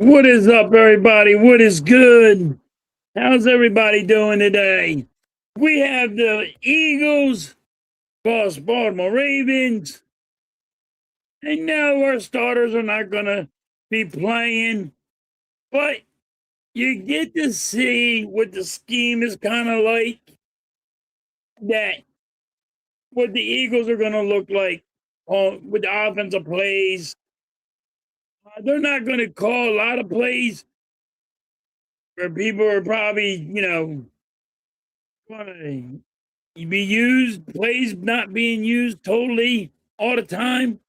What is up, everybody? What is good? How's everybody doing today? We have the Eagles, Baltimore Ravens, and now our starters are not going to be playing, but you get to see what the scheme is kind of like, that what the Eagles are going to look like with the offensive plays. They're not going to call a lot of plays where people are probably, wanna be used, plays not being used totally all the time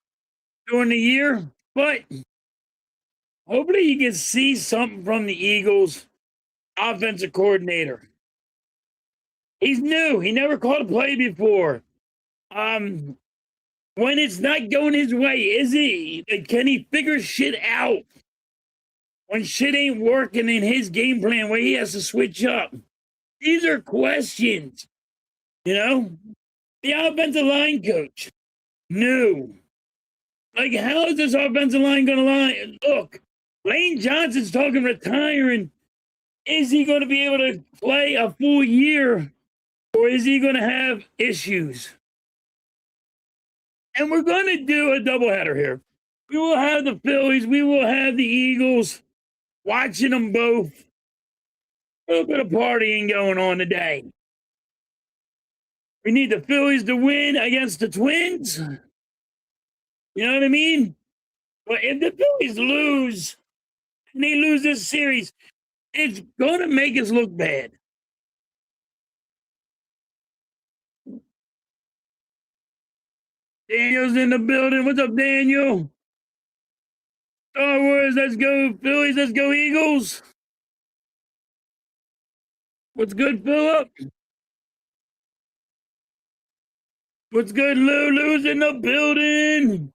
during the year. But hopefully you can see something from the Eagles offensive coordinator. He's new. He never called a play before. Um, when it's not going his way, is he? Can he figure shit out when shit ain't working in his game plan where he has to switch up? These are questions, you know? The offensive line coach, new. Like, how is this offensive line going to line? Look, Lane Johnson's talking retiring. Is he going to be able to play a full year, or is he going to have issues? And we're going to do a doubleheader here. We will have the Phillies. We will have the Eagles. Watching them both. A little bit of partying going on today. We need the Phillies to win against the Twins. You know what I mean? But if the Phillies lose, and they lose this series, it's going to make us look bad. Daniel's in the building. What's up, Daniel? Star Wars, let's go. Phillies, let's go, Eagles. What's good, Philip? What's good, Lou? Lou's in the building.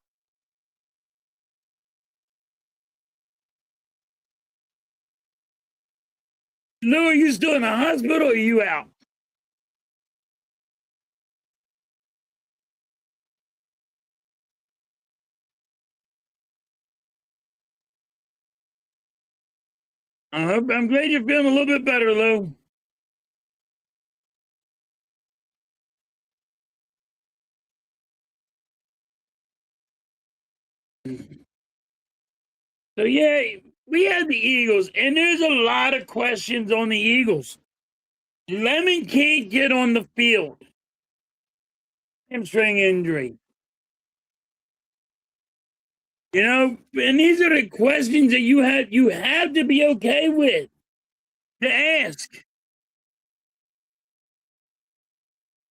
Lou, are you still in the hospital or are you out? I'm glad you're feeling a little bit better, Lou. So, yeah, we had the Eagles, and there's a lot of questions on the Eagles. Lemon can't get on the field. Hamstring injury. You know, and these are the questions that you have to be okay with to ask.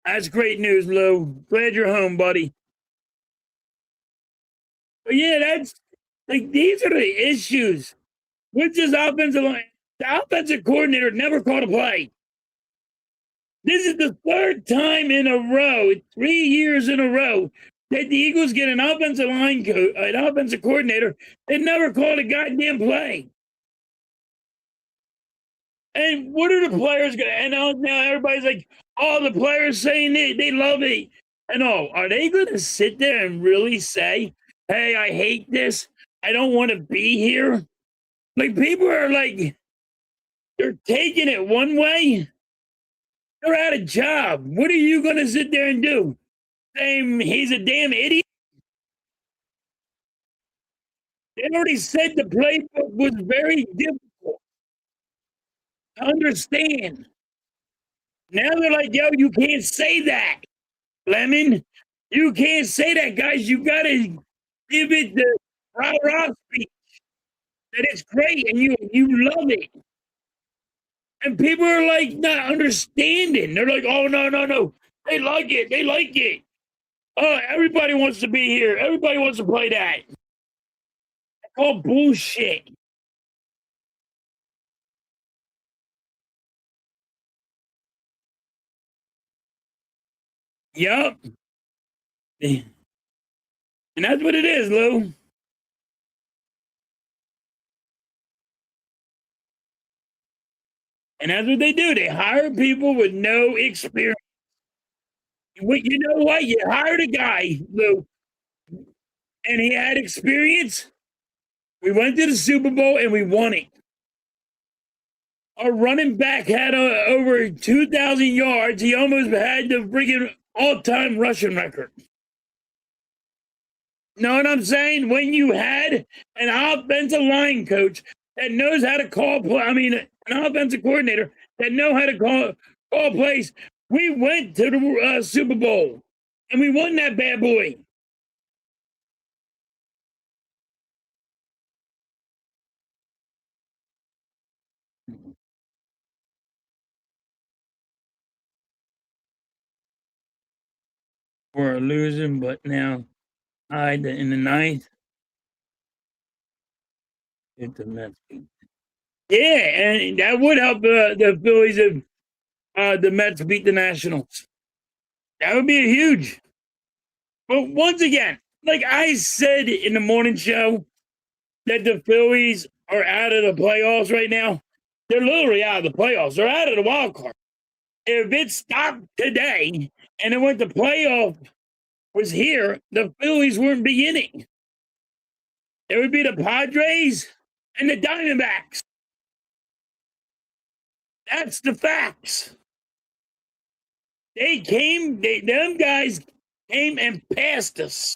That's great news, Lou. Glad you're home, buddy. But yeah, that's like these are the issues with this offensive line. The offensive coordinator never called a play. This is the third time in a row, 3 years in a row, that the Eagles get an offensive line an offensive coordinator that never called a goddamn play. And what are the players going to? And now everybody's like, "Oh, the players saying they love it." And are they going to sit there and really say, "Hey, I hate this. I don't want to be here"? Like, people are like, they're taking it one way. They're out of job. What are you going to sit there and do? Say he's a damn idiot? They already said the playbook was very difficult to understand. Now they're like, "Yo, you can't say that, Lemon. You can't say that, guys. You got to give it the rah-rah speech that it's great and you love it." And people are like not understanding. They're like, "Oh, no, no, no. They like it. They like it. Oh, everybody wants to be here. Everybody wants to play that." I call bullshit. Yup. And that's what it is, Lou. And that's what they do. They hire people with no experience. You know what? You hired a guy, Lou, and he had experience. We went to the Super Bowl and we won it. Our running back had over 2,000 yards. He almost had the freaking all-time rushing record. Know what I'm saying? When you had an offensive line coach that knows how to call play, an offensive coordinator that know how to call plays. We went to the Super Bowl and we won that bad boy. We're losing, but now in the ninth. If the Mets beat. Yeah, and that would help the Phillies if the Mets beat the Nationals. That would be a huge. But once again, like I said in the morning show, that the Phillies are out of the playoffs right now. They're literally out of the playoffs. They're out of the wild card. If it stopped today and it went to playoff was here, the Phillies weren't beginning. It would be the Padres and the Diamondbacks. That's the facts. Them guys came and passed us.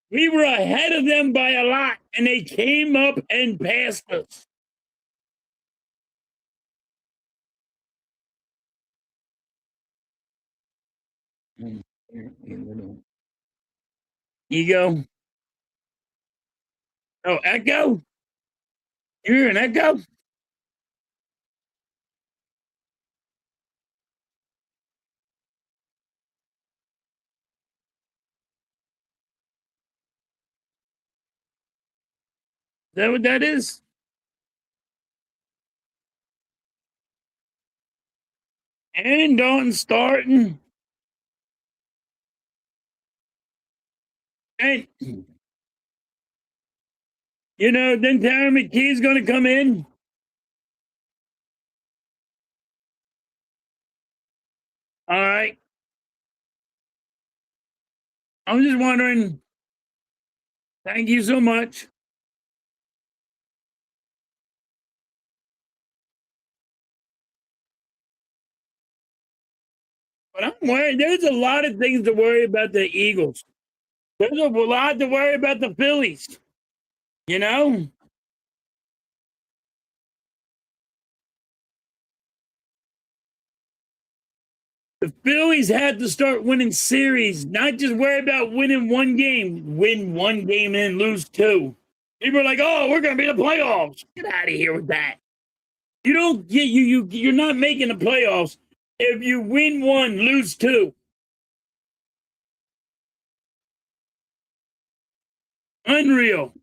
We were ahead of them by a lot, and they came up and passed us. Ego. Oh, echo? You're an echo? Is that what that is? And Dalton starting. And, then Terry McKee's going to come in. All right. I'm just wondering. Thank you so much. But I'm worried. There's a lot of things to worry about the Eagles. There's a lot to worry about the Phillies. You know? The Phillies had to start winning series, not just worry about winning one game. Win one game and lose two. People are like, "Oh, we're going to be the playoffs." Get out of here with that. You don't get you're not making the playoffs if you win one, lose two. Unreal.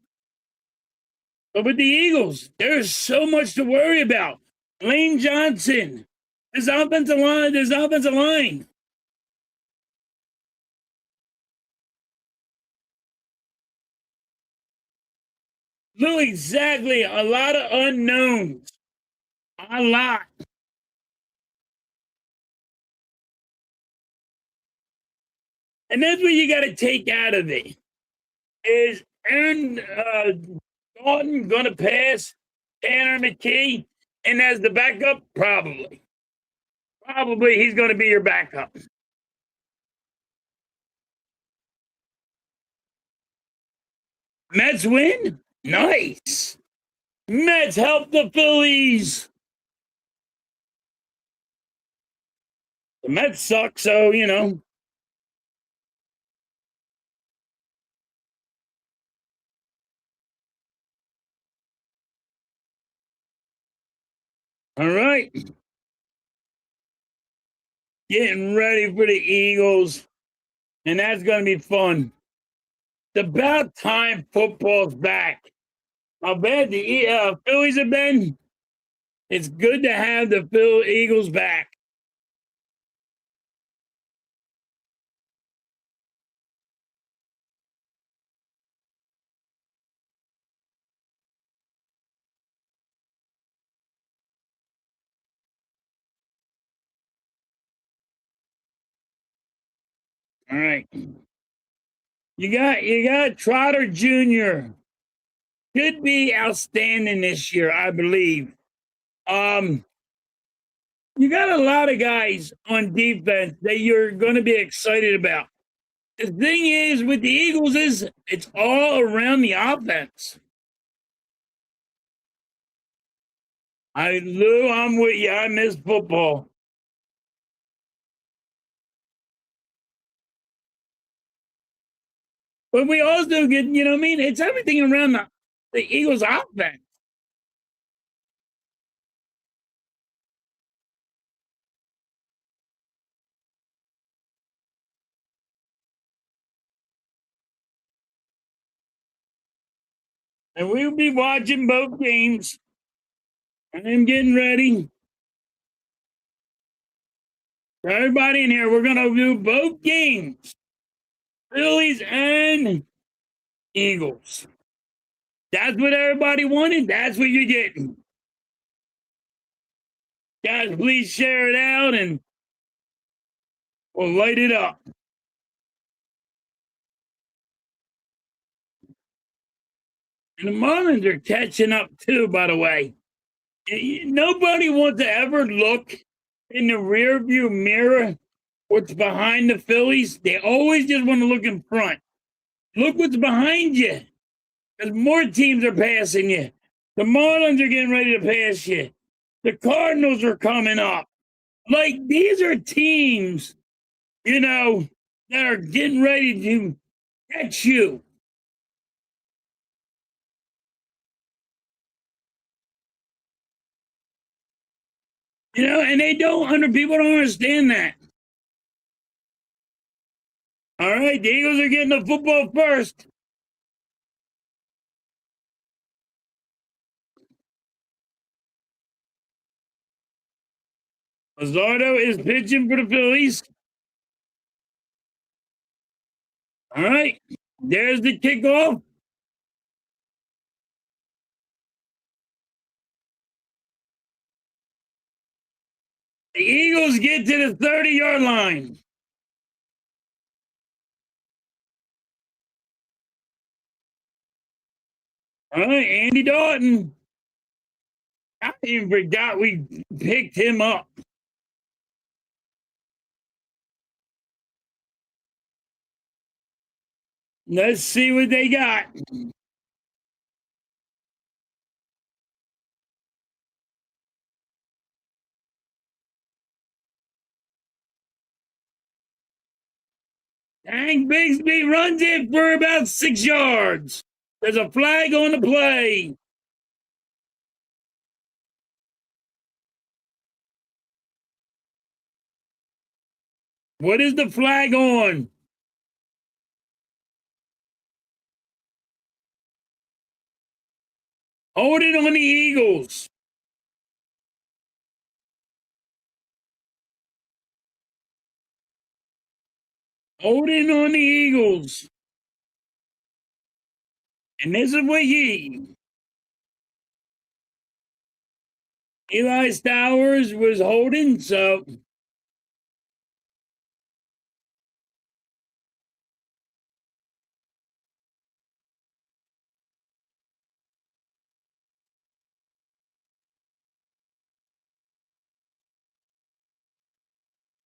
But with the Eagles, there's so much to worry about. Lane Johnson, this offensive line. Look, exactly. A lot of unknowns. A lot. And that's what you got to take out of it. Is Aaron Dalton going to pass Tanner McKee? And as the backup, probably. Probably he's going to be your backup. Mets win? Nice. Mets help the Phillies. The Mets suck, so, All right. Getting ready for the Eagles. And that's going to be fun. It's about time football's back. How bad the Phillies have been. It's good to have the Eagles back. All right. You got Trotter Jr. could be outstanding this year, I believe. Um, you got a lot of guys on defense that you're going to be excited about. The thing is with the Eagles is it's all around the offense. Lou, I'm with you. I miss football. But we also get, you know what I mean? It's everything around the Eagles offense. And we'll be watching both games. I'm getting ready. For everybody in here, we're going to do both games Phillies and Eagles. That's what everybody wanted. That's what you're getting. Guys, please share it out and we'll light it up. And the Marlins are catching up too, by the way. Nobody wants to ever look in the rearview mirror what's behind the Phillies. They always just want to look in front. Look what's behind you. Because more teams are passing you. The Marlins are getting ready to pass you. The Cardinals are coming up. Like, these are teams, you know, that are getting ready to catch you. You know, and people don't understand that. All right, the Eagles are getting the football first. Luzardo is pitching for the Phillies. All right, there's the kickoff. The Eagles get to the 30-yard line. All right, Andy Dalton. I even forgot we picked him up. Let's see what they got. Hank Bigsby runs it for about 6 yards. There's a flag on the play. What is the flag on? Hold it on the Eagles. Hold it on the Eagles. And this is what Eli Stowers was holding, so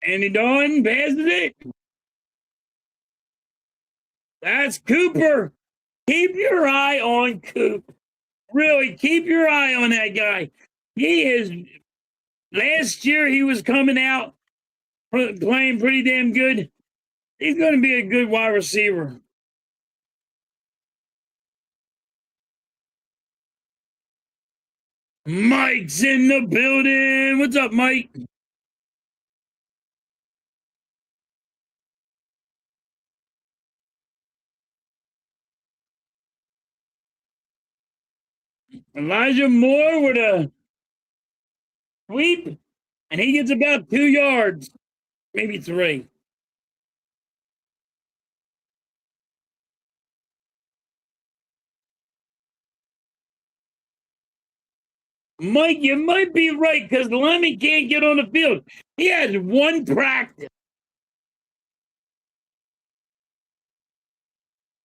Andy Dalton passes it. That's Cooper. Keep your eye on Coop. Really, keep your eye on that guy. He is. Last year, he was coming out playing pretty damn good. He's going to be a good wide receiver. Mike's in the building. What's up, Mike? Elijah Moore with a sweep, and he gets about 2 yards, maybe 3. Mike, you might be right because Lemmy can't get on the field. He has one practice.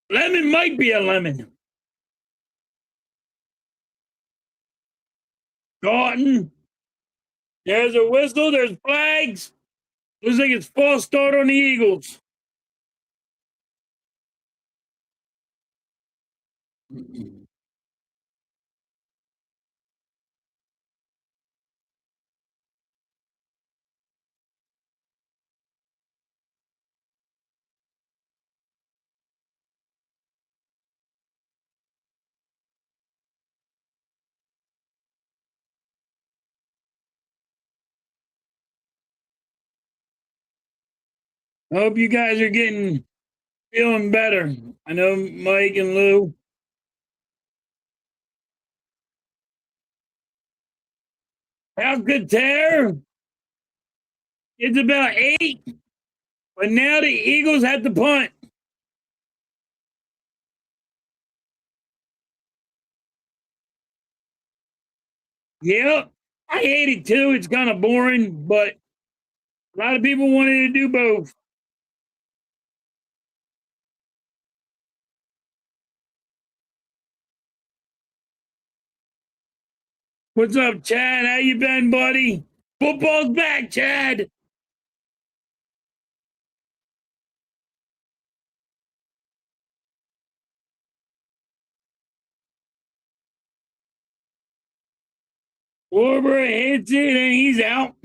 Lemon might be a lemon. Dalton, there's a whistle, there's flags. Looks like it's false start on the Eagles. I hope you guys are feeling better. I know Mike and Lou. How could tear? It's about 8, but now the Eagles have to punt. Yep, I hate it too. It's kind of boring, but a lot of people wanted to do both. What's up, Chad? How you been, buddy? Football's back, Chad. Warburg hits it and he's out.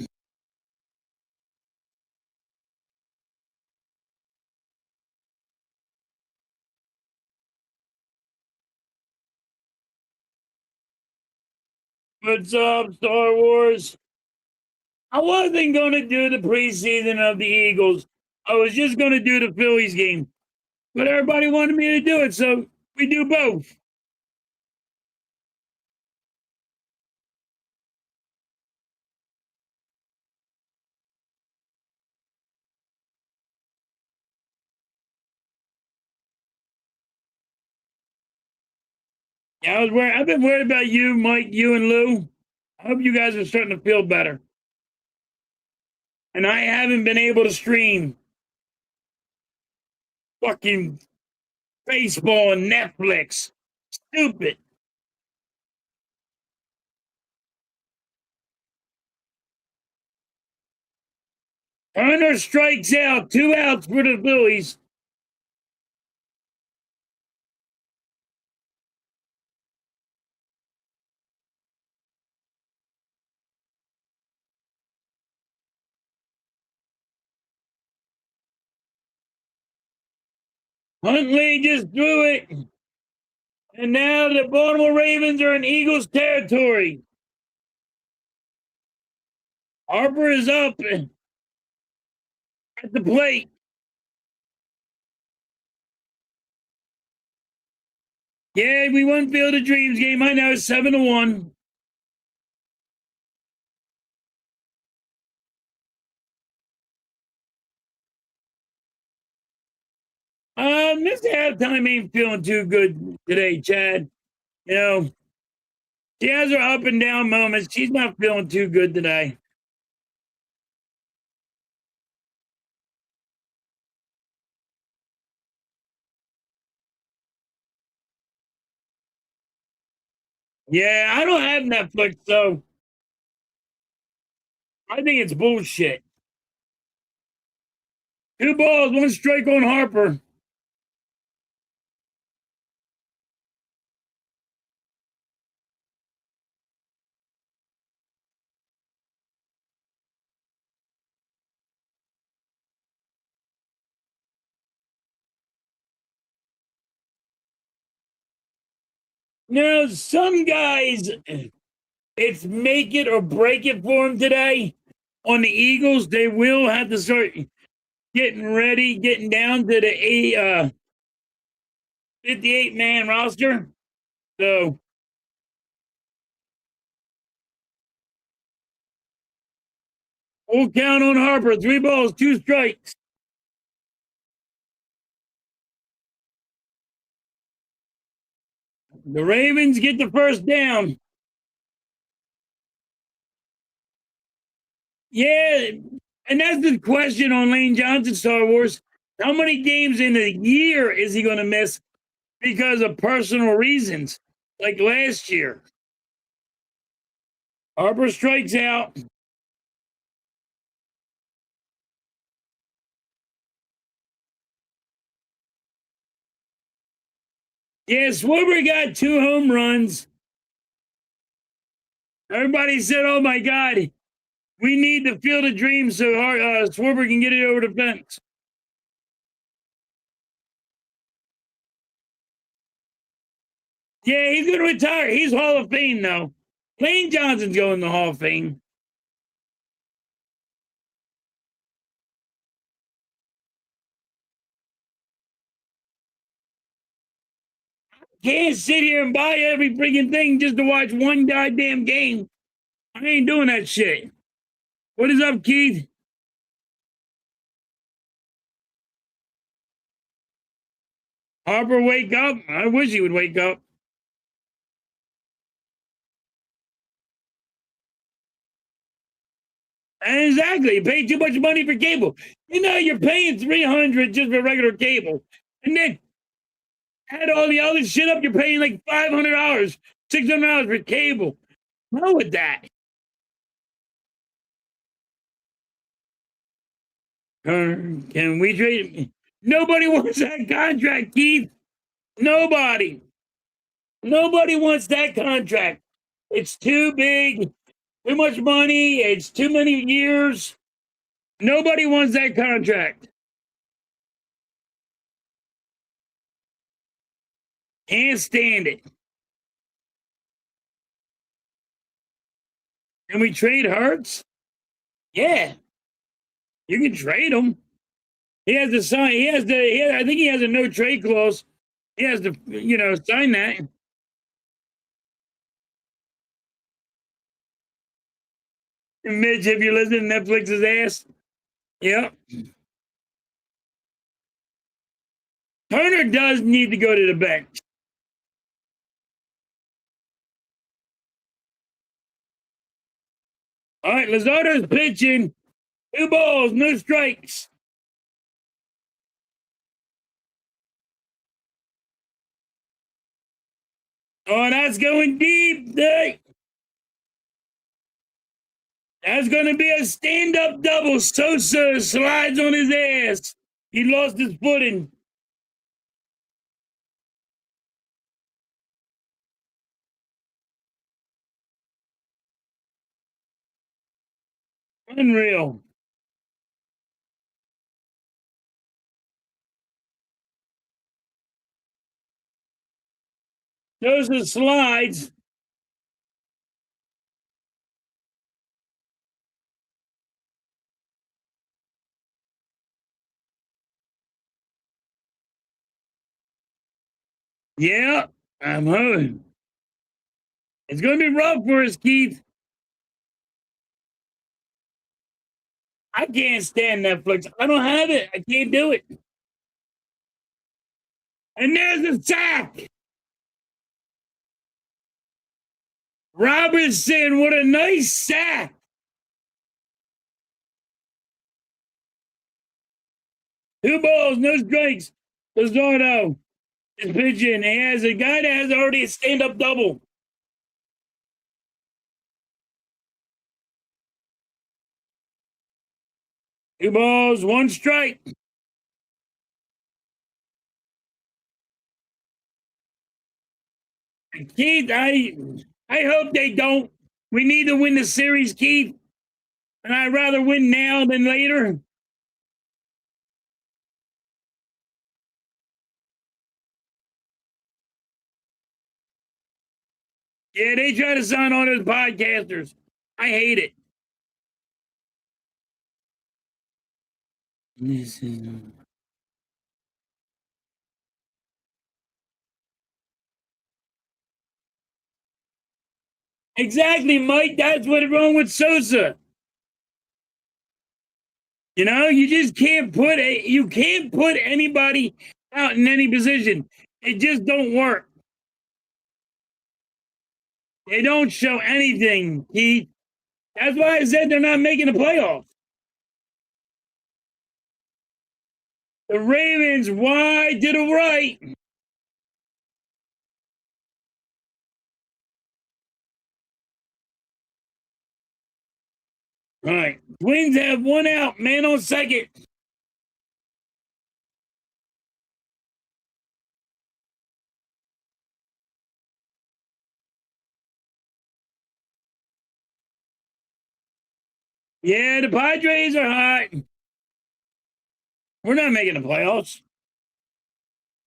What's up, Star Wars? I wasn't going to do the preseason of the Eagles. I was just going to do the Phillies game, but everybody wanted me to do it, so we do both. Yeah, I've been worried about you, Mike, you and Lou. I hope you guys are starting to feel better. And I haven't been able to stream fucking baseball and Netflix. Stupid. Turner strikes out, 2 outs for the Phillies. Huntley just threw it. And now the Baltimore Ravens are in Eagles territory. Harper is up at the plate. Yeah, we won Field of Dreams game. I know 7-1. This halftime ain't feeling too good today, Chad. You know, she has her up and down moments. She's not feeling too good today. Yeah, I don't have Netflix, so I think it's bullshit. 2 balls, 1 strike on Harper. Now, some guys, it's make it or break it for them today. On the Eagles, they will have to start getting ready, getting down to the 58-man roster. So, full count on Harper. 3 balls, 2 strikes. The Ravens get the first down. Yeah, and that's the question on Lane Johnson, Star Wars. How many games in a year is he going to miss because of personal reasons, like last year? Harper strikes out. Yeah, Schwarber got 2 home runs. Everybody said, "Oh my God, we need the Field of Dreams so Schwarber can get it over the fence." Yeah, he's going to retire. He's Hall of Fame though. Lane Johnson's going to Hall of Fame. Can't sit here and buy every freaking thing just to watch one goddamn game. I ain't doing that shit. What is up, Keith? Harper, wake up. I wish he would wake up. Exactly. You pay too much money for cable. You know, you're paying $300 just for regular cable. And then add all the other shit up, you're paying like $500, $600 for cable. Hell with that. Can we trade? Nobody wants that contract, Keith. Nobody. Nobody wants that contract. It's too big, too much money, it's too many years. Nobody wants that contract. Can't stand it. Can we trade Hurts? Yeah, you can trade him. He has to sign. He has to. I think he has a no trade clause. He has to, sign that. Mitch, if you're listening, Netflix's ass. Yep. Turner does need to go to the bench. All right, Luzardo's pitching. 2 balls, no strikes. Oh, that's going deep. That's going to be a stand-up double. Sosa slides on his ass. He lost his footing. Unreal. Sosa slides. Yeah, I'm home. It's going to be rough for us, Keith. I can't stand Netflix. I don't have it. I can't do it. And there's a sack. Robertson, what a nice sack. Two balls, no strikes. Luzardo is pitching. He has a guy that has already a stand-up double. Two balls, one strike. Keith, I hope they don't. We need to win the series, Keith. And I'd rather win now than later. Yeah, they try to sign all those podcasters. I hate it. Exactly, Mike. That's what's wrong with Sosa. You just can't put anybody out in any position. It just don't work. They don't show anything, Keith. That's why I said they're not making the playoffs. The Ravens wide to the right. All right. Twins have one out. Man on second. Yeah, the Padres are hot. We're not making the playoffs.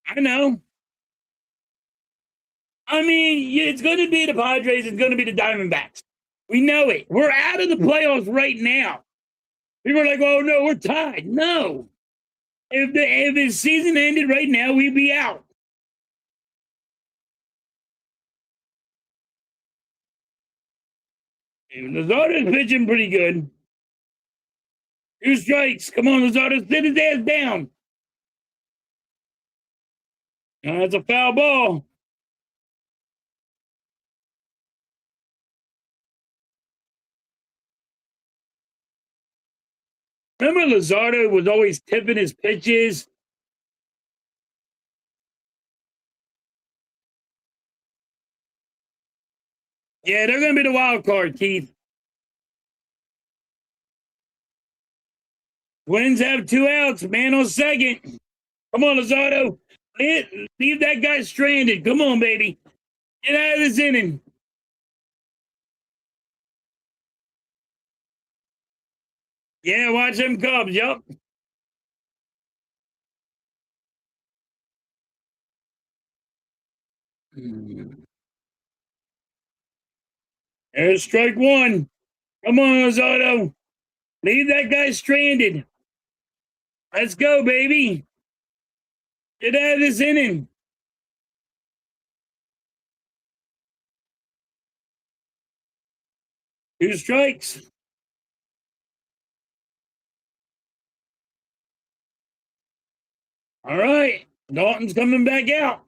I know. I mean, yeah, it's going to be the Padres. It's going to be the Diamondbacks. We know it. We're out of the playoffs right now. People are like, "Oh no, we're tied." No, if the season ended right now, we'd be out. Lazardo's pitching pretty good. 2 strikes. Come on, Lazardo, sit his ass down. That's a foul ball. Remember, Lazardo was always tipping his pitches. Yeah, they're going to be the wild card, Keith. Twins have 2 outs. Man on second. Come on, Lazardo. Leave that guy stranded. Come on, baby. Get out of this inning. Yeah, watch them Cubs. Yup. There's strike one. Come on, Lazardo. Leave that guy stranded. Let's go, baby. Get out of this inning. 2 strikes. All right. Dalton's coming back out.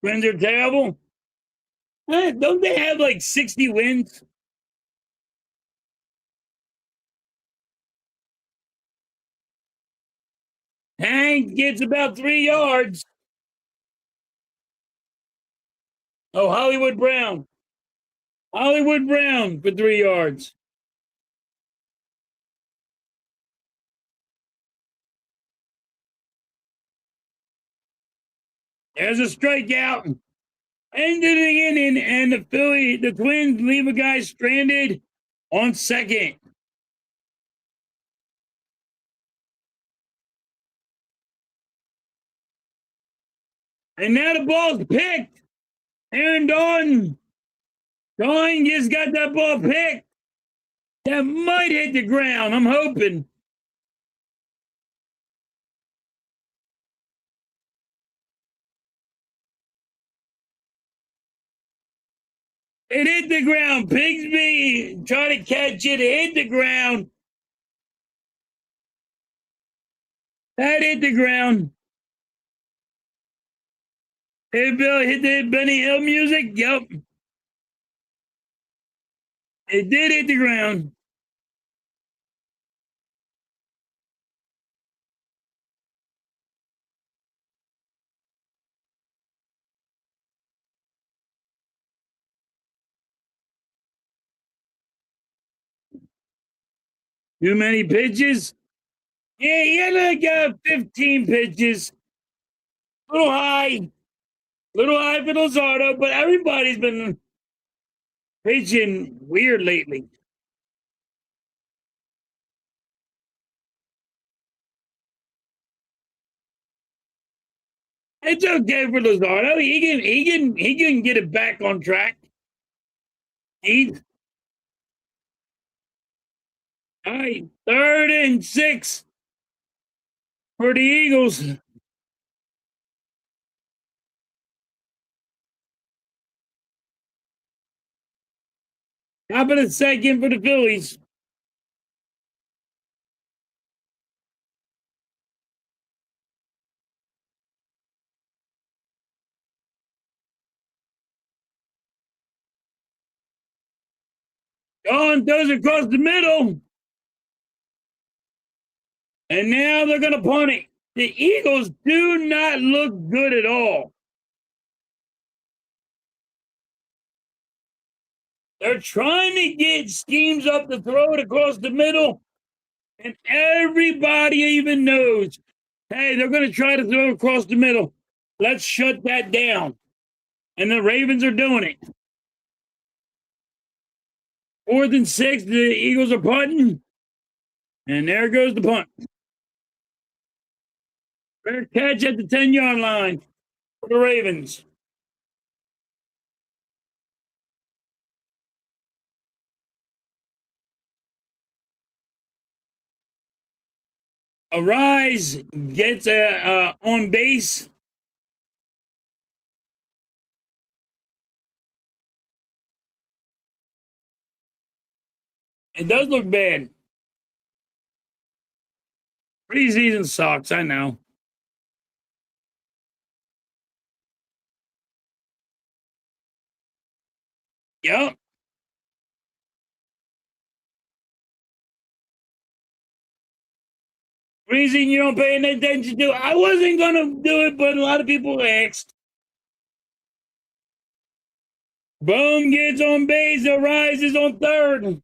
Twins are terrible. Don't they have like 60 wins? Hank gets about 3 yards. Oh, Hollywood Brown. Hollywood Brown for 3 yards. There's a strikeout. End of the inning, and the Twins leave a guy stranded on second. And now the ball's picked. Aaron Dalton. Dalton just got that ball picked. That might hit the ground. I'm hoping. It hit the ground. Pigsby trying to catch it. It hit the ground. That hit the ground. Hey, Bill, hit the Benny Hill music? Yep. It did hit the ground. Too many pitches? Yeah, he had like 15 pitches. Little high. Little high for Lozardo, but everybody's been pitching weird lately. It's okay for Lozardo. He can get it back on track. He's all right. 3rd and 6 for the Eagles. Top of the second for the Phillies. Gone, throws across the middle. And now they're going to punt it. The Eagles do not look good at all. They're trying to get schemes up to throw it across the middle. And everybody even knows, hey, they're going to try to throw it across the middle. Let's shut that down. And the Ravens are doing it. 4th and 6, the Eagles are punting. And there goes the punt. Fair catch at the 10-yard line for the Ravens. Arise gets on base. It does look bad. Preseason sucks, I know. Yep. Reason you don't pay any attention to. I wasn't gonna do it, but a lot of people asked. Boom gets on base. Arise is on third.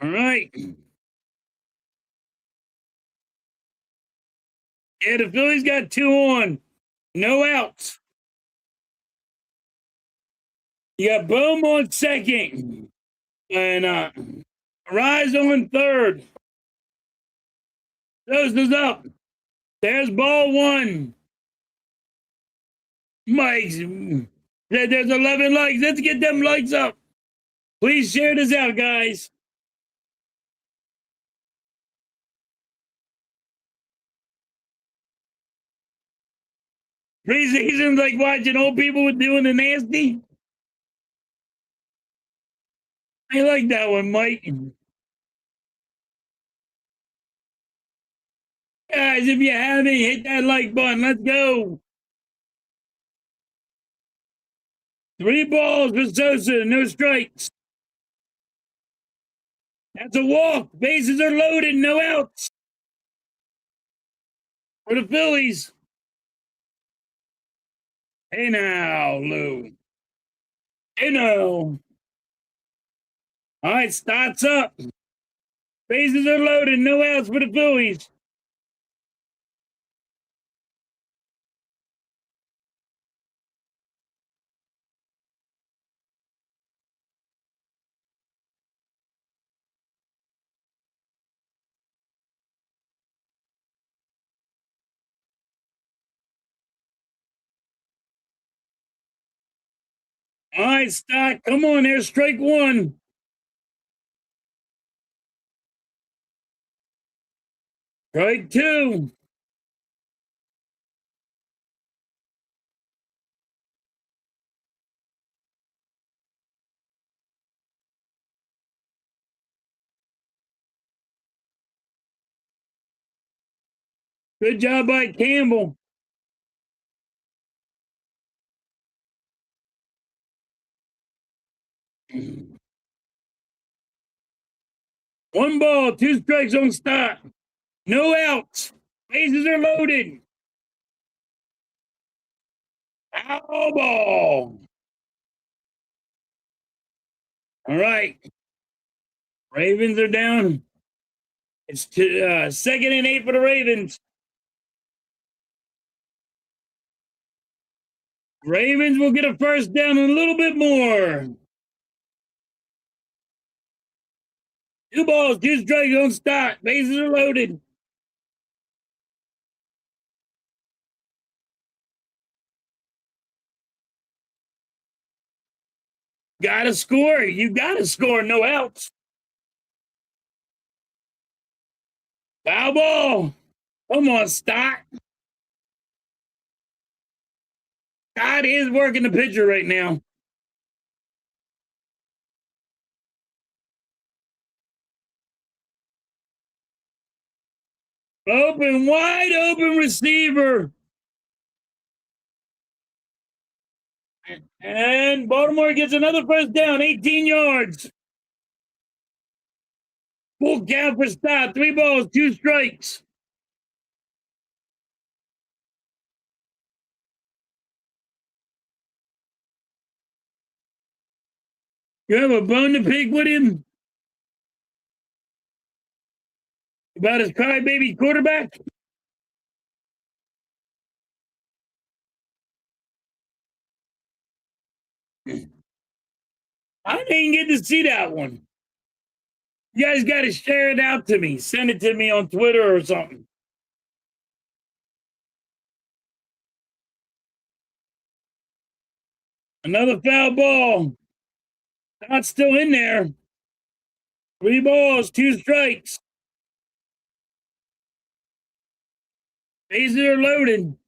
All right. Yeah, the Phillies got 2 on. No outs. You got Boom on second. And Rise on third. Those is up. There's ball 1. Mike's. There's 11 likes. Let's get them likes up. Please share this out, guys. Preseason's like watching old people doing the nasty. I like that one, Mike. Guys, if you haven't, hit that like button. Let's go. 3 balls for Sosa, no strikes. That's a walk. Bases are loaded, no outs. For the Phillies. Hey now, Lou. Hey now. All right, starts up. Bases are loaded, no outs for the Phillies. All right, Stock. Come on, there's strike 1. Strike 2. Good job by Campbell. One ball, 2 strikes on Stock. No outs. Bases are loaded. Foul ball. All right. Ravens are down. It's 2nd and 8 for the Ravens. Ravens will get a first down and a little bit more. 2 balls, 2 strikes on Stock. Bases are loaded. Gotta score. You gotta score. No outs. Foul ball. Come on, Stock. God is working the pitcher right now. Open, wide open receiver. And Baltimore gets another first down, 18 yards. Full count for stop. 3 balls, 2 strikes. You have a bone to pick with him about his crybaby quarterback? I didn't get to see that one. You guys got to share it out to me. Send it to me on Twitter or something. Another foul ball. Not still in there. 3 balls, 2 strikes. Bases are loaded.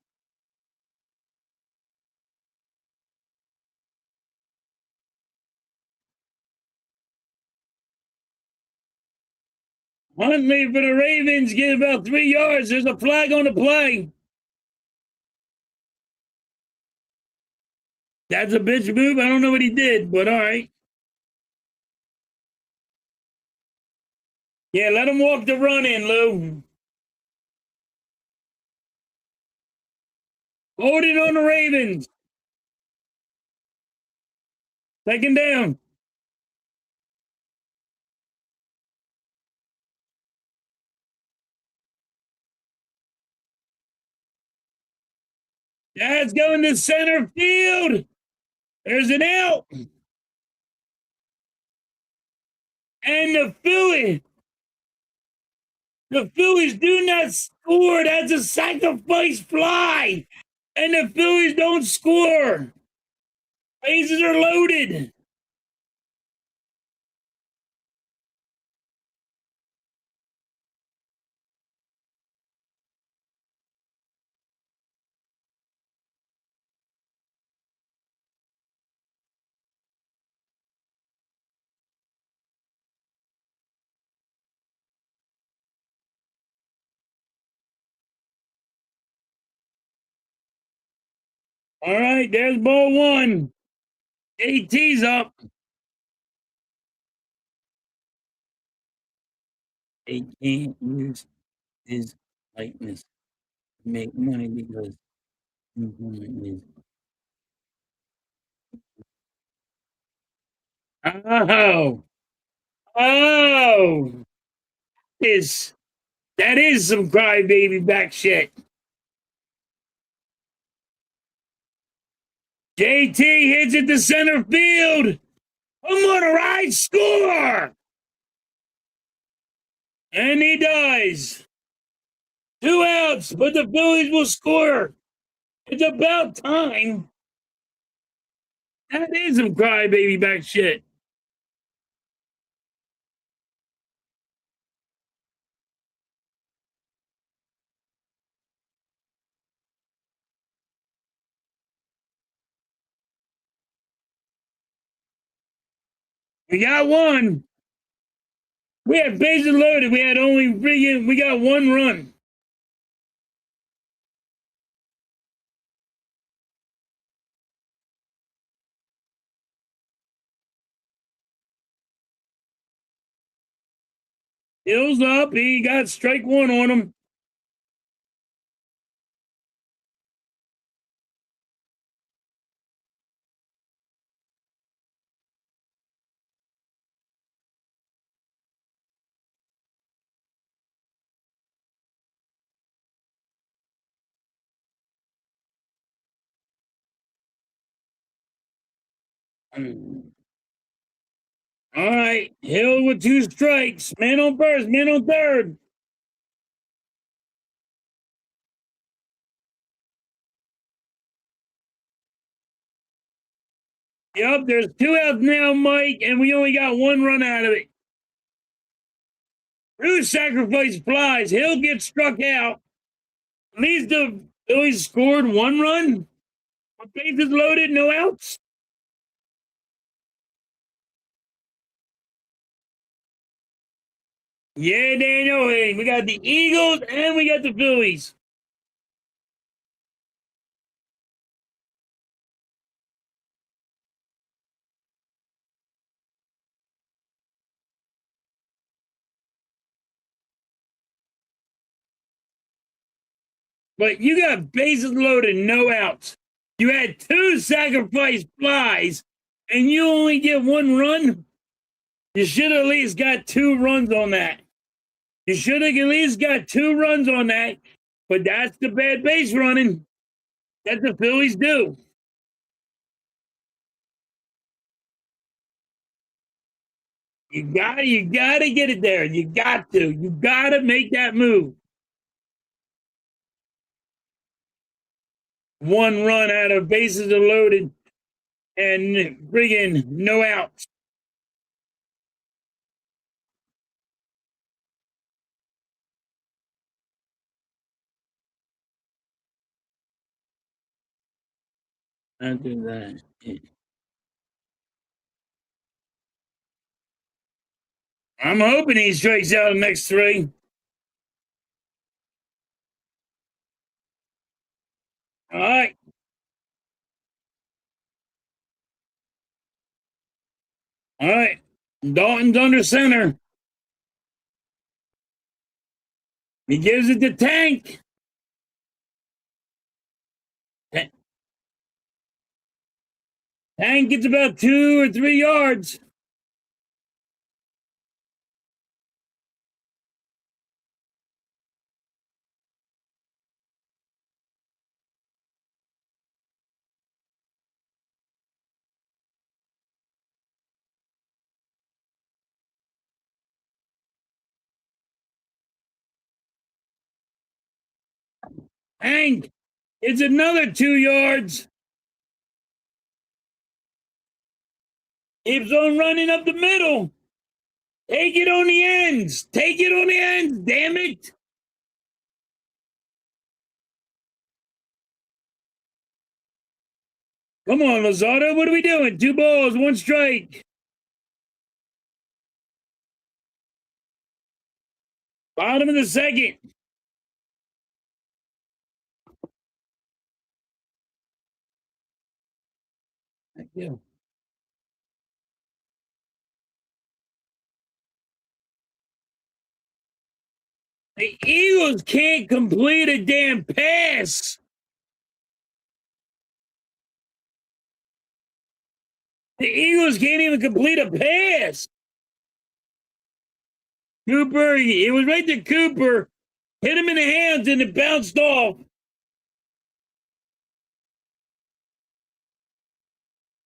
Huntley for the Ravens get about 3 yards. There's a flag on the play. That's a bitch move. I don't know what he did, but all right. Yeah, let him walk the run in, Lou. Holding on the Ravens. Second down. That's going to center field. There's an out. And the Phillies do not score. That's a sacrifice fly. And the Phillies don't score. Bases are loaded. All right, there's ball 1. AT's up. They can't use his lightness to make money because is. Oh, oh, is that is some crybaby back shit. JT hits it to center field. I'm on a ride, score! And he does. 2 outs, but the Phillies will score. It's about time. That is some crybaby back shit. We got 1. We had bases loaded. We had only we got 1 run. Hill's up. He got strike 1 on him. All right, Hill with 2 strikes. Man on first, man on third. Yep, there's 2 outs now, Mike, and we only got 1 run out of it. Bruce sacrifice flies. Hill gets struck out. At least the Phillies scored 1 run. Bases loaded, no outs. Yeah, Daniel. Hey, we got the Eagles and we got the Phillies. But you got bases loaded, no outs. You had two sacrifice flies, and you only get one run. You should have at least got two runs on that. You should have at least got two runs on that. But that's the bad base running that the Phillies do. You gotta get it there. You gotta make that move. One run out of bases are loaded and friggin' no outs. I do that. I'm hoping he strikes out the next three. All right. All right. Dalton's under center. He gives it to Tank. Tank gets about 2 or 3 yards. Tank, it's another 2 yards. Keeps on running up the middle. Take it on the ends. Take it on the ends. Damn it. Come on, Lozado. What are we doing? 2 balls, 1 strike. Bottom of the second. Thank you. The Eagles can't complete a damn pass. The Eagles can't even complete a pass. Cooper, it was right to Cooper. Hit him in the hands and it bounced off.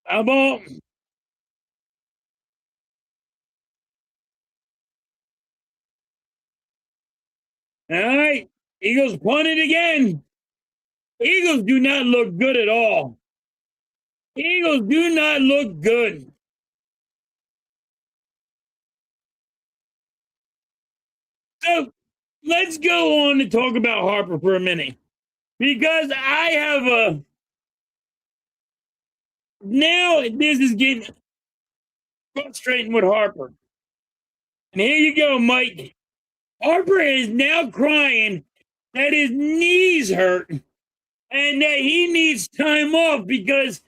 How about? All right. Eagles punted again. Eagles do not look good at all. Eagles do not look good. So let's go on to talk about Harper for a minute. Because I have a. Now this is getting frustrating with Harper. And here you go, Mike. Harper is now crying that his knees hurt and that he needs time off because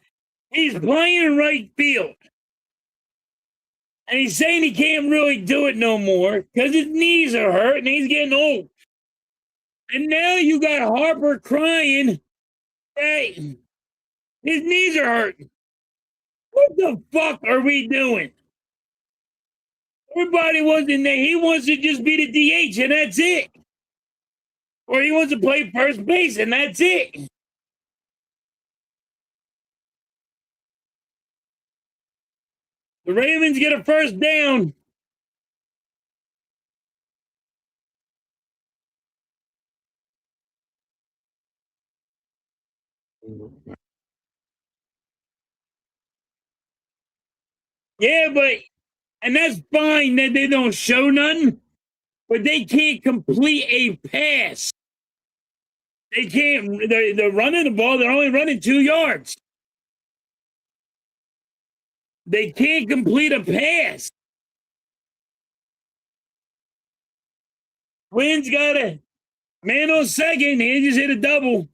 he's playing right field. And he's saying he can't really do it no more because his knees are hurt and he's getting old. And now you got Harper crying that his knees are hurting. What the fuck are we doing? Everybody wants in there. He wants to just be the DH and that's it. Or he wants to play first base and that's it. The Ravens get a first down. Yeah, and that's fine that they don't show nothing, but they can't complete a pass. They can't. They're running the ball. They're only running 2 yards. They can't complete a pass. Twins got a man on second. He just hit a double.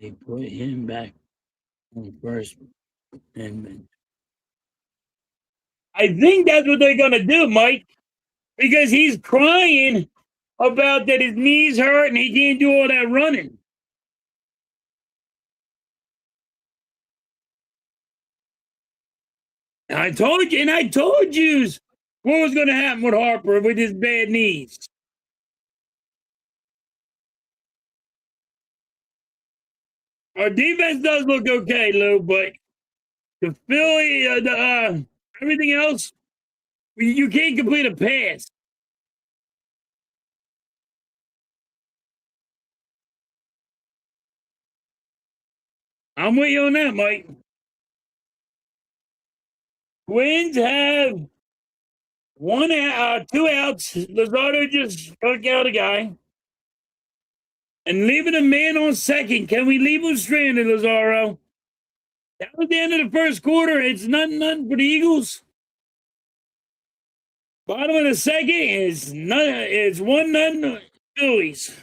They put him back on first. And I think that's what they're going to do, Mike, because he's crying about that his knees hurt and he can't do all that running. I told you, and I told you what was going to happen with Harper with his bad knees. Our defense does look okay, Lou, but the Philly, everything else, you can't complete a pass. I'm with you on that, Mike. Twins have two outs. Luzardo just struck out a guy. And leaving a man on second. Can we leave him stranded, Lazaro? That was the end of the first quarter. It's nothing for the Eagles. Bottom of the second is none. It's 1-0 Phillies.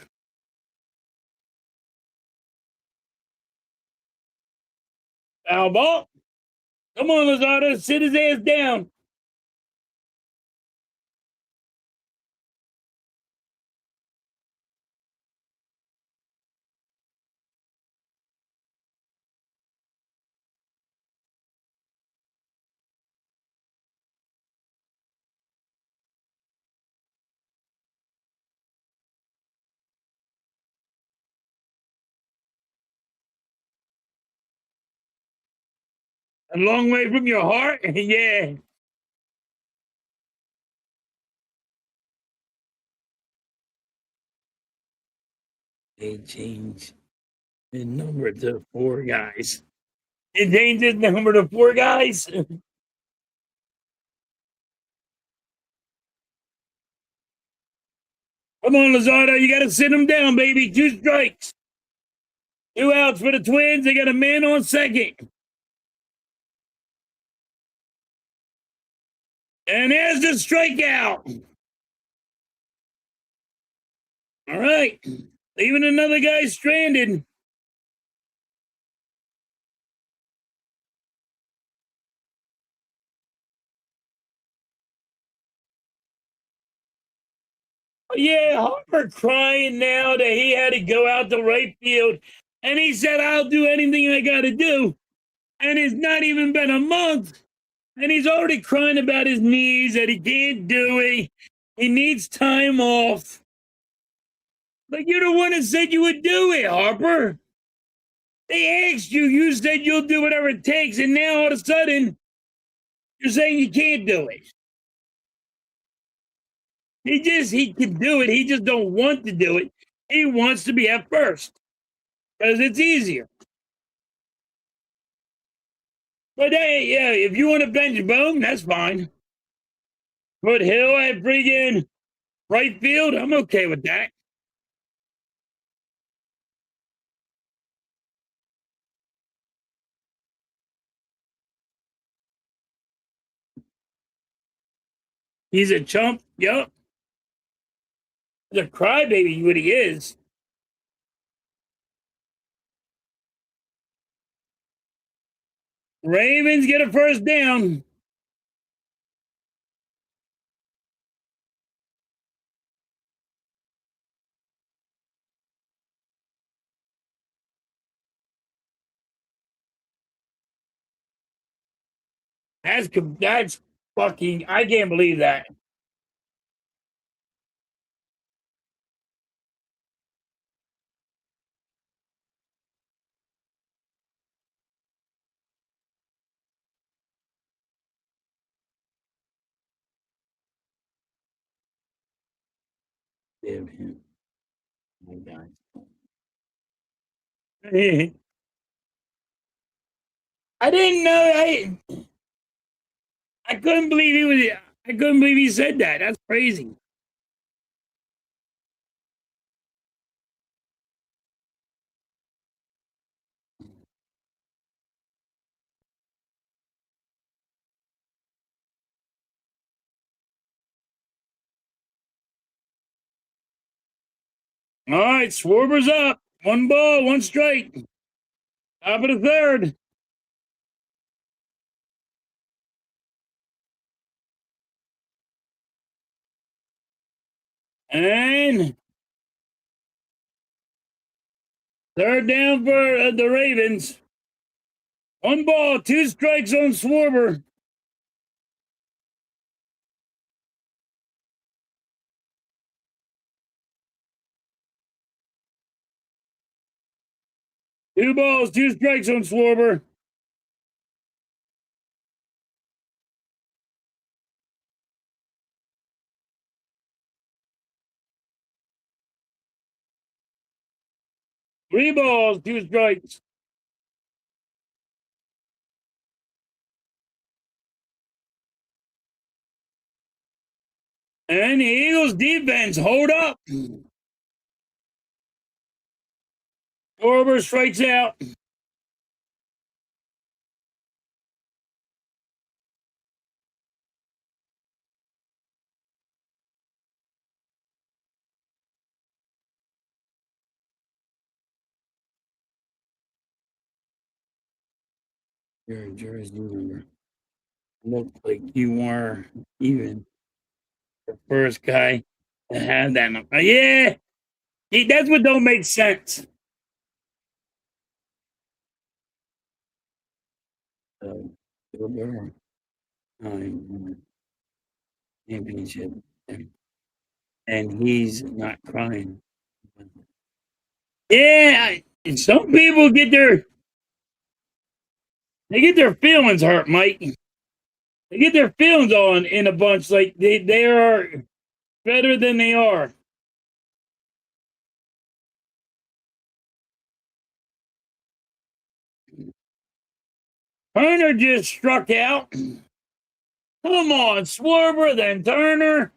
Foul ball. Come on, Luzardo. Sit his ass down. A long way from your heart? Yeah. They changed the number to 4 guys. They changed his number to 4 guys. Come on, Luzardo. You got to sit him down, baby. 2 strikes. 2 outs for the Twins. They got a man on second. And there's the strikeout. All right. Leaving another guy stranded. Yeah, Harper crying now that he had to go out to right field. And he said, I'll do anything I got to do. And it's not even been a month. And he's already crying about his knees, that he can't do it. He needs time off. But you're the one that said you would do it, Harper. They asked you. You said you'll do whatever it takes. And now all of a sudden, you're saying you can't do it. He can do it. He just don't want to do it. He wants to be at first because it's easier. But hey, yeah, if you want to bench Boom, that's fine. Put Hill at freaking right field. I'm okay with that. He's a chump. Yup. He's a crybaby, what he is. Ravens get a first down. That's fucking. I can't believe that. Damn him. My God. I didn't know. I couldn't believe he was. I couldn't believe he said that. That's crazy. All right, Schwarber's up. One ball, one strike. Top of the third. And third down for the Ravens. One ball, two strikes on Schwarber. Two balls, two strikes on Schwarber. Three balls, two strikes. And the Eagles defense, hold up. Schwarber strikes out. Your jersey number looked like you were even the first guy to have that number. Yeah, that's what don't make sense. So, Schwarber, championship, and he's not crying. Yeah, some people get their feelings hurt, Mike. They get their feelings all in a bunch. Like they are better than they are. Turner just struck out. Come on, Schwarber, then Turner.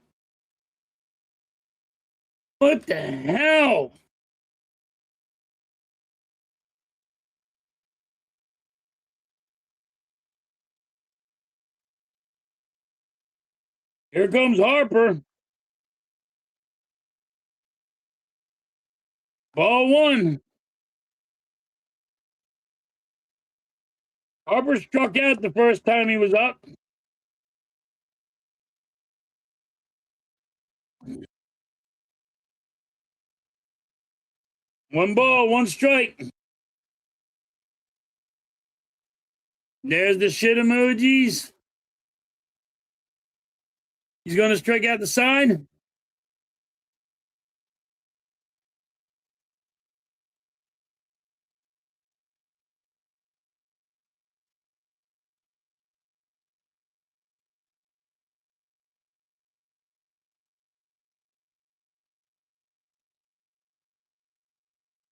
What the hell? Here comes Harper. Ball one. Harper struck out the first time he was up. One ball, one strike. There's the shit emojis. He's going to strike out the side.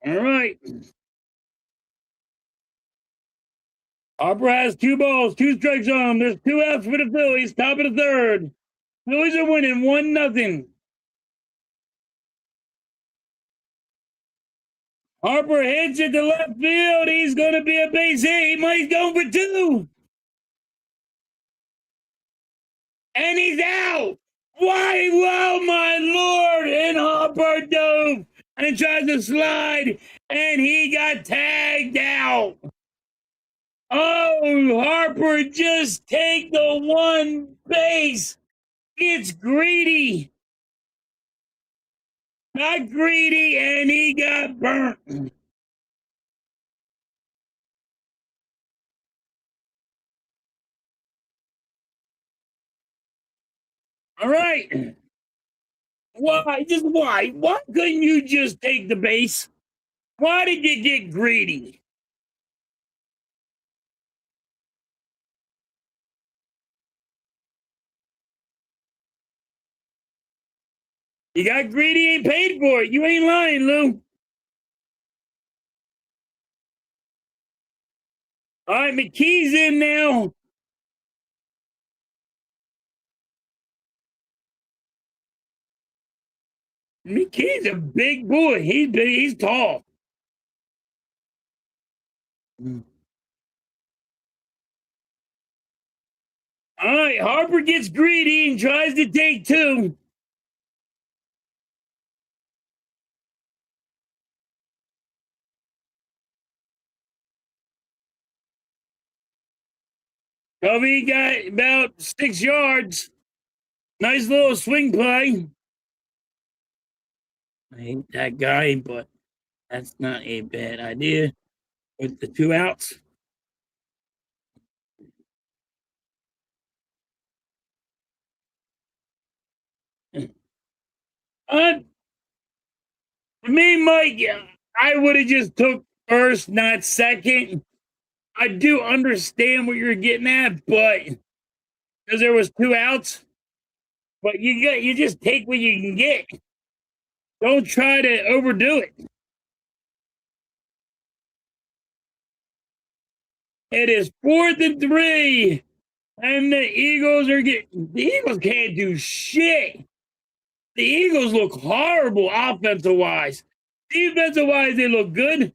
All right. Harper has two balls, two strikes on him. There's two outs for the Phillies. Top of the third. Phillies are winning 1-0. Harper hits it to left field. He's going to be a base hit. He might go for two. And he's out. Why? Oh, my Lord. And Harper dove and tries to slide. And he got tagged out. Oh, Harper just take the one base. It's greedy. Got greedy and he got burnt. All right. Why? Just why? Why couldn't you just take the base? Why did you get greedy? You got greedy, ain't paid for it. You ain't lying, Lou. All right, McKee's in now. McKee's a big boy. He's big. He's tall. Mm. All right, Harper gets greedy and tries to take two. Covey got about 6 yards. Nice little swing play. I hate that guy, but that's not a bad idea. With the 2 outs. Uh, me, Mike, yeah, I would have just took first, not second. I do understand what you're getting at, but because there was 2 outs, but you just take what you can get. Don't try to overdo it. It is 4th and 3, and the Eagles can't do shit. The Eagles look horrible offensive wise. Defensive wise, they look good.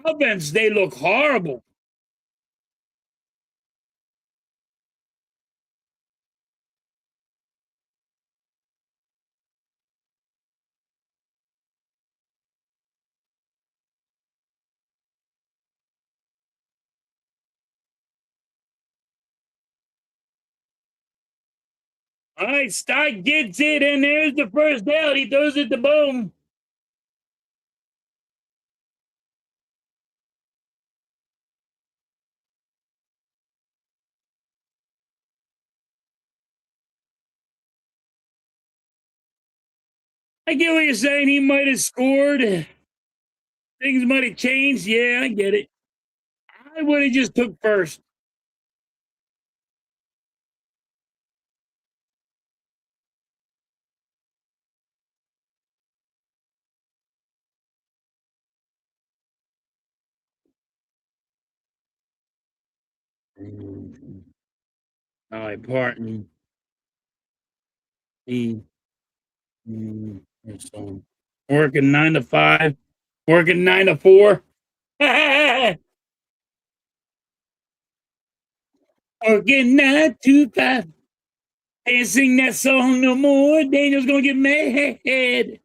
Offense, they look horrible. All right, Stock gets it, and there's the first down. He throws it to Boom. I get what you're saying. He might have scored. Things might have changed. Yeah, I get it. I would have just took first. All right, Parton. He so working 9 to 5, working 9 to 4. Working 9 to 5. Can't sing that song no more. Daniel's gonna get mad.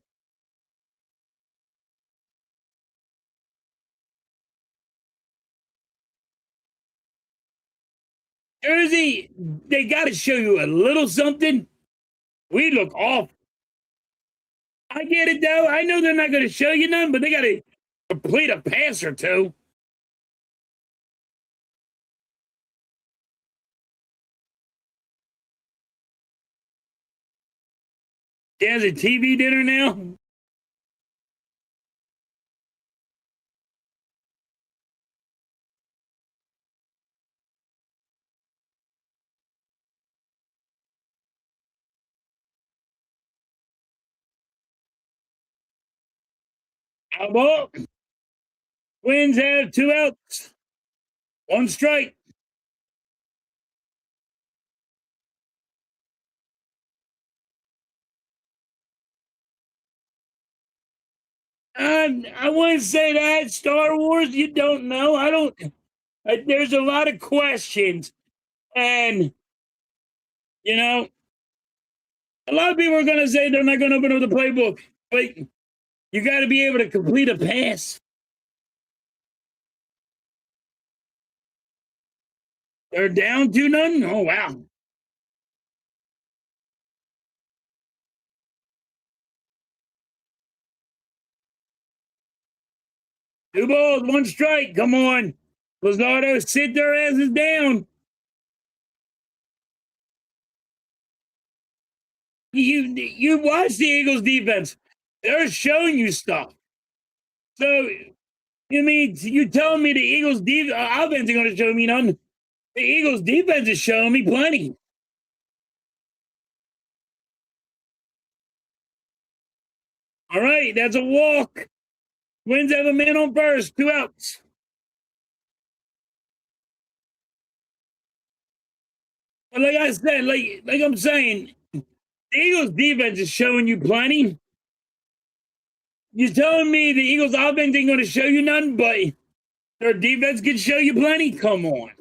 Jersey, they got to show you a little something. We look awful. I get it though. I know they're not going to show you none, but they got to complete a pass or two. There's a TV dinner now. How about Twins have 2 outs, 1 strike. I wouldn't say that. Star Wars, you don't know. I don't. There's a lot of questions, and you know, a lot of people are going to say they're not going to open up the playbook, but you got to be able to complete a pass. They're down 2-0. Oh wow. Two balls, 1 strike. Come on. Luzardo, sit their asses down. You watch the Eagles defense. They're showing you stuff. So you mean you telling me the Eagles offense is going to show me nothing? The Eagles defense is showing me plenty. All right, that's a walk. Twins have a man on first, 2 outs. But like I said, like I'm saying, the Eagles defense is showing you plenty. You telling me the Eagles offense ain't going to show you nothing, but their defense can show you plenty? Come on.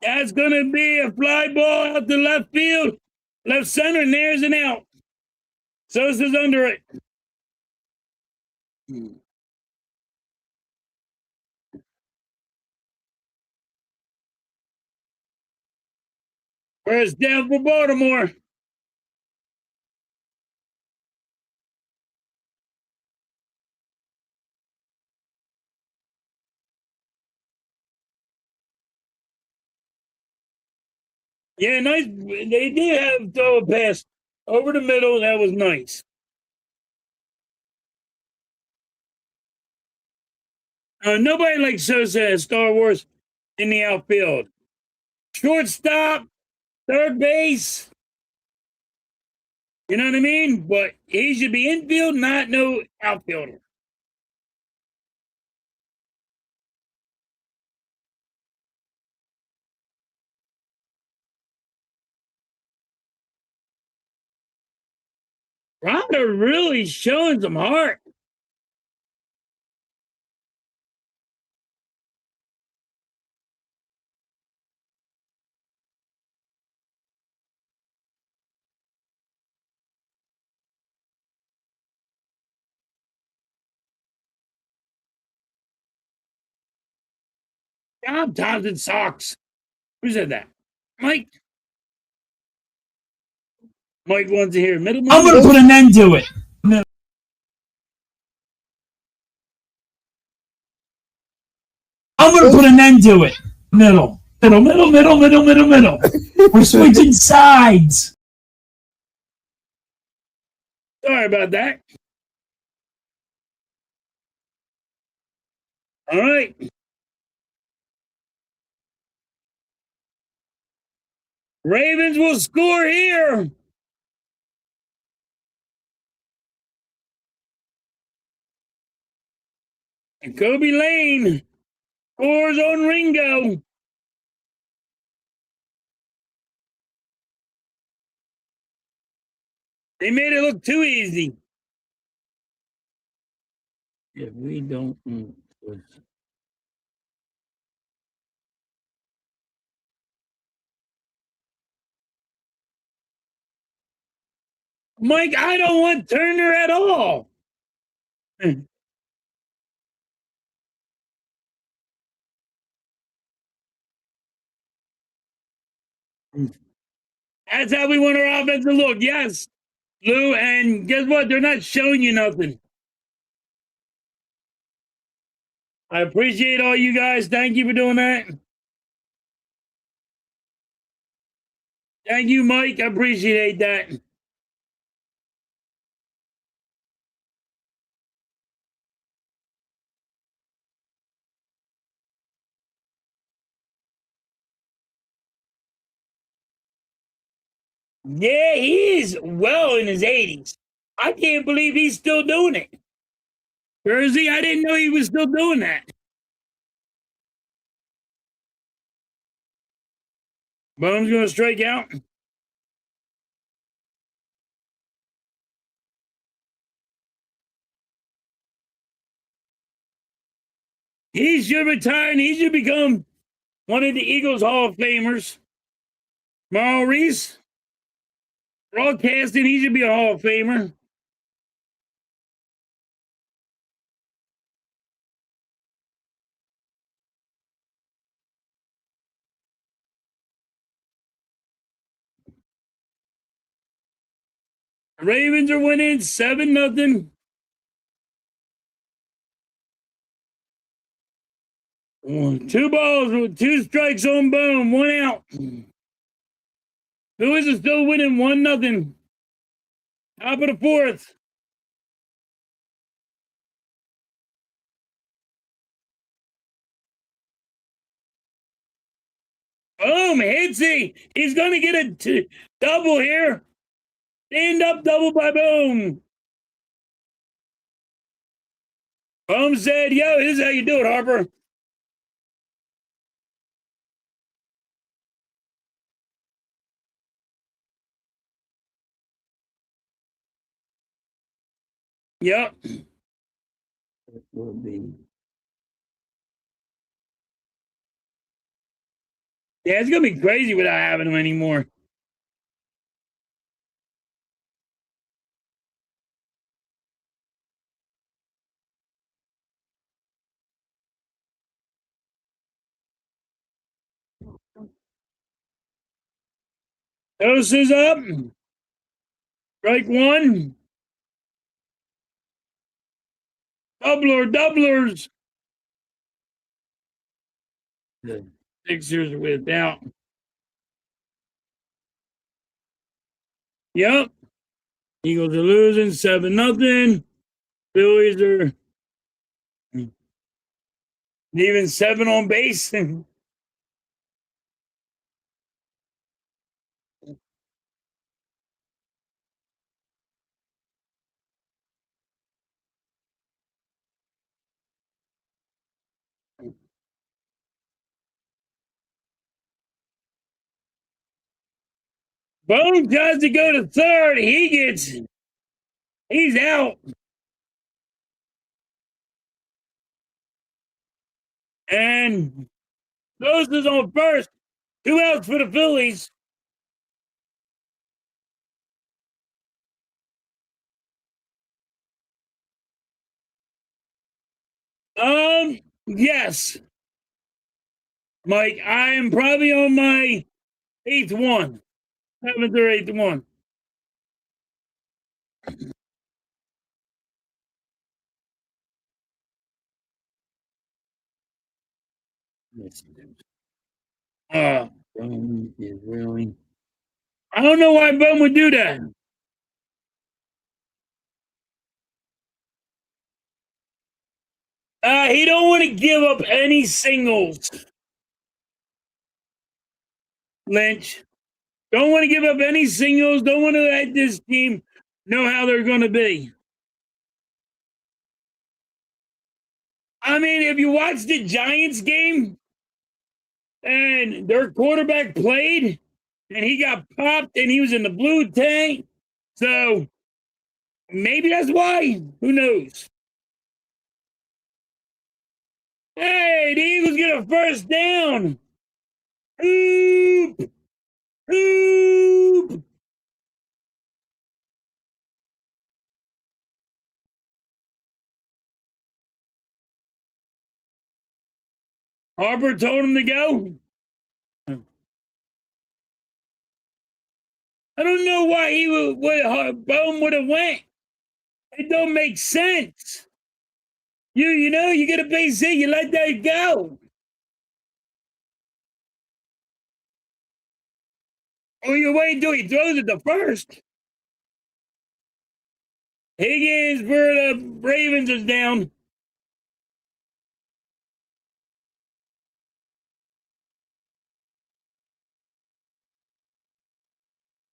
That's going to be a fly ball out to left field, left center, and there's an out. Sosa's under it. First down for Baltimore. Yeah, nice. They did have throw a pass over the middle. That was nice. Nobody likes Sosa at Star Wars in the outfield. Shortstop, third base. You know what I mean? But he should be infield, not no outfielder. Ryder really showing some heart. John Thompson sucks. Who said that? Mike. Mike wants to hear middle. I'm going to put an end to it. I'm going to put an end to it. Middle. We're switching sides. Sorry about that. All right. Ravens will score here. And Kobe Lane scores on Ringo. They made it look too easy. If we don't. Mike, I don't want Turner at all. That's how we want our offense to look. Yes, Lou. And guess what? They're not showing you nothing. I appreciate all you guys. Thank you for doing that. Thank you, Mike. I appreciate that. Yeah, he is well in his 80s. I can't believe he's still doing it. Jersey, I didn't know he was still doing that. Bone's going to strike out. He should retire and he should become one of the Eagles Hall of Famers. Maurice, broadcasting, he should be a Hall of Famer. The Ravens are winning 7-0. 2 balls with 2 strikes on Bone, 1 out. Phillies are still winning 1-0. Top of the 4th. Boom, Hitsy. He's going to get a double here. Stand up double by Boom. Boom said, yo, this is how you do it, Harper. Yep. It will be. Yeah, it's gonna be crazy without having them anymore. Dose is up. Strike one. Doublers. The Sixers without. Yep. Eagles are losing 7-0. Phillies are leaving 7 on base. Bone tries to go to third. He's out. And Dose is on first. 2 outs for the Phillies. Yes. Mike, I am probably on my 8th one. 7th or 8th one. Bone is really. I don't know why Bone would do that. He don't want to give up any singles. Lynch. Don't want to give up any singles. Don't want to let this team know how they're going to be. I mean, if you watch the Giants game and their quarterback played and he got popped and he was in the blue tank, so maybe that's why. Who knows? Hey, the Eagles get a first down. Oop! Oop! Harper told him to go. I don't know why he would Bone would have went. It don't make sense. You get a base hit, you let that go. Or you wait until he throws it the first. Higgins for the Ravens is down.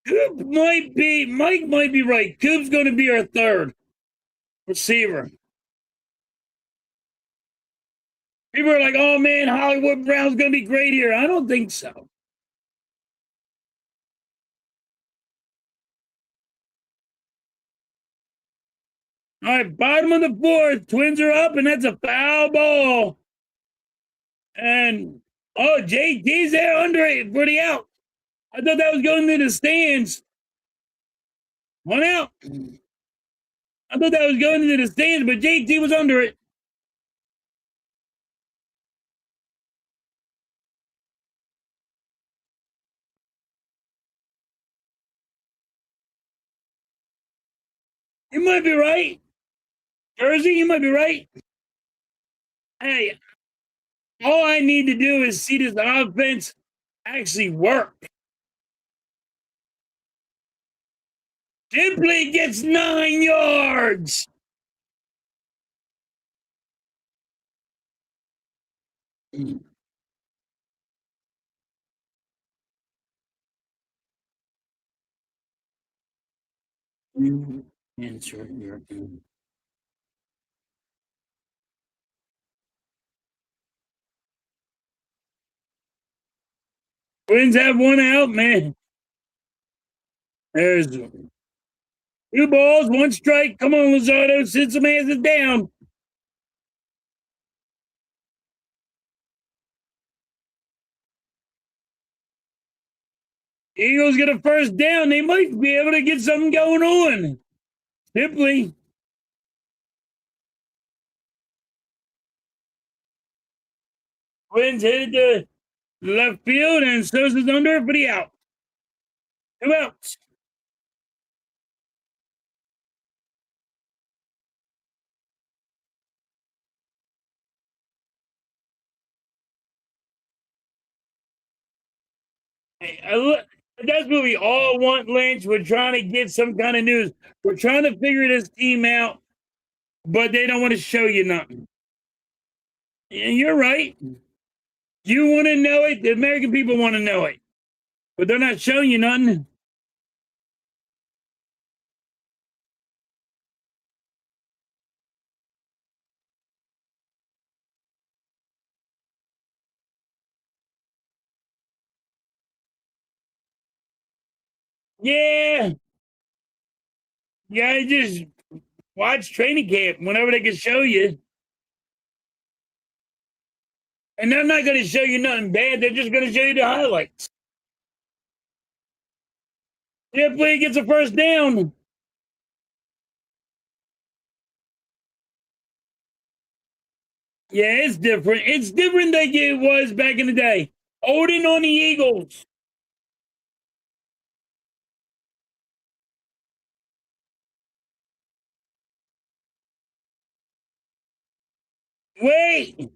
Mike might be right. Coop's going to be our third receiver. People are like, oh man, Hollywood Brown's going to be great here. I don't think so. All right, bottom of the fourth. Twins are up, and that's a foul ball. And, JT's there under it for the out. I thought that was going to the stands. 1 out. I thought that was going into the stands, but JT was under it. You might be right. Jersey, you might be right. Hey, all I need to do is see this offense actually work. Simply gets 9 yards. You answer your own. Twins have 1 out, man. There's 2 balls, 1 strike. Come on, Luzardo, sit some asses down. Eagles get a first down. They might be able to get something going on. Simply. Twins hit the left field, and Sosa's under for the out. 2 outs. That's what we all want, Lynch. We're trying to get some kind of news. We're trying to figure this team out, but they don't want to show you nothing. And you're right. You want to know it. The American people want to know it, but they're not showing you nothing. Yeah. Yeah, just watch training camp whenever they can show you. And they're not going to show you nothing bad. They're just going to show you the highlights. Ripley gets a first down. Yeah, it's different. It's different than it was back in the day. Odin on the Eagles. Wait.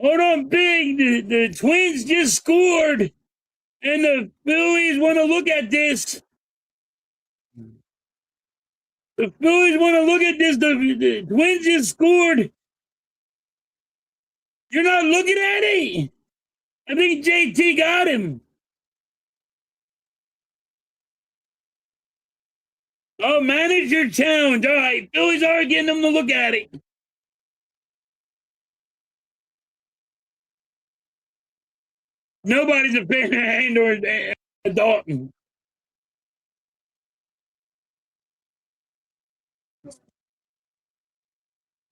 Hold on, Big. The Twins just scored. And the Phillies want to look at this. The Phillies want to look at this. The Twins just scored. You're not looking at it. I think JT got him. Oh, manager challenge. All right. Phillies are getting them to look at it. Nobody's a fan of Andor Dalton.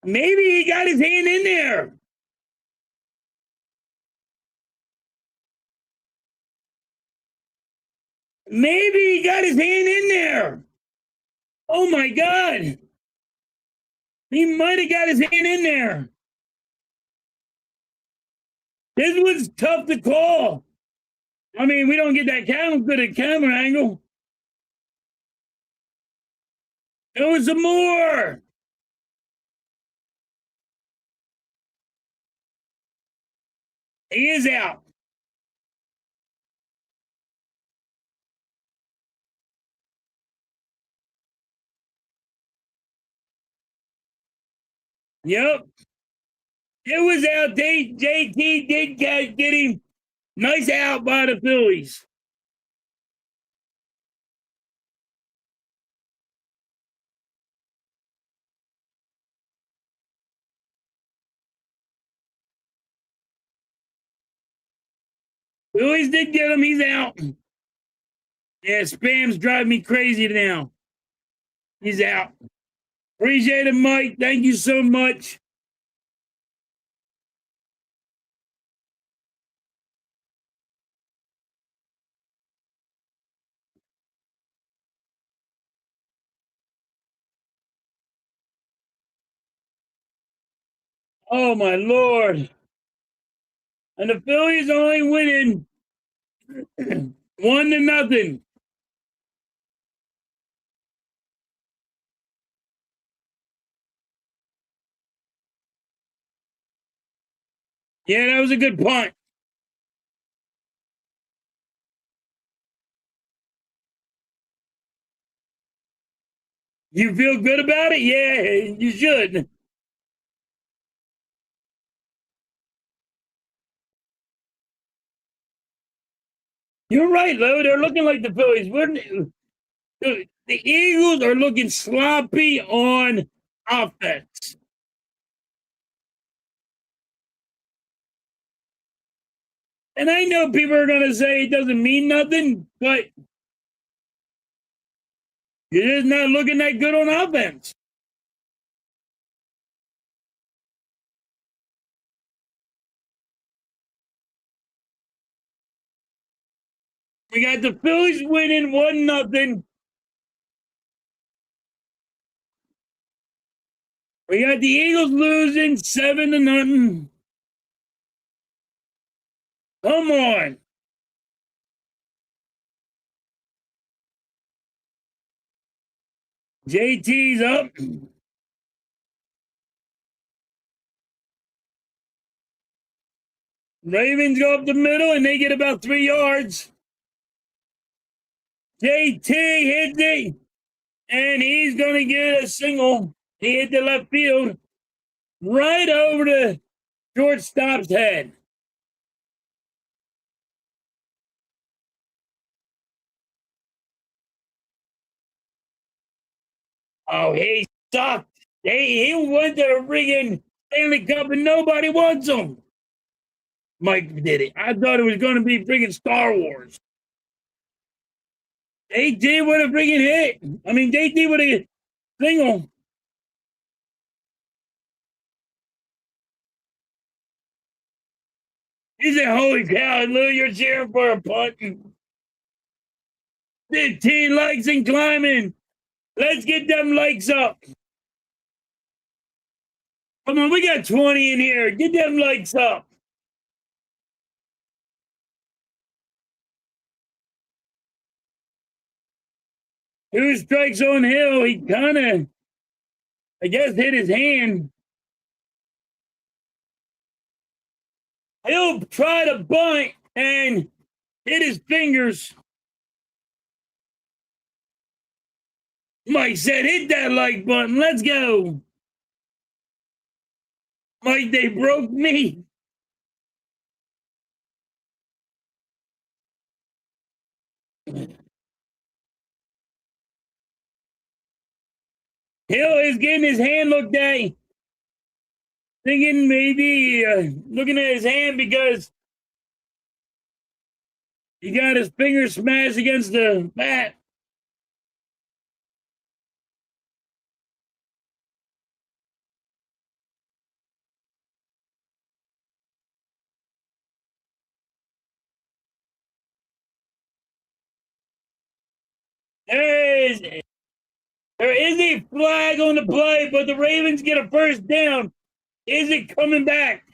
Maybe he got his hand in there. Maybe he got his hand in there. Oh my God. He might have got his hand in there. This was tough to call. I mean, we don't get that camera angle. There was some more. He is out. Yep. It was out. JT did get him. Nice out by the Phillies. Phillies did get him. He's out. Yeah, spam's driving me crazy now. He's out. Appreciate it, Mike. Thank you so much. Oh my Lord. And the Phillies only winning 1-0. Yeah, that was a good punt. You feel good about it? Yeah, you should. You're right, Lou. They're looking like the Phillies. The Eagles are looking sloppy on offense. And I know people are going to say it doesn't mean nothing, but You're just not looking that good on offense. We got the Phillies winning 1-0. We got the Eagles losing 7-0. Come on. JT's up. Ravens go up the middle and they get about 3 yards. JT hit it, and he's going to get a single. He hit the left field right over the shortstop's head. Oh, he sucked. He went to the friggin' Stanley Cup and nobody wants him. Mike did it. I thought it was going to be friggin' Star Wars. JT would have friggin' hit. I mean, JT would have single. He said, holy cow, Lou, you're cheering for a punt. 15 likes and climbing. Let's get them likes up. Come on, we got 20 in here. Get them likes up. Two strikes on Hill. He kind of, I guess, hit his hand. He'll try to bunt and hit his fingers. Mike said, hit that like button. Let's go. Mike, they broke me. Hill is getting his hand looked at. Thinking maybe looking at his hand because he got his finger smashed against the bat. There is a flag on the play, but the Ravens get a first down. Is it coming back?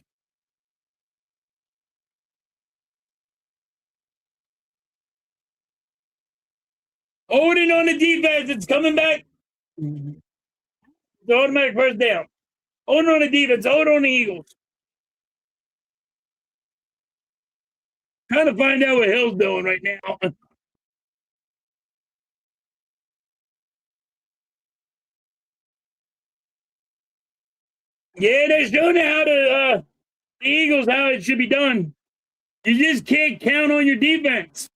Holding on the defense. It's coming back. The automatic first down. Hold on the defense. Hold on the Eagles. Trying to find out what Hill's doing right now. Yeah, they're showing how the Eagles how it should be done. You just can't count on your defense.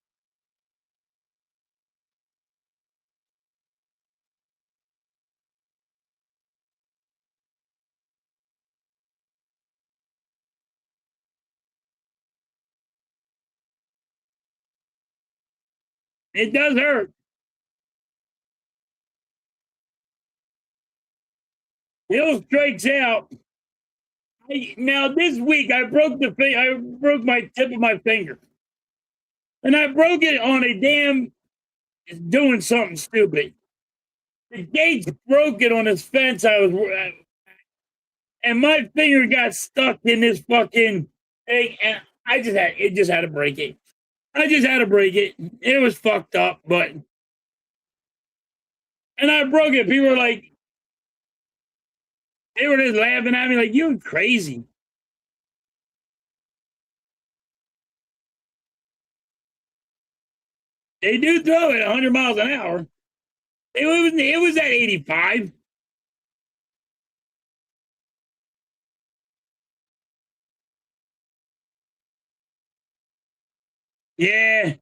It does hurt. Hill strikes out. Now this week I broke my tip of my finger, and I broke it on a damn doing something stupid. The gates broke it on this fence. And my finger got stuck in this fucking thing, and it just had to break it. I just had to break it. It was fucked up, and I broke it. People were like, they were just laughing at me like, you're crazy. They do throw it 100 miles an hour. It was at 85. Yeah.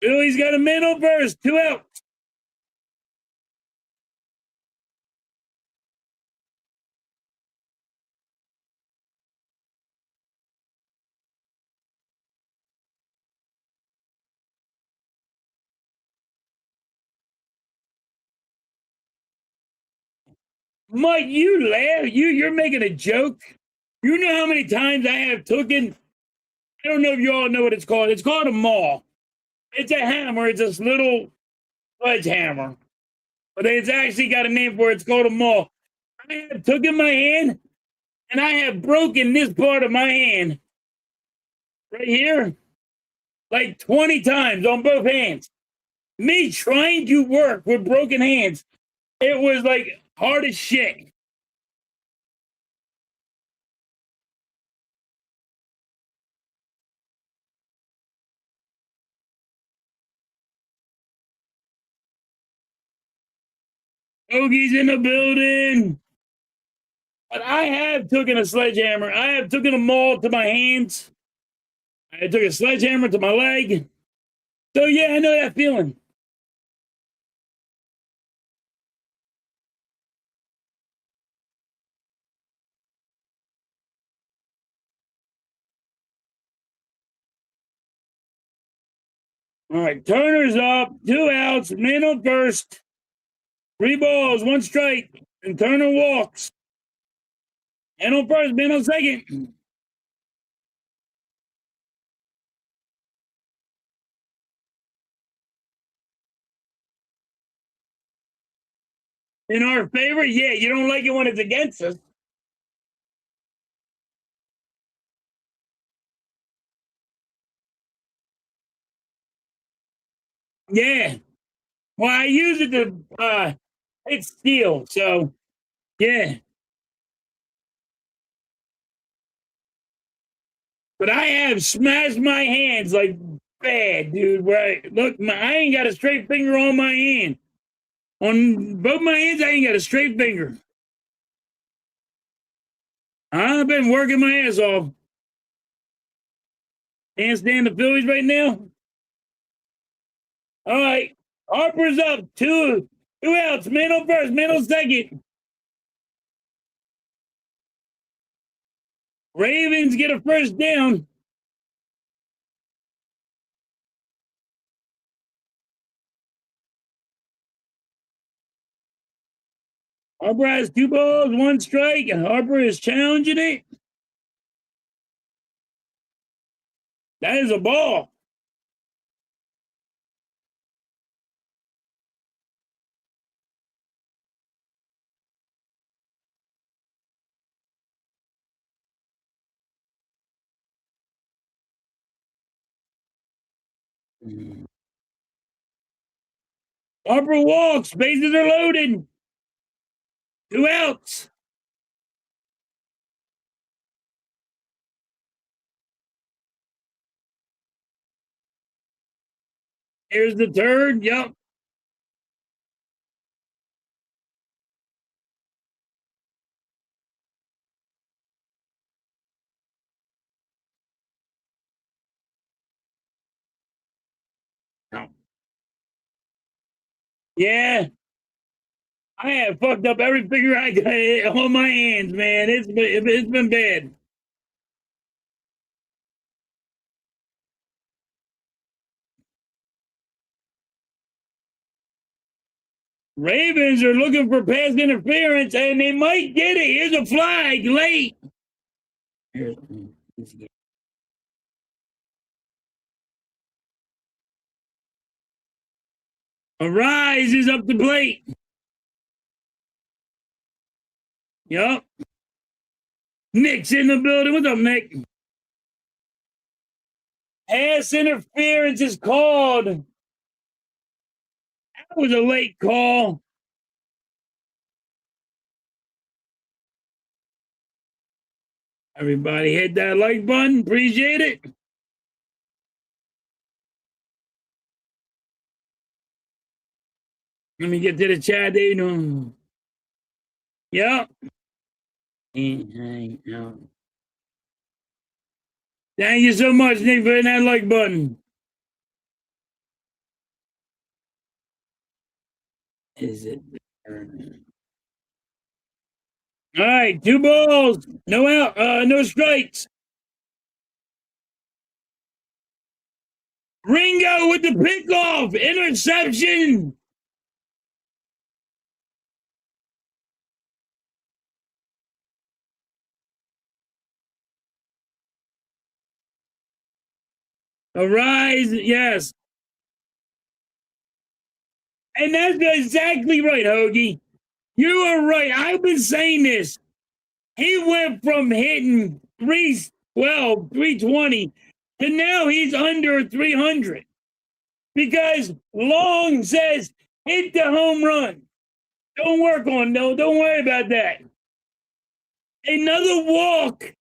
Philly's got a middle burst, 2 out. Mike, you laugh. You're making a joke. You know how many times I have taken. I don't know if you all know what it's called. It's called a maul. It's a hammer. It's this little sledgehammer, but it's actually got a name for it. It's called a maul. I have taken my hand and I have broken this part of my hand right here like 20 times on both hands. Me trying to work with broken hands, it was like hard as shit. Ogie's in the building. But I have taken a sledgehammer. I have taken a maul to my hands. I took a sledgehammer to my leg. So yeah, I know that feeling. All right, Turner's up, 2 outs, man on first, 3 balls, 1 strike, and Turner walks. Man on first, man on second. In our favor, yeah, you don't like it when it's against us. Yeah. Well, I use it to hit steel, so yeah. But I have smashed my hands like bad, dude. Where I ain't got a straight finger on my hand. On both my hands, I ain't got a straight finger. I've been working my ass off. Can't stand the Phillies right now. All right, Harper's up, 2 outs. Man on first, man on second. Ravens get a first down. Harper has 2 balls, 1 strike, and Harper is challenging it. That is a ball. Harper walks, bases are loaded. 2 outs. Here's the third. Yep. Yeah. I have fucked up every finger I got on my hands, man. It's been bad. Ravens are looking for pass interference, and they might get it. Here's a flag late. Arise is up the plate. Yup. Nick's in the building. What's up, Nick? Pass interference is called. That was a late call. Everybody hit that like button. Appreciate it. Let me get to the chat. They know. Yep. Thank you so much, Nick, for hitting that like button. Is it? All right, 2 balls, no out, no strikes. Ringo with the pickoff, interception. Arise, yes. And that's exactly right, Hoagie. You are right. I've been saying this. He went from hitting 312, 320 to now he's under 300 because Long says hit the home run. Don't work on no. Don't worry about that. Another walk,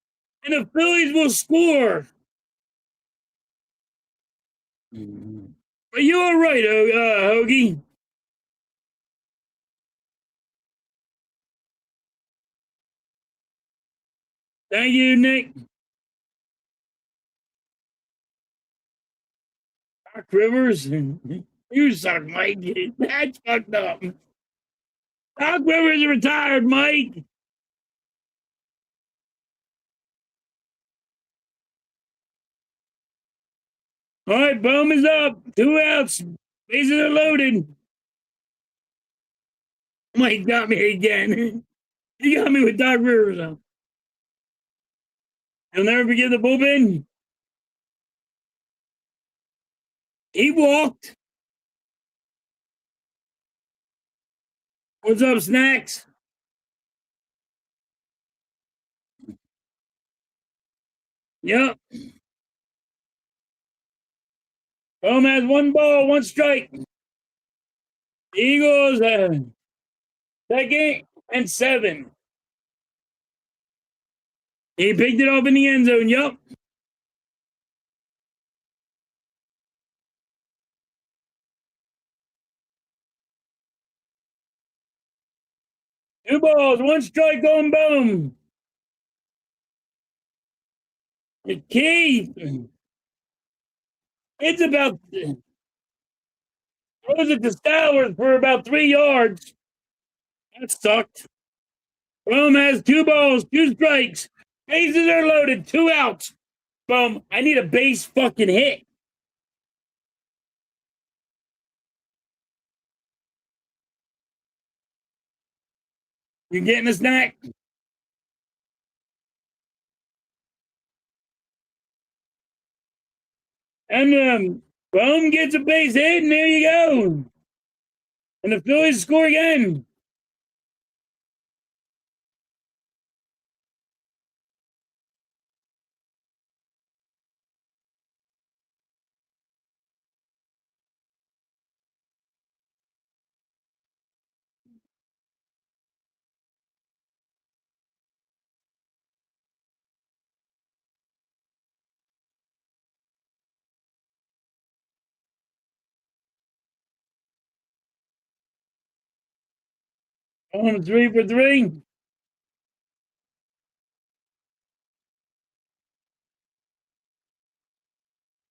and the Phillies will score. But you are right, Hoagie. Thank you, Nick. Doc Rivers. You suck, Mike. That's fucked up. Doc Rivers is retired, Mike. All right, boom is up. 2 outs. Bases are loaded. Mike got me again. He got me with Doc Rivers on. I'll never forget the bullpen. He walked. What's up, Snacks? Yep. Boom has 1 ball, 1 strike. Eagles, second and 7. He picked it off in the end zone. Yup. Two balls, 1 strike, going boom. The key. It's about. I was at the Stowers for about 3 yards. That sucked. Boom has 2 balls, 2 strikes. Bases are loaded, 2 outs. Boom. I need a base fucking hit. You getting a snack? And Boom gets a base hit, and there you go. And the Phillies score again. Boom, 3 for 3.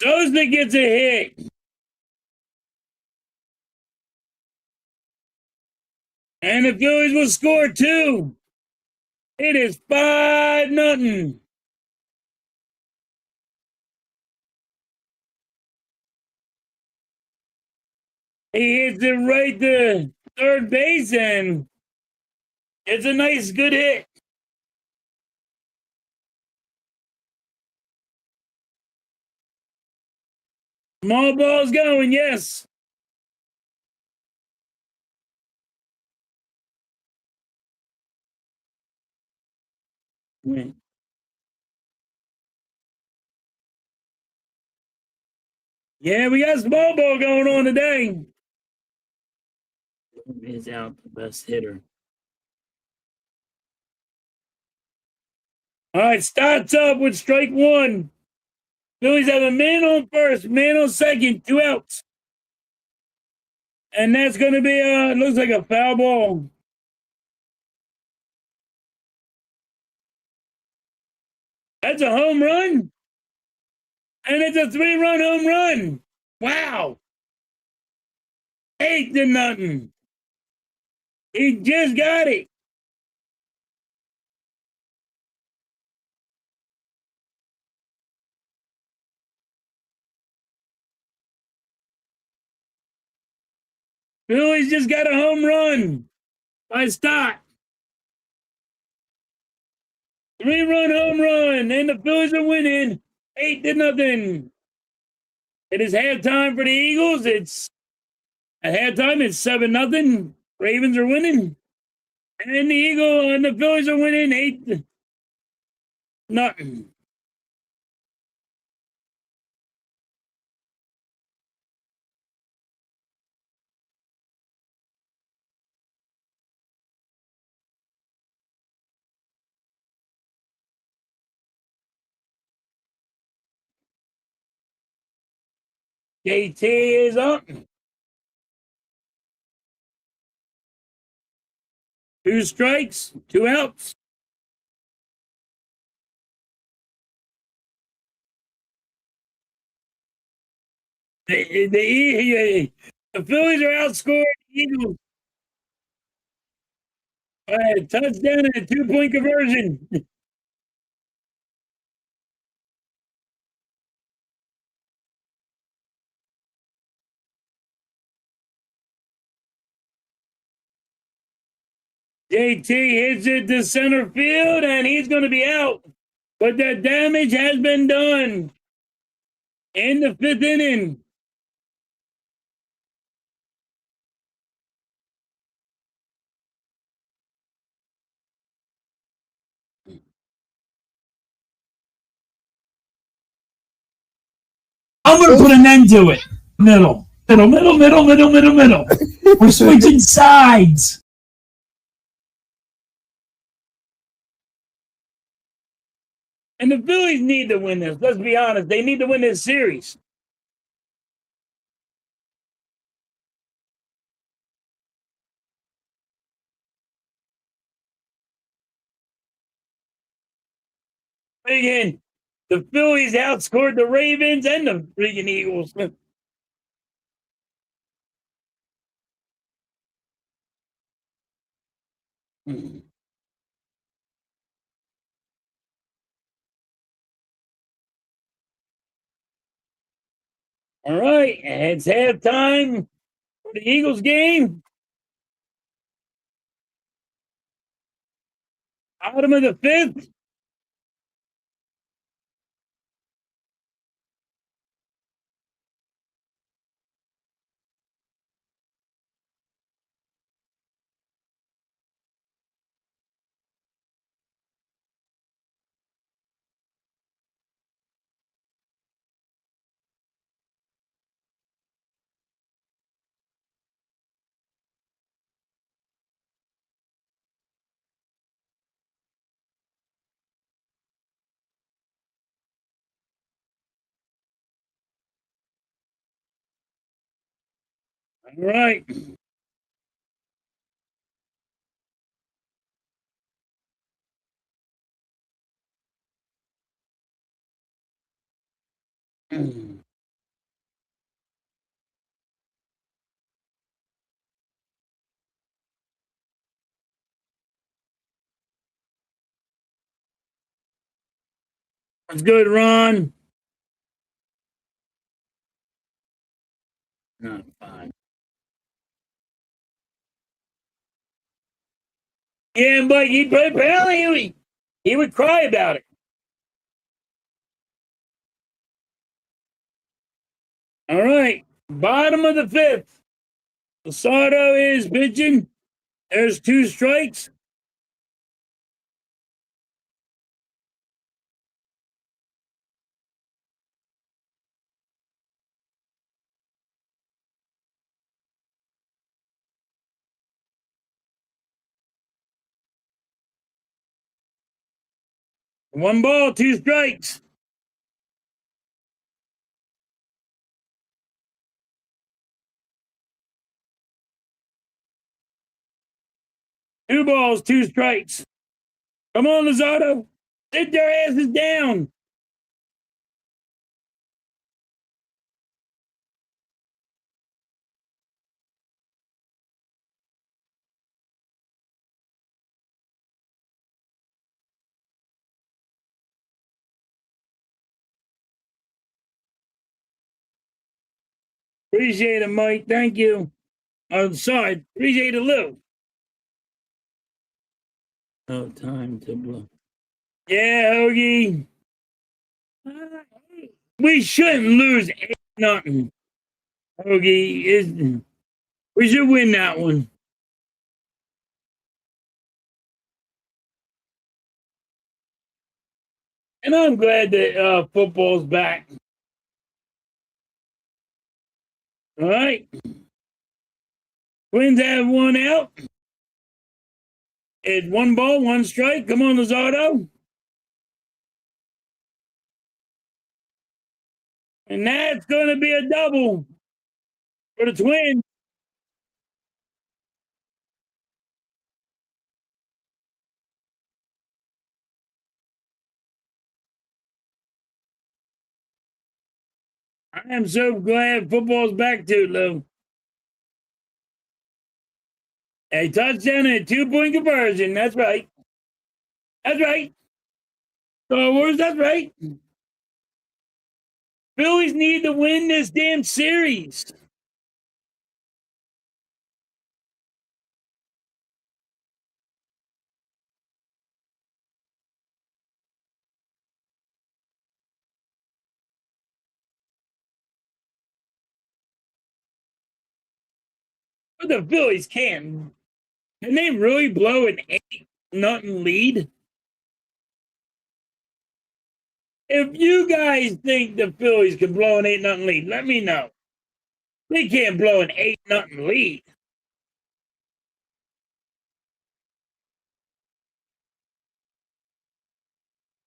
Doznik gets a hit. And the Phillies will score 2. It is 5-0. He hits it right to third base, and it's a nice, good hit. Small ball's going, yes. Yeah, we got small ball going on today. Is out the best hitter. All right, starts up with strike 1. Phillies have a man on first, man on second, 2 outs. And that's going to be, looks like a foul ball. That's a home run. And it's a 3-run home run. Wow. 8-0. He just got it. Phillies just got a home run by Stott. 3-run home run, and the Phillies are winning 8-0. It is halftime for the Eagles. It's at halftime. It's 7-0. Ravens are winning, and the Eagle and the Phillies are winning 8-0. JT is up. 2 strikes, 2 outs. The Phillies are outscoring the Eagles by a touchdown and a 2-point conversion. JT hits it to center field, and he's going to be out. But the damage has been done in the 5th inning. I'm gonna put an end to it. Middle. We're switching sides. And the Phillies need to win this. Let's be honest. They need to win this series. Again, the Phillies outscored the Ravens and the freaking Eagles. All right, it's halftime for the Eagles game. Bottom of the 5th. All right. That's good, Ron. Not fine. Yeah, but apparently he would cry about it. All right. Bottom of the 5th. Losardo is pitching. There's 2 strikes. One ball, 2 strikes. Two balls, 2 strikes. Come on, Lozado. Sit their asses down. Appreciate it, Mike. Thank you. I'm sorry. Appreciate it, Lou. No time to blow. Yeah, Hoagie. We shouldn't lose Nothing. Hoagie is. We should win that one. And I'm glad that football's back. All right. Twins have one out. It's one ball, one strike. Come on, Luzardo. And that's going to be a double for the Twins. I am so glad football's back too, Lou. A touchdown and a 2-point conversion. That's right. That's right. Star Wars, that's right. Phillies need to win this damn series. But the Phillies can. Can they really blow an 8-0 lead? If you guys think the Phillies can blow an 8-0 lead, let me know. They can't blow an 8-0 lead.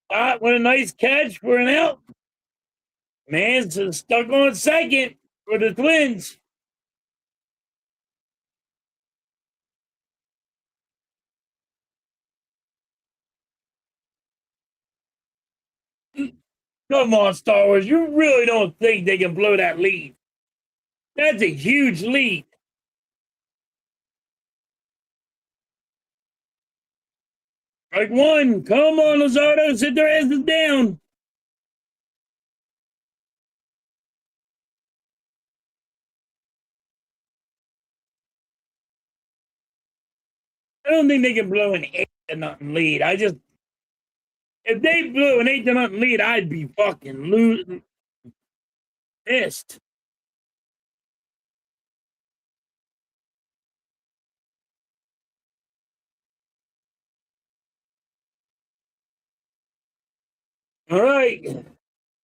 What a nice catch for an out. Man's stuck on second for the Twins. Come on, Star Wars. You really don't think they can blow that lead? That's a huge lead. Like one. Come on, Luzardo. Sit their asses down. I don't think they can blow an 8-0 lead. If they blew an 8-0 lead, I'd be fucking pissed. All right.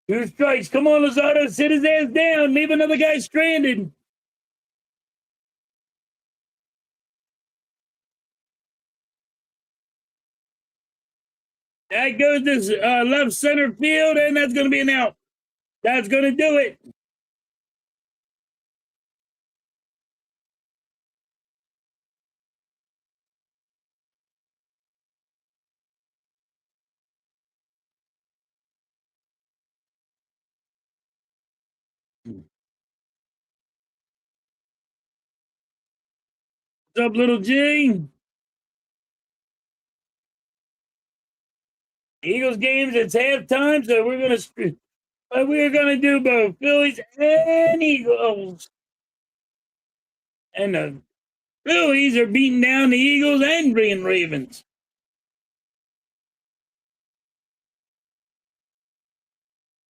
2 strikes. Come on, Luzardo. Sit his ass down. Leave another guy stranded. That goes to left center field, and that's going to be an out. That's going to do it. What's up, little G? Eagles games, it's halftime, so we're gonna do both Phillies and Eagles. And the Phillies are beating down the Eagles and bringing Ravens.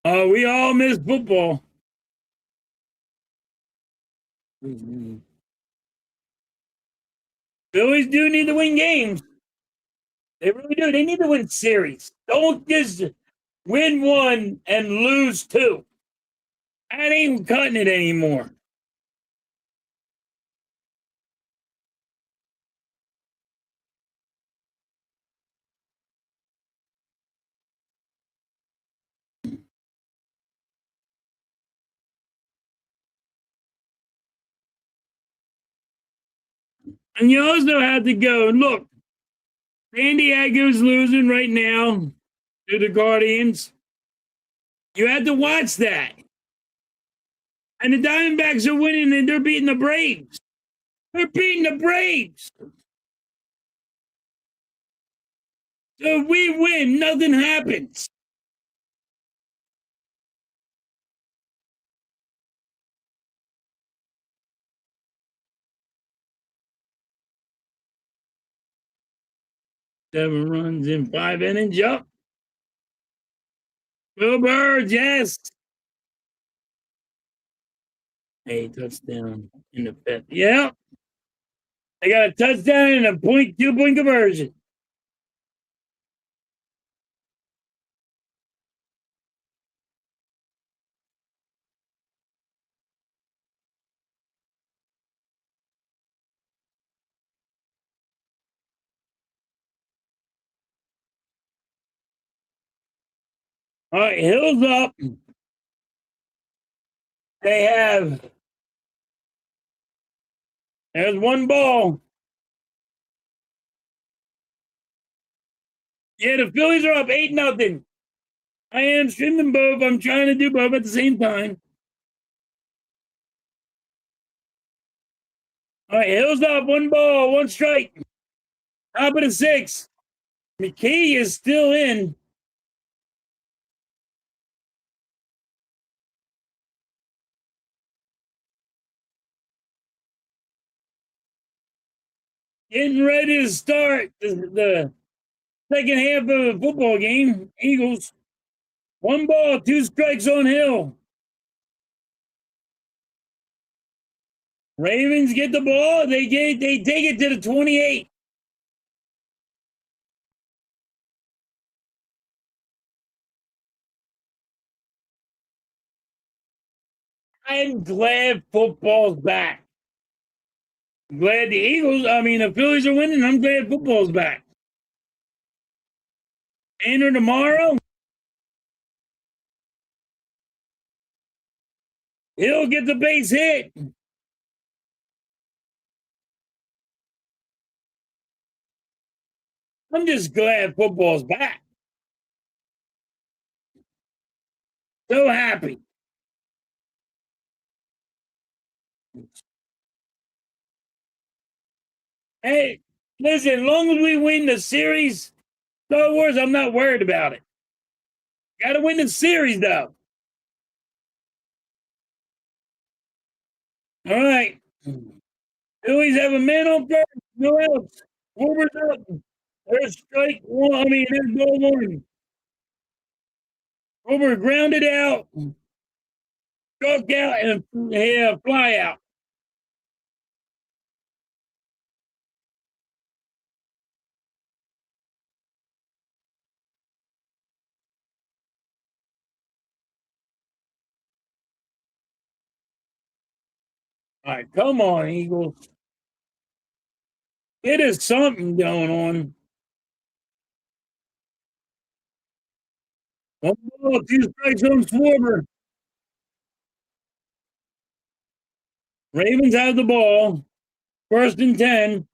We all miss football. Phillies do need to win games. They really do. They need to win series. Don't just win one and lose two. That ain't cutting it anymore. And you also have to go, look, San Diego's losing right now to the Guardians. You had to watch that. And the Diamondbacks are winning and they're beating the Braves. They're beating the Braves. So if we win, nothing happens. Seven runs in 5 innings. Yup. Will Birds, yes. A touchdown in the fifth. Yeah. They got a touchdown and a 2 point conversion. All right, Hill's up. They have. There's one ball. Yeah, the Phillies are up 8-0. I am streaming both. I'm trying to do both at the same time. All right, Hill's up. One ball, one strike. Top of the sixth. McKay is still in. Getting ready to start the second half of the football game. Eagles. One ball, two strikes on Hill. Ravens get the ball. They take it to the 28. I'm glad football's back. Glad the Phillies are winning. I'm glad football's back. Enter tomorrow. He'll get the base hit. I'm just glad football's back. So happy. Hey, listen, as long as we win the series, Star Wars, I'm not worried about it. Got to win the series, though. All right. Phillies have a man on first. No outs. Over's up. There's strike one. There's ball one. Over grounded out. Struck out and fly out. All right, come on, Eagles. It is something going on. One ball, two strikes on Schwarber. Ravens have the ball. 1st and 10.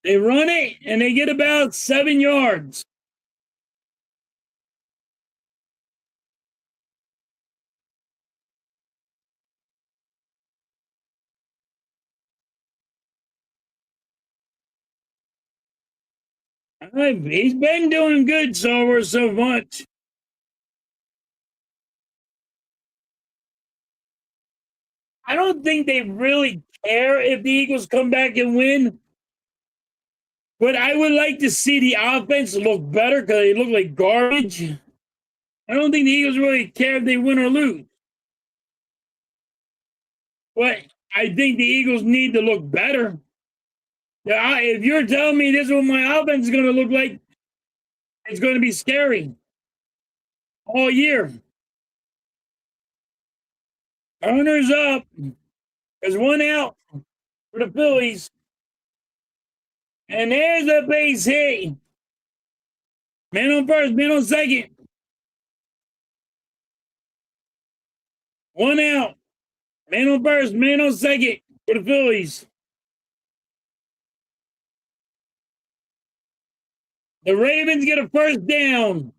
They run it and they get about 7 yards. He's been doing good so much. I don't think they really care if the Eagles come back and win. But I would like to see the offense look better because they look like garbage. I don't think the Eagles really care if they win or lose. But I think the Eagles need to look better. Yeah, if you're telling me this is what my offense is going to look like, it's going to be scary all year. Turner's up. There's one out for the Phillies. And there's a base hit. Man on first, man on second. One out. Man on first, man on second for the Phillies. The Ravens get a first down.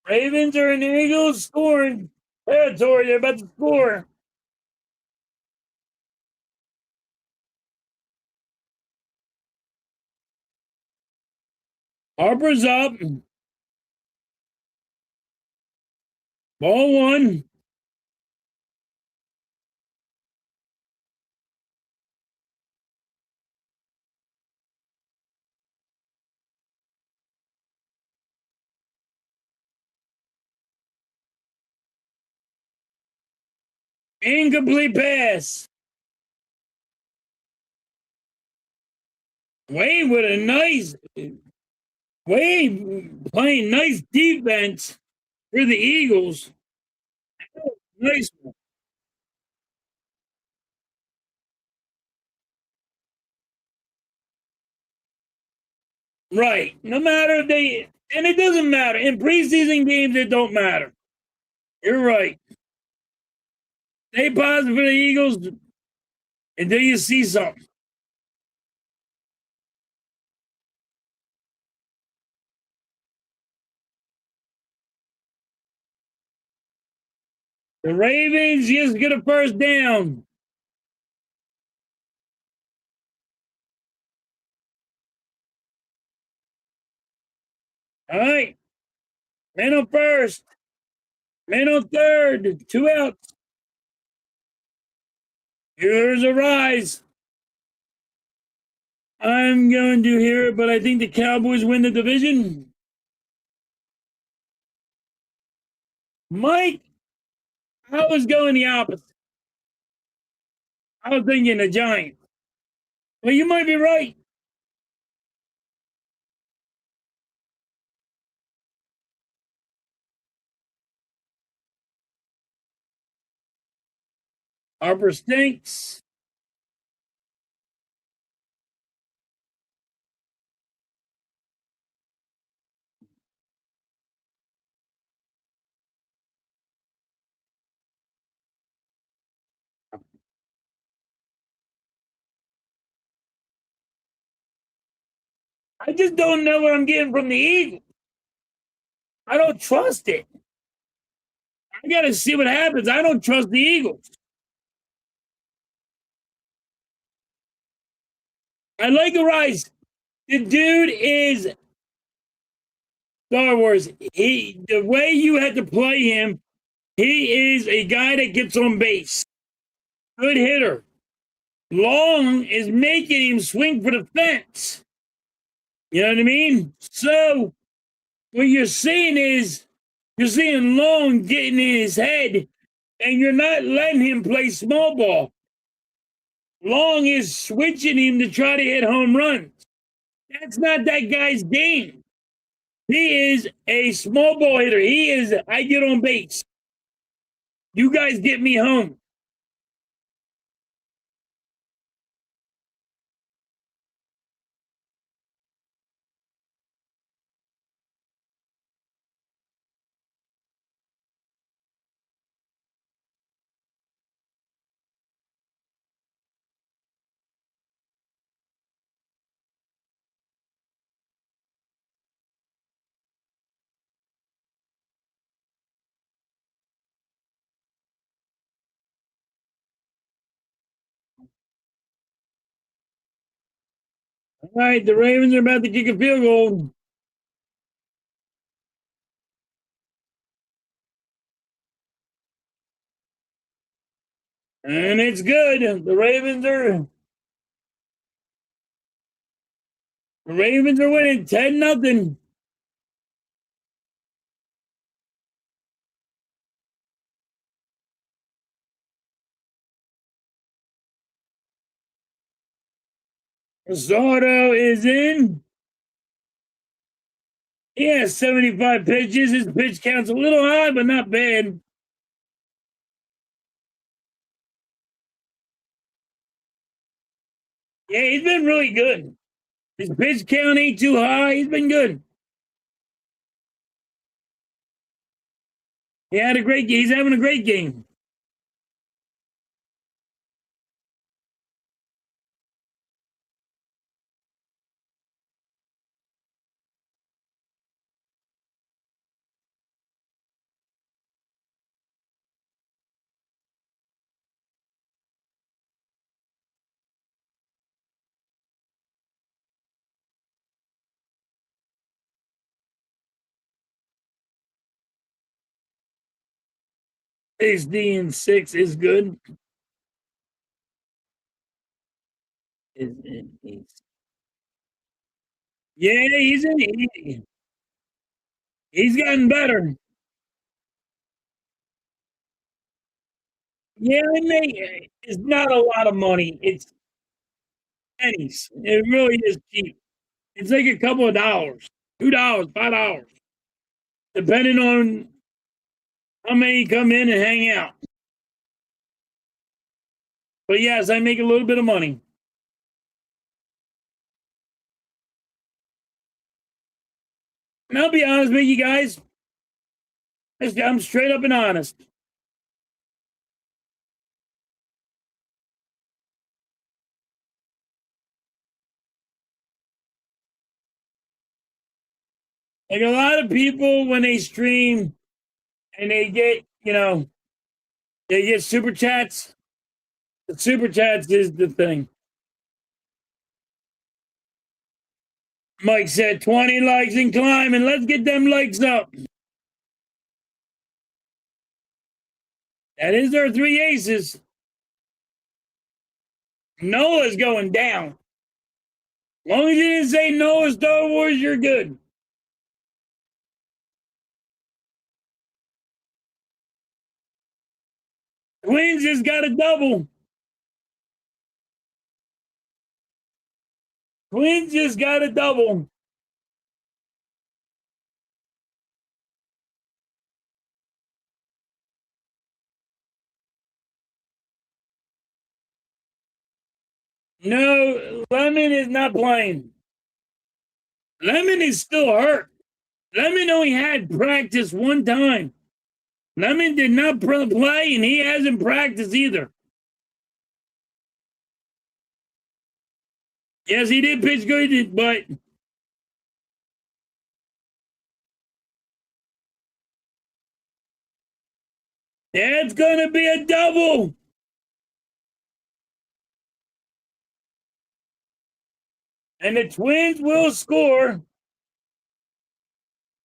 Ravens are in the Eagles scoring territory. They're about to score. Harper's up. Ball one. Incomplete pass. Wade with a nice Wade playing nice defense for the Eagles. Nice one. Right. No matter and it doesn't matter. In preseason games, it don't matter. You're right. Stay positive for the Eagles until you see something. The Ravens just get a first down. All right. Man on first. Man on third. 2 outs. Here's a rise. I'm going to hear it, but I think the Cowboys win the division. Mike, I was going the opposite. I was thinking the Giants. Well, you might be right. Harper stinks. I just don't know what I'm getting from the Eagles. I don't trust it. I got to see what happens. I don't trust the Eagles. I like the rise. The dude is Star Wars. The way you had to play him, he is a guy that gets on base. Good hitter. Long is making him swing for the fence. You know what I mean? So what you're seeing is you're seeing Long getting in his head, and you're not letting him play small ball. Long is switching him to try to hit home runs. That's not that guy's game. He is a small ball hitter. He is, I get on base. You guys get me home. All right, the Ravens are about to kick a field goal. And it's good. The Ravens are winning 10-0. Soto is in. He has 75 pitches. His pitch count's a little high, but not bad. Yeah, he's been really good. His pitch count ain't too high. He's been good. He had a great game. He's having a great game. HD and 6 is good. Yeah, he's gotten better. Yeah, it's not a lot of money. It's pennies. It really is cheap. It's like a couple of dollars, $2, $5, depending on how many come in and hang out. But yes, I make a little bit of money. And I'll be honest with you guys. I'm straight up and honest. Like a lot of people when they stream and they get, they get super chats. The super chats is the thing. Mike said 20 likes and climbing. Let's get them likes up. That is our three aces. Noah's going down. As long as you didn't say Noah Star Wars, you're good. Twins just got a double. Twins just got a double. No, Lemon is not playing. Lemon is still hurt. Lemon only had practice one time. Lemon did not play, and he hasn't practiced either. Yes, he did pitch good, but it's going to be a double. And the Twins will score.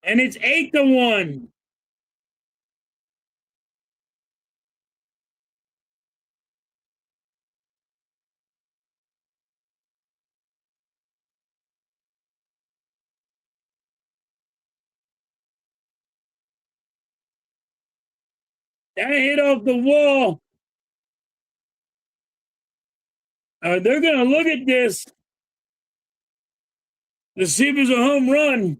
And it's 8-1. That hit off the wall. They're going to look at this to see if it's a home run.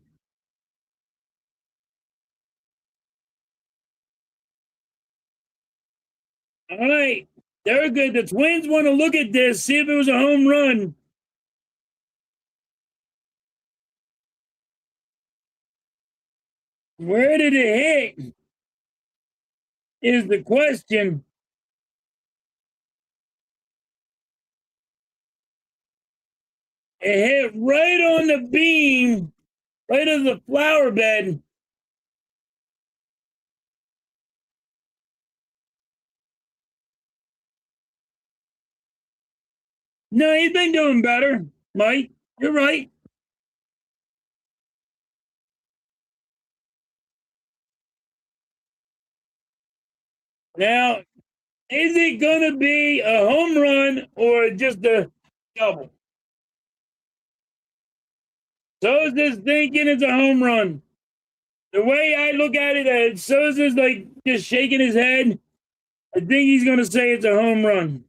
All right. They're good. The Twins want to look at this, see if it was a home run. Where did it hit? Is the question. It hit right on the beam, right on the flower bed. No, he's been doing better, Mike. You're right. Now, is it going to be a home run or just a double? Sosa's thinking it's a home run. The way I look at it, Sosa's like just shaking his head. I think he's going to say it's a home run.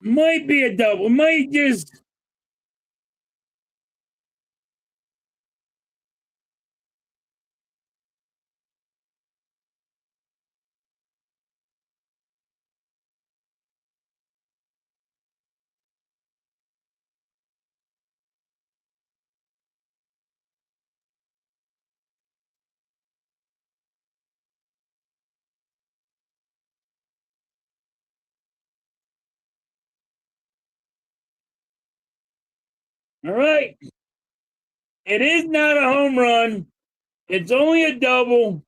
Might be a double. Might just. All right. It is not a home run. It's only a double.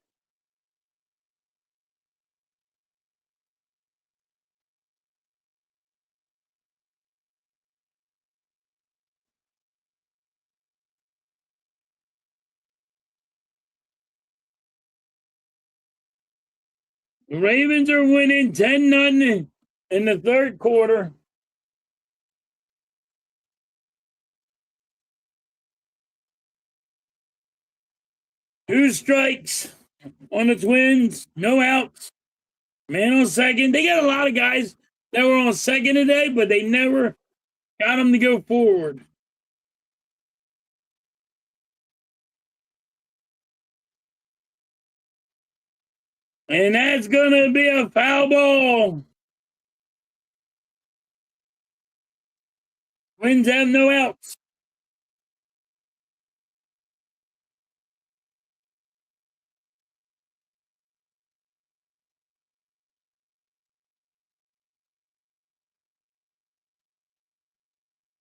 The Ravens are winning 10-0 in the third quarter. 2 strikes on the Twins. No outs. Man on second. They got a lot of guys that were on second today, but they never got them to go forward. And that's going to be a foul ball. Twins have no outs.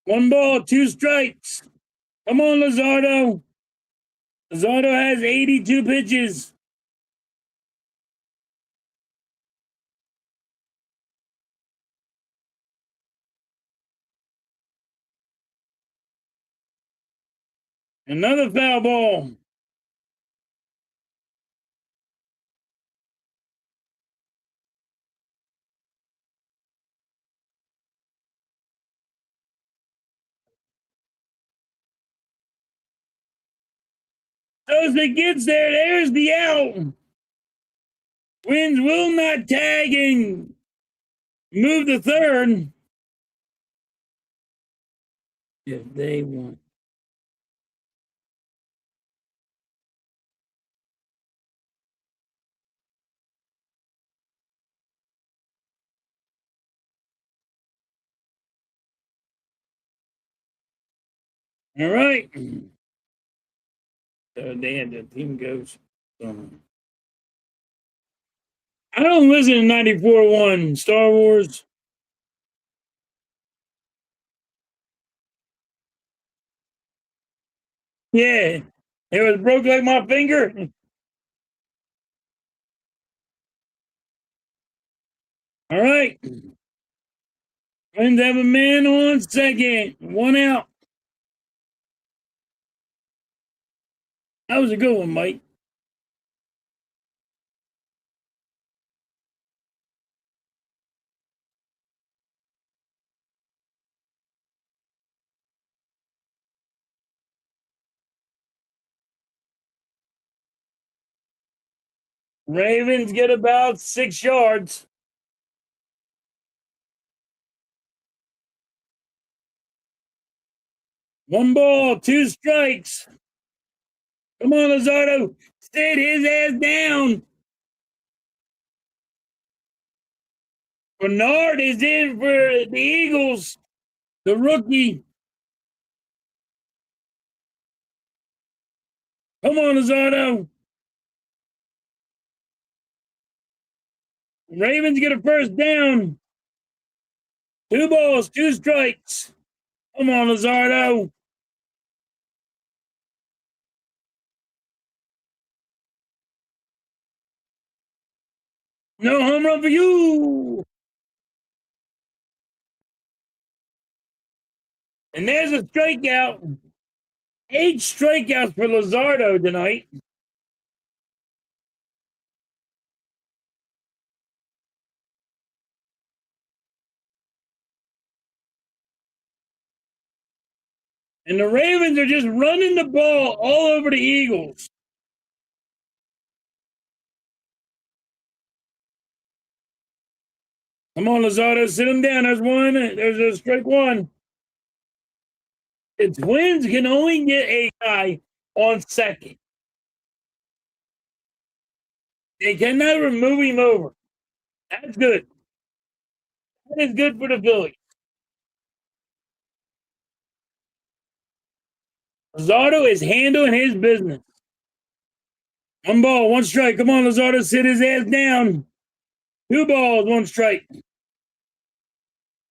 One ball, 2 strikes. Come on, Luzardo. Luzardo has 82 pitches. Another foul ball. So as it gets there, there's the out. Twins will not tag and move to third if they want. All right. So the team goes. I don't listen to 94.1 Star Wars. Yeah. It was broke like my finger. All right. Twins have a man on second. 1 out. That was a good one, Mike. Ravens get about 6 yards. One ball, 2 strikes. Come on, Luzardo. Sit his ass down. Bernard is in for the Eagles. The rookie. Come on, Luzardo. Ravens get a first down. 2 balls, 2 strikes. Come on, Luzardo. No home run for you. And there's a strikeout. 8 strikeouts for Luzardo tonight. And the Ravens are just running the ball all over the Eagles. Come on, Luzardo, sit him down. There's one. There's a strike one. The Twins can only get a guy on second. They cannot remove him over. That's good. That is good for the Phillies. Luzardo is handling his business. 1 ball, 1 strike. Come on, Luzardo, sit his ass down. 2 balls, 1 strike.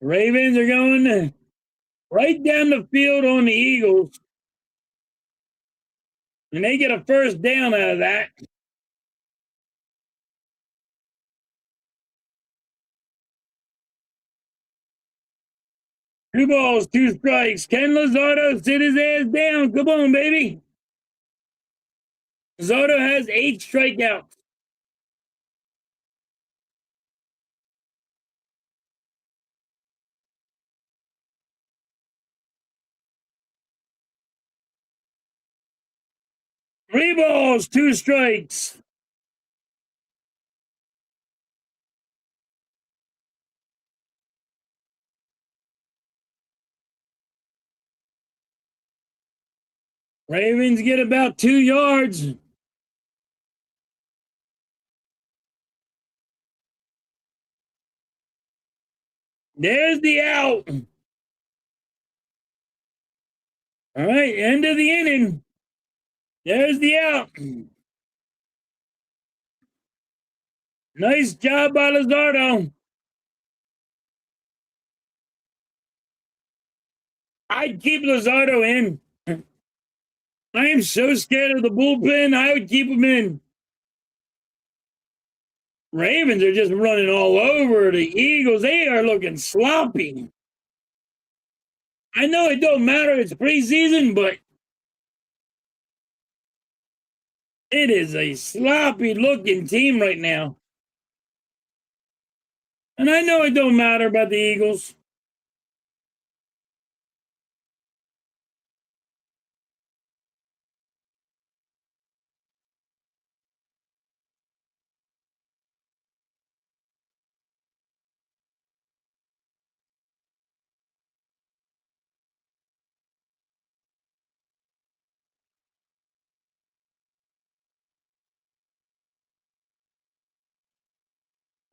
Ravens are going right down the field on the Eagles. And they get a first down out of that. Two balls, 2 strikes. Can Luzardo sit his ass down? Come on, baby. Luzardo has 8 strikeouts. 3 balls, 2 strikes. Ravens get about 2 yards. There's the out. All right, end of the inning. There's the out. Nice job by Luzardo. I'd keep Luzardo in. I am so scared of the bullpen. I would keep him in. Ravens are just running all over the Eagles. They are looking sloppy. I know it don't matter. It's preseason, but it is a sloppy looking team right now. And I know it don't matter about the Eagles.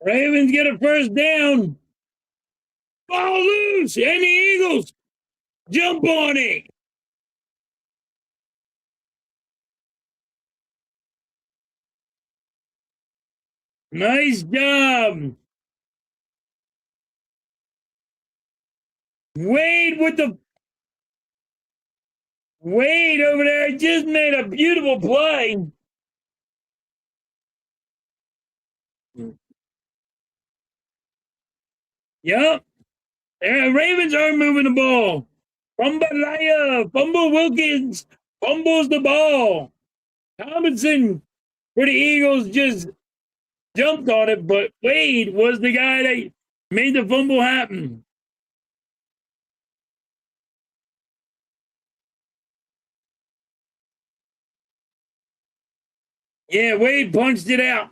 Ravens get a first down. Ball loose. And the Eagles jump on it. Nice job. Wade over there just made a beautiful play. Yep. Ravens are moving the ball. Fumble Wilkins fumbles the ball. Tomlinson for the Eagles just jumped on it, but Wade was the guy that made the fumble happen. Yeah, Wade punched it out.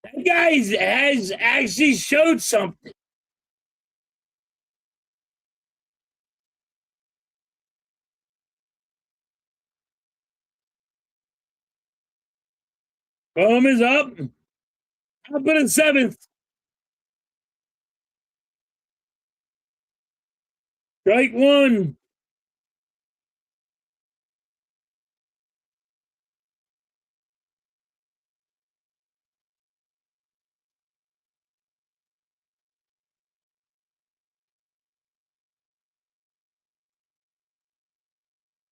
That guy has actually showed something. Boom is up. Top of the 7th. Strike 1.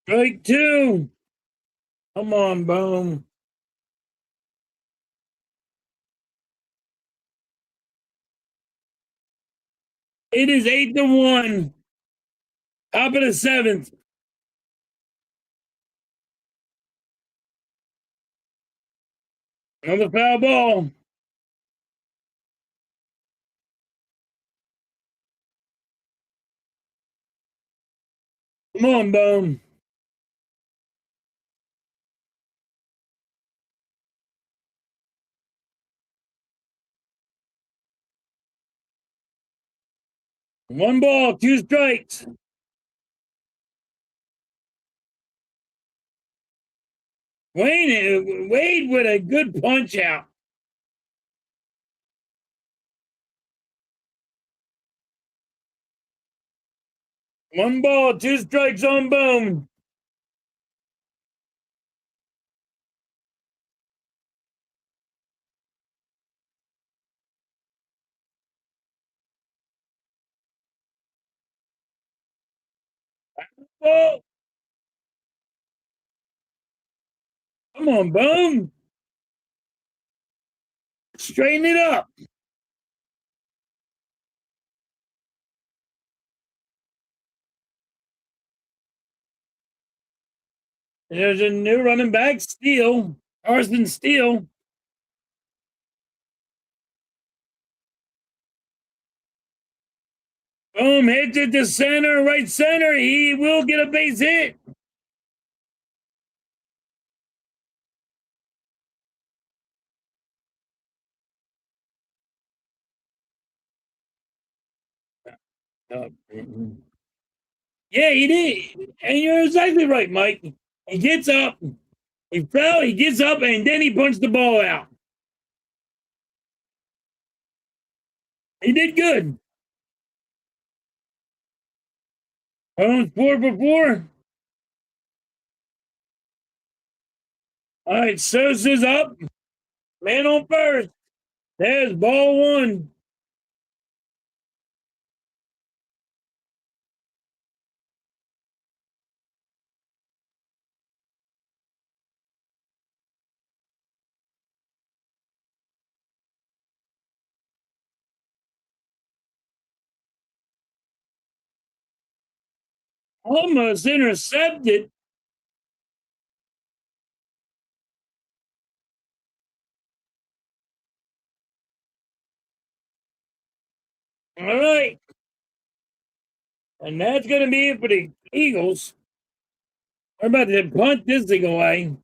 Strike 2. Come on, Boom. It is 8-1. Top of the 7th. Another foul ball. Come on, Boom. One ball, 2 strikes. Wade with a good punch out. One ball, 2 strikes on Boom. Oh, come on, Boom. Straighten it up. There's a new running back, Steele. Carson Steele. Boom, hits it to center, right center. He will get a base hit. Yeah, he did. And you're exactly right, Mike. He gets up, he fell, he gets up, and then he punched the ball out. He did good. Holmes 4 for 4. All right, Sosa's up. Man on first. There's ball one. Almost intercepted. All right. And that's going to be it for the Eagles. We're about to punt this thing away.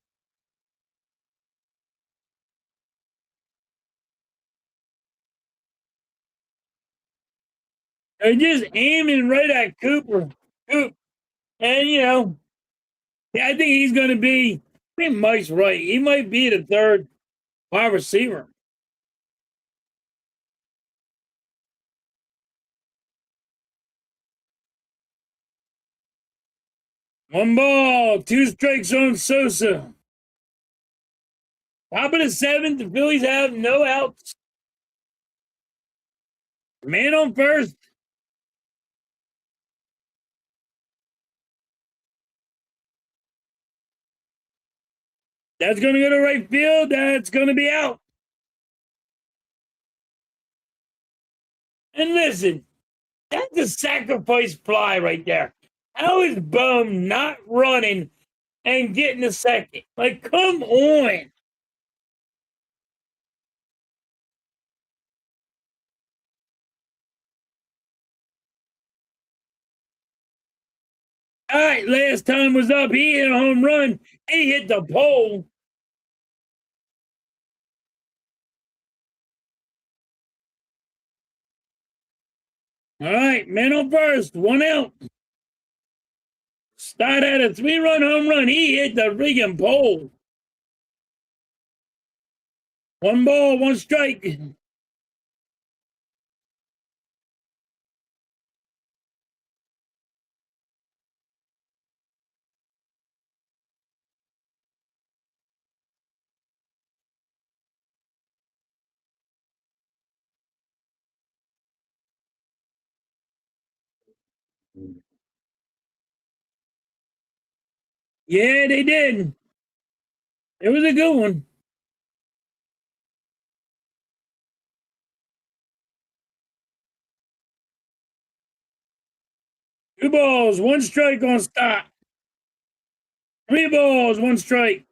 They're just aiming right at Cooper. Coop. And, yeah, I think he's going to be, I think Mike's right. He might be the third wide receiver. One ball, 2 strikes on Sosa. Top of the seventh, the Phillies have no outs. Man on first. That's going to go to right field. That's going to be out. And listen, that's a sacrifice fly right there. How is Bum not running and getting a second? Like, come on. All right, last time was up. He hit a home run. He hit the pole. All right, man on first. 1 out. Start at a 3-run home run. He hit the friggin' pole. 1 ball, 1 strike. Yeah, they did. It was a good one. 2 balls, 1 strike on stop. 3 balls, 1 strike.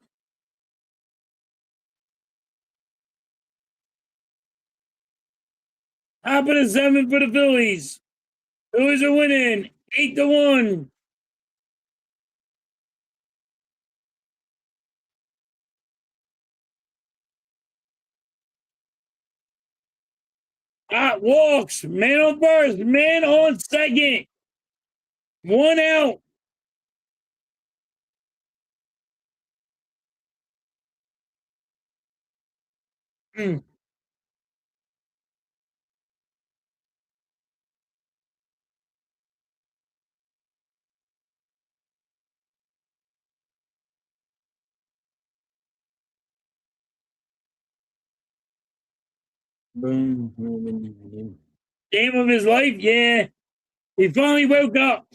Top of the seventh for the Phillies. Phillies are winning 8-1. Hot walks. Man on first. Man on second. 1 out. Mm. Boom. Game of his life. Yeah. He finally woke up.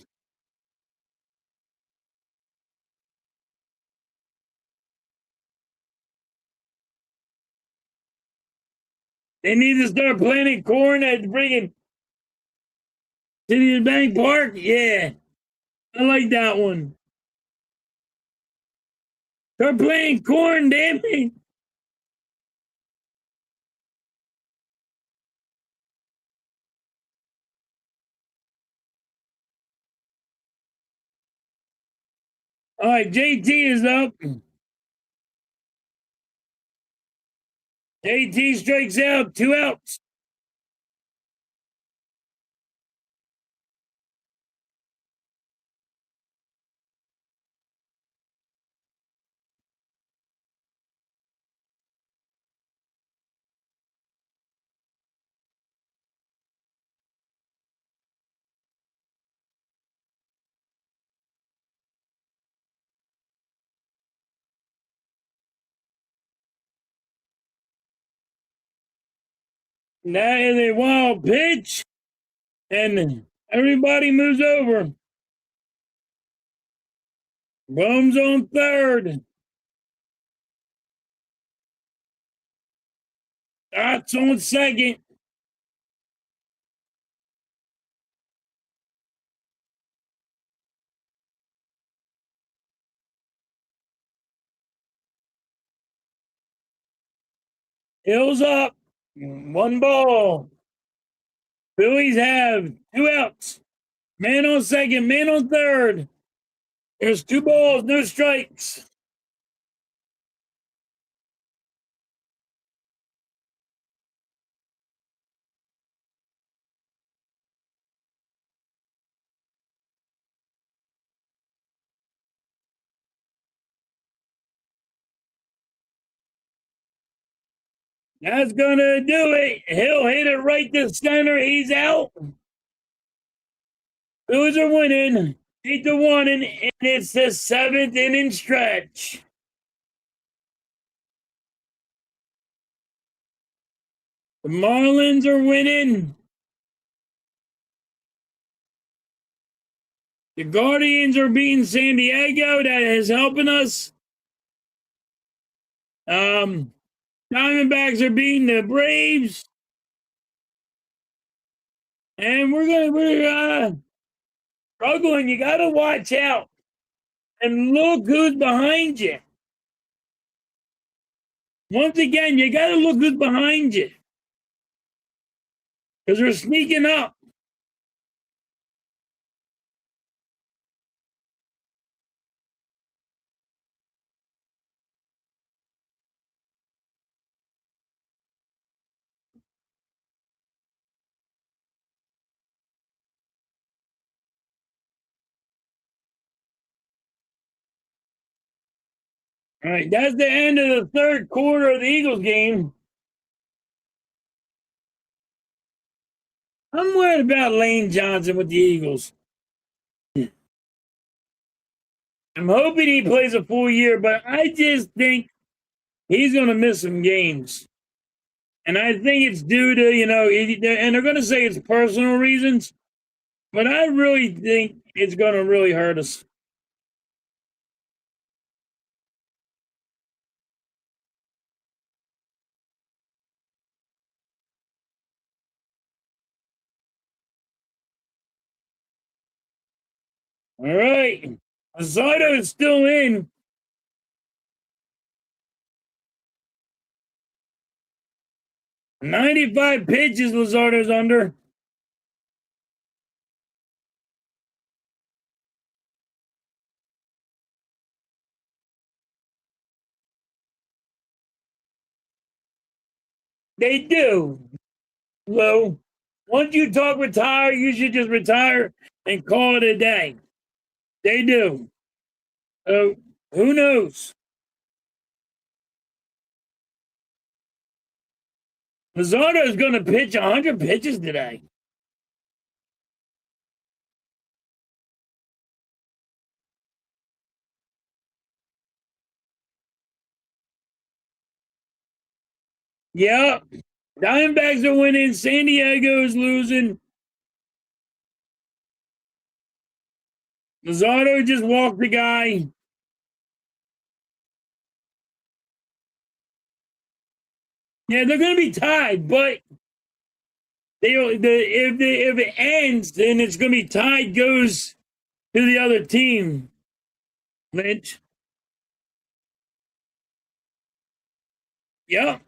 They need to start planting corn at friggin' City of Bank Park. Yeah. I like that one. Start playing corn, damn it. All right, JT is up. JT strikes out. 2 outs. That is a wild pitch, and everybody moves over. Boom's on third. Dots on second. Hill's up. One ball. Phillies have 2 outs. Man on second, man on third. There's 2 balls, no strikes. That's gonna do it. He'll hit it right to center. He's out. Phillies are winning 8-1, and it's the 7th inning stretch. The Marlins are winning. The Guardians are beating San Diego. That is helping us. Diamondbacks are beating the Braves. And we're struggling. You got to watch out. And look who's behind you. Once again, you got to look who's behind you. Because we're sneaking up. All right, that's the end of the third quarter of the Eagles game. I'm worried about Lane Johnson with the Eagles. I'm hoping he plays a full year, but I just think he's going to miss some games. And I think it's due to, and they're going to say it's personal reasons, but I really think it's going to really hurt us. All right. Azardo is still in. 95 pitches Lazardo's under. They do. Well, once you talk retire, you should just retire and call it a day. They do. So who knows? Lazardo is going to pitch 100 pitches today. Yeah. Diamondbacks are winning. San Diego is losing. Lazardo just walked the guy. Yeah, they're going to be tied, but if it ends, then it's going to be tied goes to the other team. Lynch. Yeah.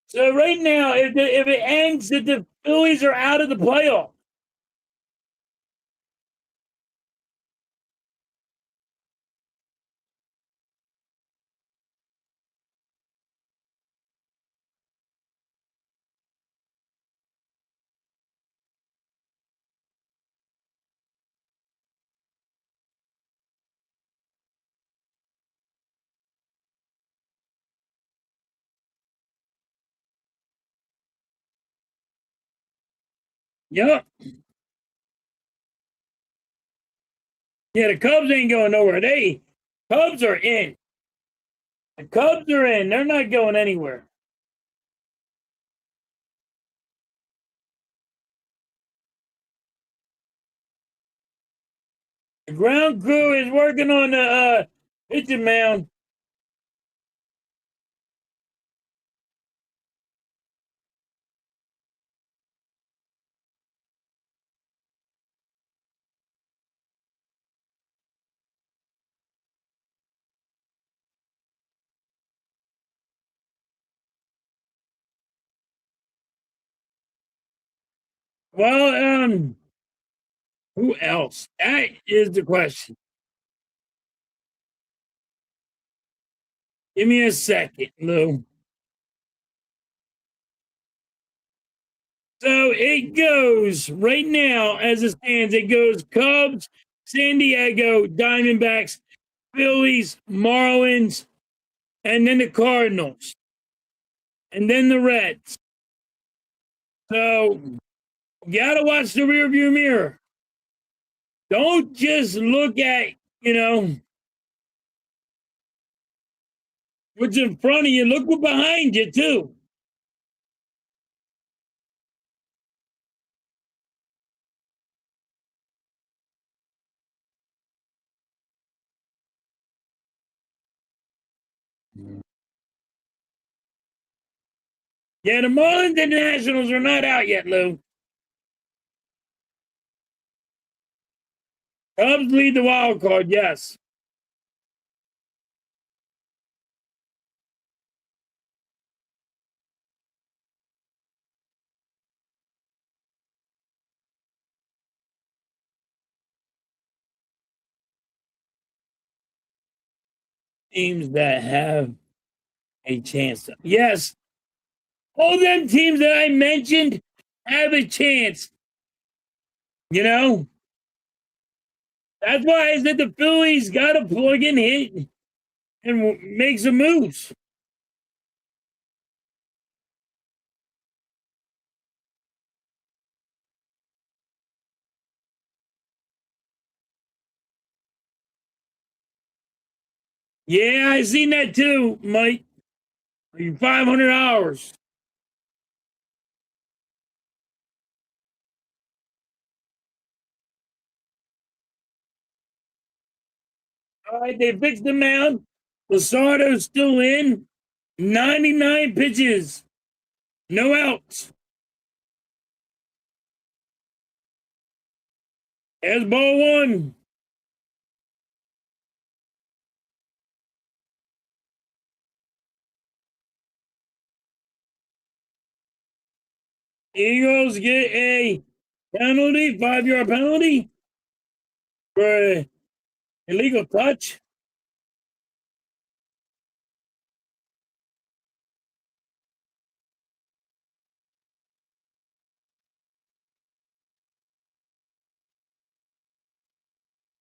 So right now, if it ends, that the Phillies are out of the playoff. Yep. Yeah, the Cubs ain't going nowhere. Cubs are in. The Cubs are in. They're not going anywhere. The ground crew is working on the pitching mound. Well, who else? That is the question. Give me a second, Lou. So it goes right now as it stands. It goes Cubs, San Diego, Diamondbacks, Phillies, Marlins, and then the Cardinals, and then the Reds. So you gotta watch the rearview mirror. Don't just look at, you know, what's in front of you. Look what's behind you too. Yeah, the Marlins and the Nationals are not out yet, Lou. Cubs lead the wild card, yes. Teams that have a chance. Yes, all them teams that I mentioned have a chance. You know, that's why I said the Phillies got to plug in, hit, and make some moves. Yeah, I seen that too, Mike. 500 hours. All right, they fixed the mound. Lasardo's still in. 99 pitches. No outs. There's ball one. Eagles get a penalty, 5-yard penalty for illegal touch.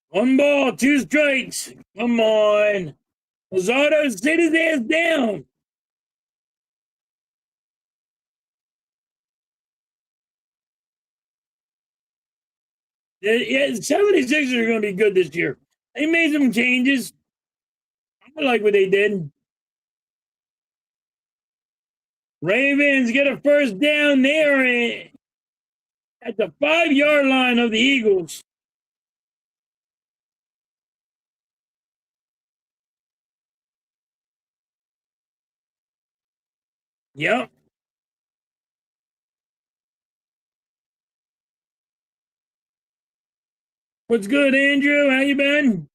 One ball, two strikes. Come on. Luzardo sit his ass down. Yeah, the 76ers are going to be good this year. They made some changes. I like what they did. Ravens get a first down there at the 5-yard line of the Eagles. Yep. What's good, Andrew? How you been?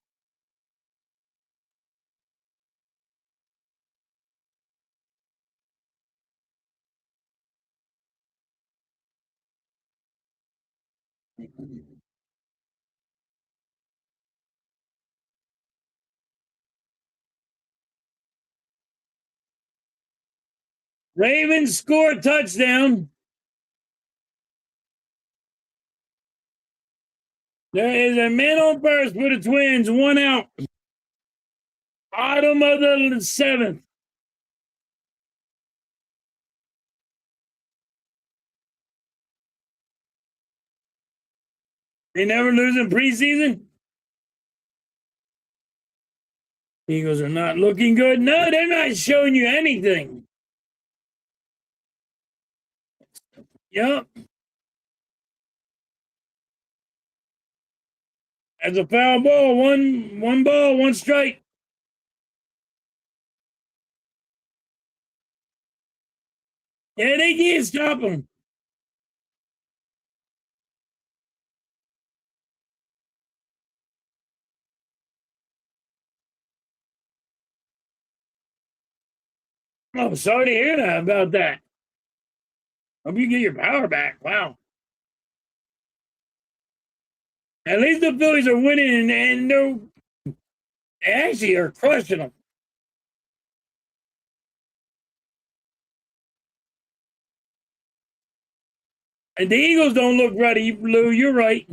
Ravens score a touchdown. There is a man on first for the Twins, one out. Bottom of the seventh. They never lose in preseason. Eagles are not looking good. No, they're not showing you anything. Yep. That's a foul ball. One ball, one strike. Yeah, they can't stop him. Oh, sorry to hear that about that. Hope you get your power back. Wow. At least the Phillies are winning, and they actually are crushing them. And the Eagles don't look ready, Lou. You're right.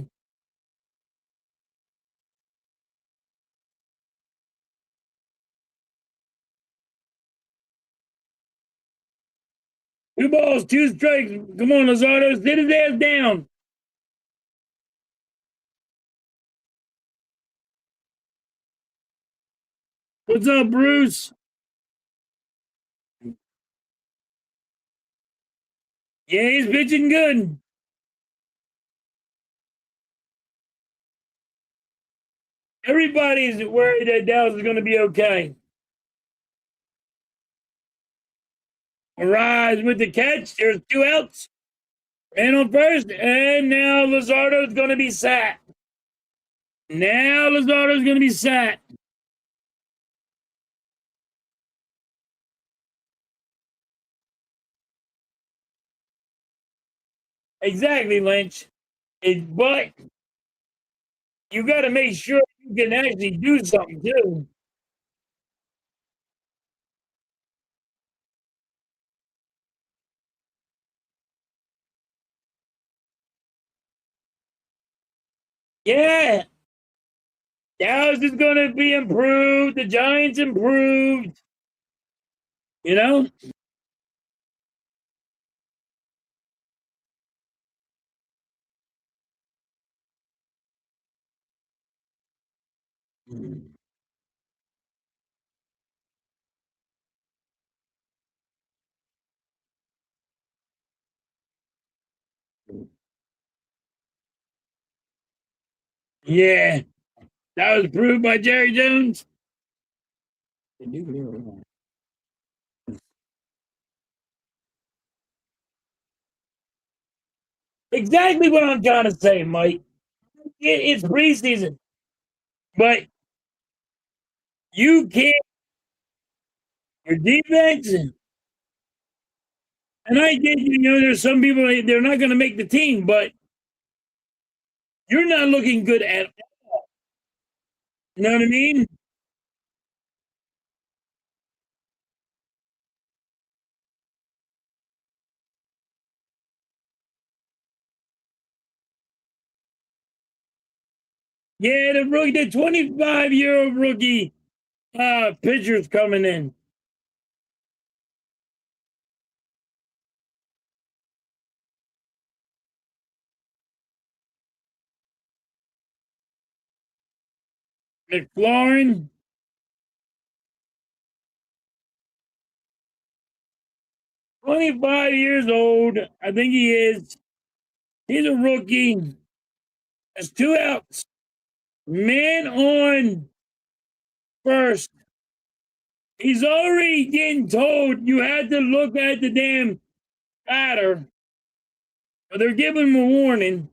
2 balls, 2 strikes. Come on, Luzardo. Sit his ass down. What's up, Bruce? Yeah, he's pitching good. Everybody's worried that Dallas is going to be okay. Arise with the catch. There's 2 outs. Man on first. And now Luzardo's going to be sat. Now Luzardo's going to be sat. Exactly, Lynch. But you got to make sure you can actually do something, too. Yeah. Dallas is going to be improved. The Giants improved. You know? Yeah. That was proved by Jerry Jones. Exactly what I'm trying to say, Mike. It's preseason, but you can't. Your defense, and I get there's some people they're not going to make the team, but you're not looking good at all. You know what I mean? Yeah, the 25-year-old rookie pitcher's coming in. McLaurin, 25 years old. I think he is. He's a rookie. That's 2 outs. Man on first. He's already getting told you had to look at the damn batter. They're giving him a warning.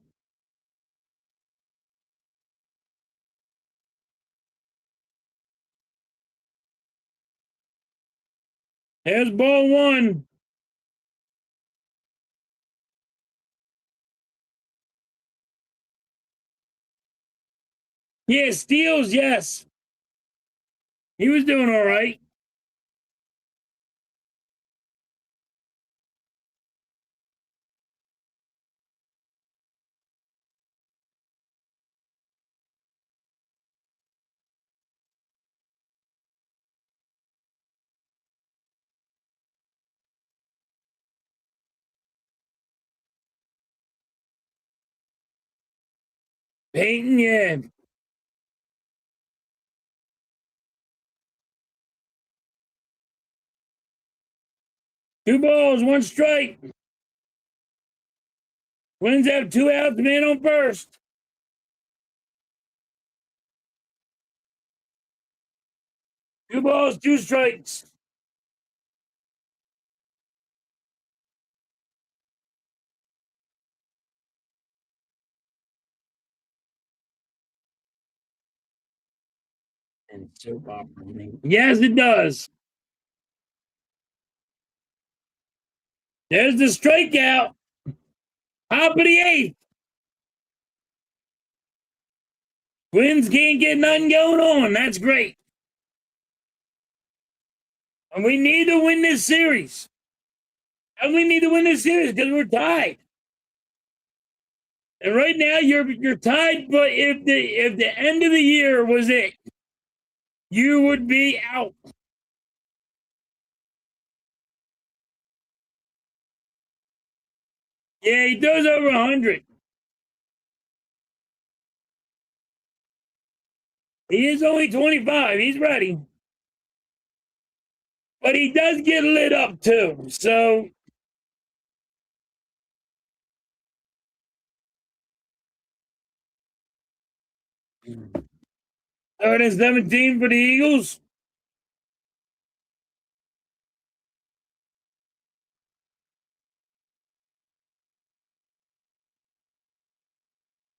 There's ball one. Yeah, steals, yes. He was doing all right. Peyton, yeah. 2 balls, 1 strike. Twins have 2 outs, man on first. Two balls, 2 strikes. And soap opera. Yes, it does. There's the strikeout. Top of the 8th. Twins can't get nothing going on. That's great. And we need to win this series. And we need to win this series because we're tied. And right now you're tied, but if the end of the year was it, you would be out. Yeah, he throws over 100. He is only 25. He's ready. But he does get lit up too. So third and 17 for the Eagles.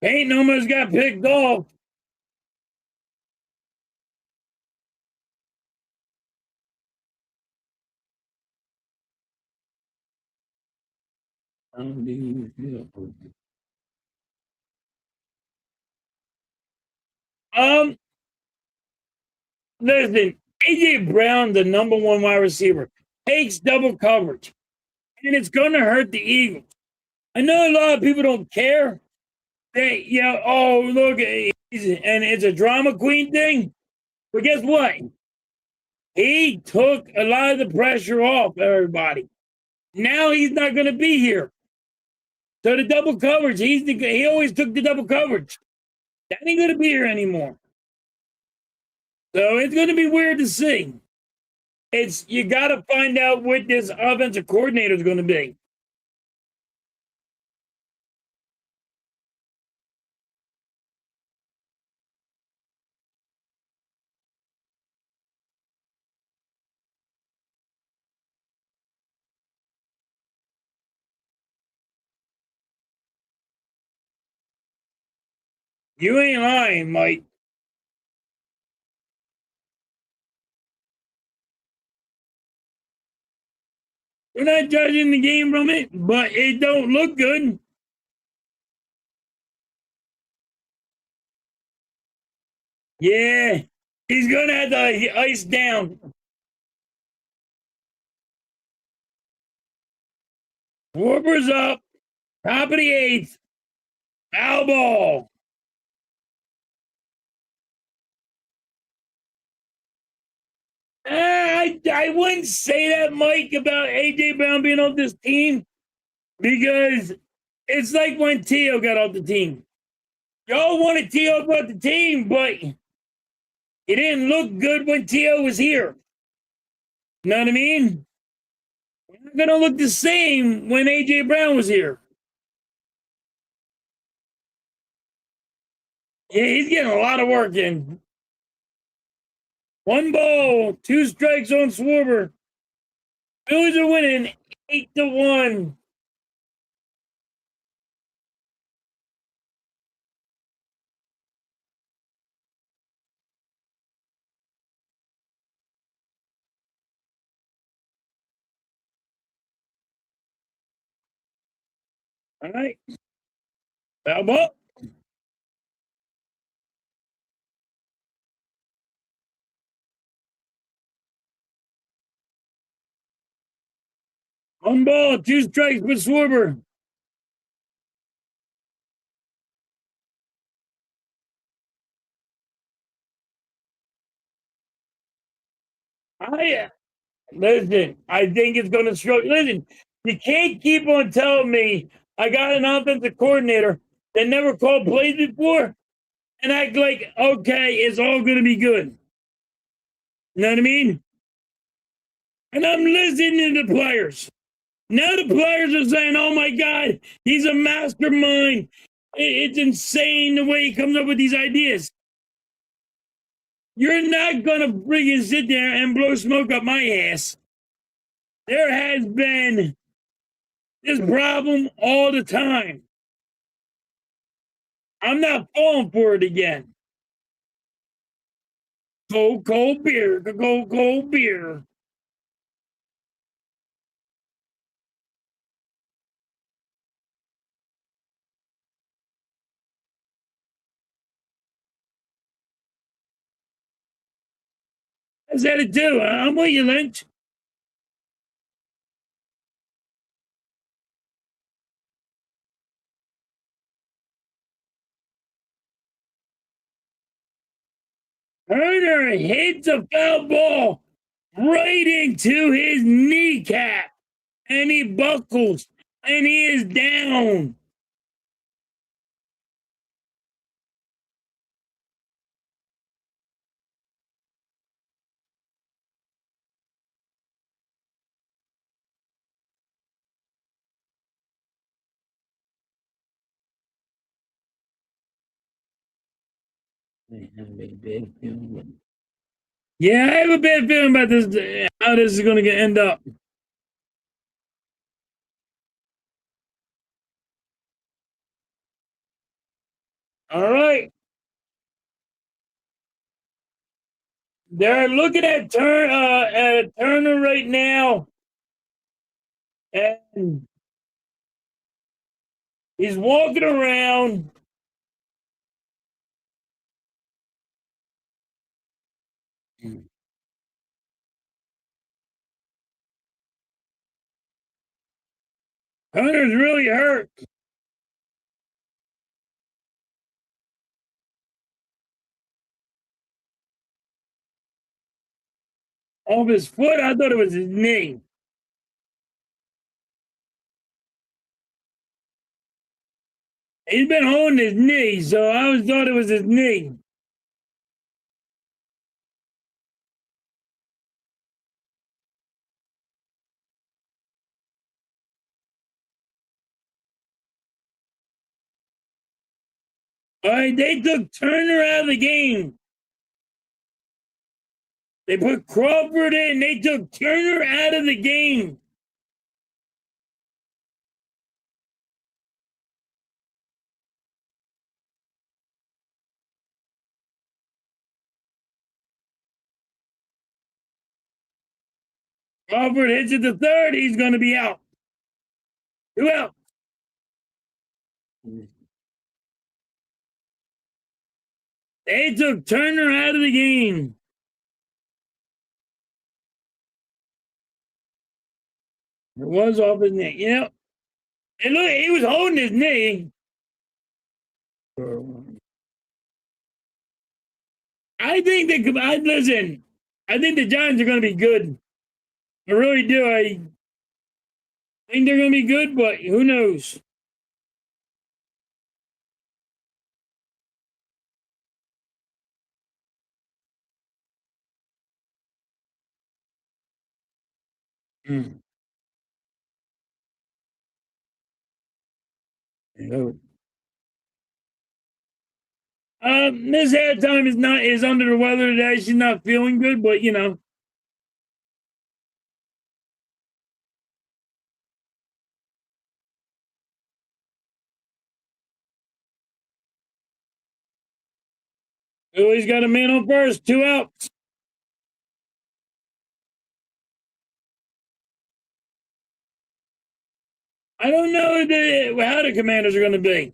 Payton almost got picked off. Listen, AJ Brown, the number 1 wide receiver, takes double coverage, and it's going to hurt the Eagles. I know a lot of people don't care. They, oh look, and it's a drama queen thing. But guess what? He took a lot of the pressure off everybody. Now he's not going to be here. So the double coverage, he always took the double coverage. That ain't going to be here anymore. So it's going to be weird to see. You got to find out what this offensive coordinator is going to be. You ain't lying, Mike. We're not judging the game from it, but it don't look good. Yeah, he's going to have to ice down. Warber's up. Top of the 8th. Foul ball. I wouldn't say that, Mike, about AJ Brown being off this team because it's like when Tio got off the team. Y'all wanted Tio off the team, but it didn't look good when Tio was here. You know what I mean? We're not going to look the same when AJ Brown was here. Yeah, he's getting a lot of work in. 1 ball, 2 strikes on Schwarber. Phillies are winning 8-1. All right. Foul ball. One ball, 2 strikes with Schwarber. Listen, I think it's going to show. Listen, you can't keep on telling me I got an offensive coordinator that never called plays before and act like, okay, it's all going to be good. You know what I mean? And I'm listening to the players. Now the players are saying, oh my God, he's a mastermind. It's insane the way he comes up with these ideas. You're not going to freaking sit there and blow smoke up my ass. There has been this problem all the time. I'm not falling for it again. Cold beer. Cold beer. I said it too. I'm with you, Lynch. Turner hits a foul ball right into his kneecap, and he buckles, and he is down. Yeah, I have a bad feeling about this, how this is going to end up. All right. They're looking at Turner right now, and he's walking around. Turner's really hurt. Off his foot, I thought it was his knee. He's been holding his knee, so I always thought it was his knee. All right, they took Turner out of the game. They put Crawford in. They took Turner out of the game. Crawford hits it the third. He's going to be out. 2 out. They took Turner out of the game. It was off his knee. Yep. And look, he was holding his knee. I think listen. I think the Giants are going to be good. I really do. I think they're going to be good, but who knows? Mm. Miss Halftime is under the weather today. She's not feeling good, but you know. Phillies got a man on first, 2 outs. I don't know how the Commanders are going to be.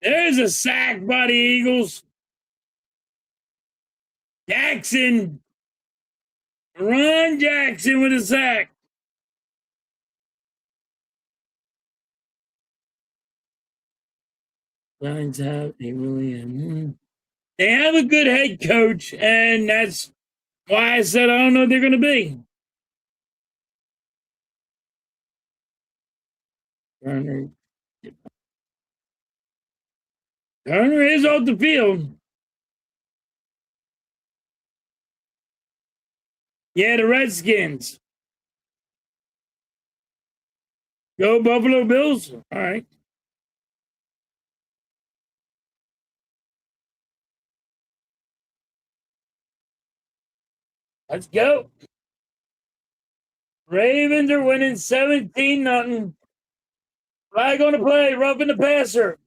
There's a sack by the Eagles. Jackson. Ron Jackson with a sack. Lions have they have a good head coach, and that's why I said I don't know what they're going to be. Turner. Turner is off the field. Yeah, the Redskins. Go Buffalo Bills. All right. Let's go. Ravens are winning 17-0. Flag on the play, roughing the passer.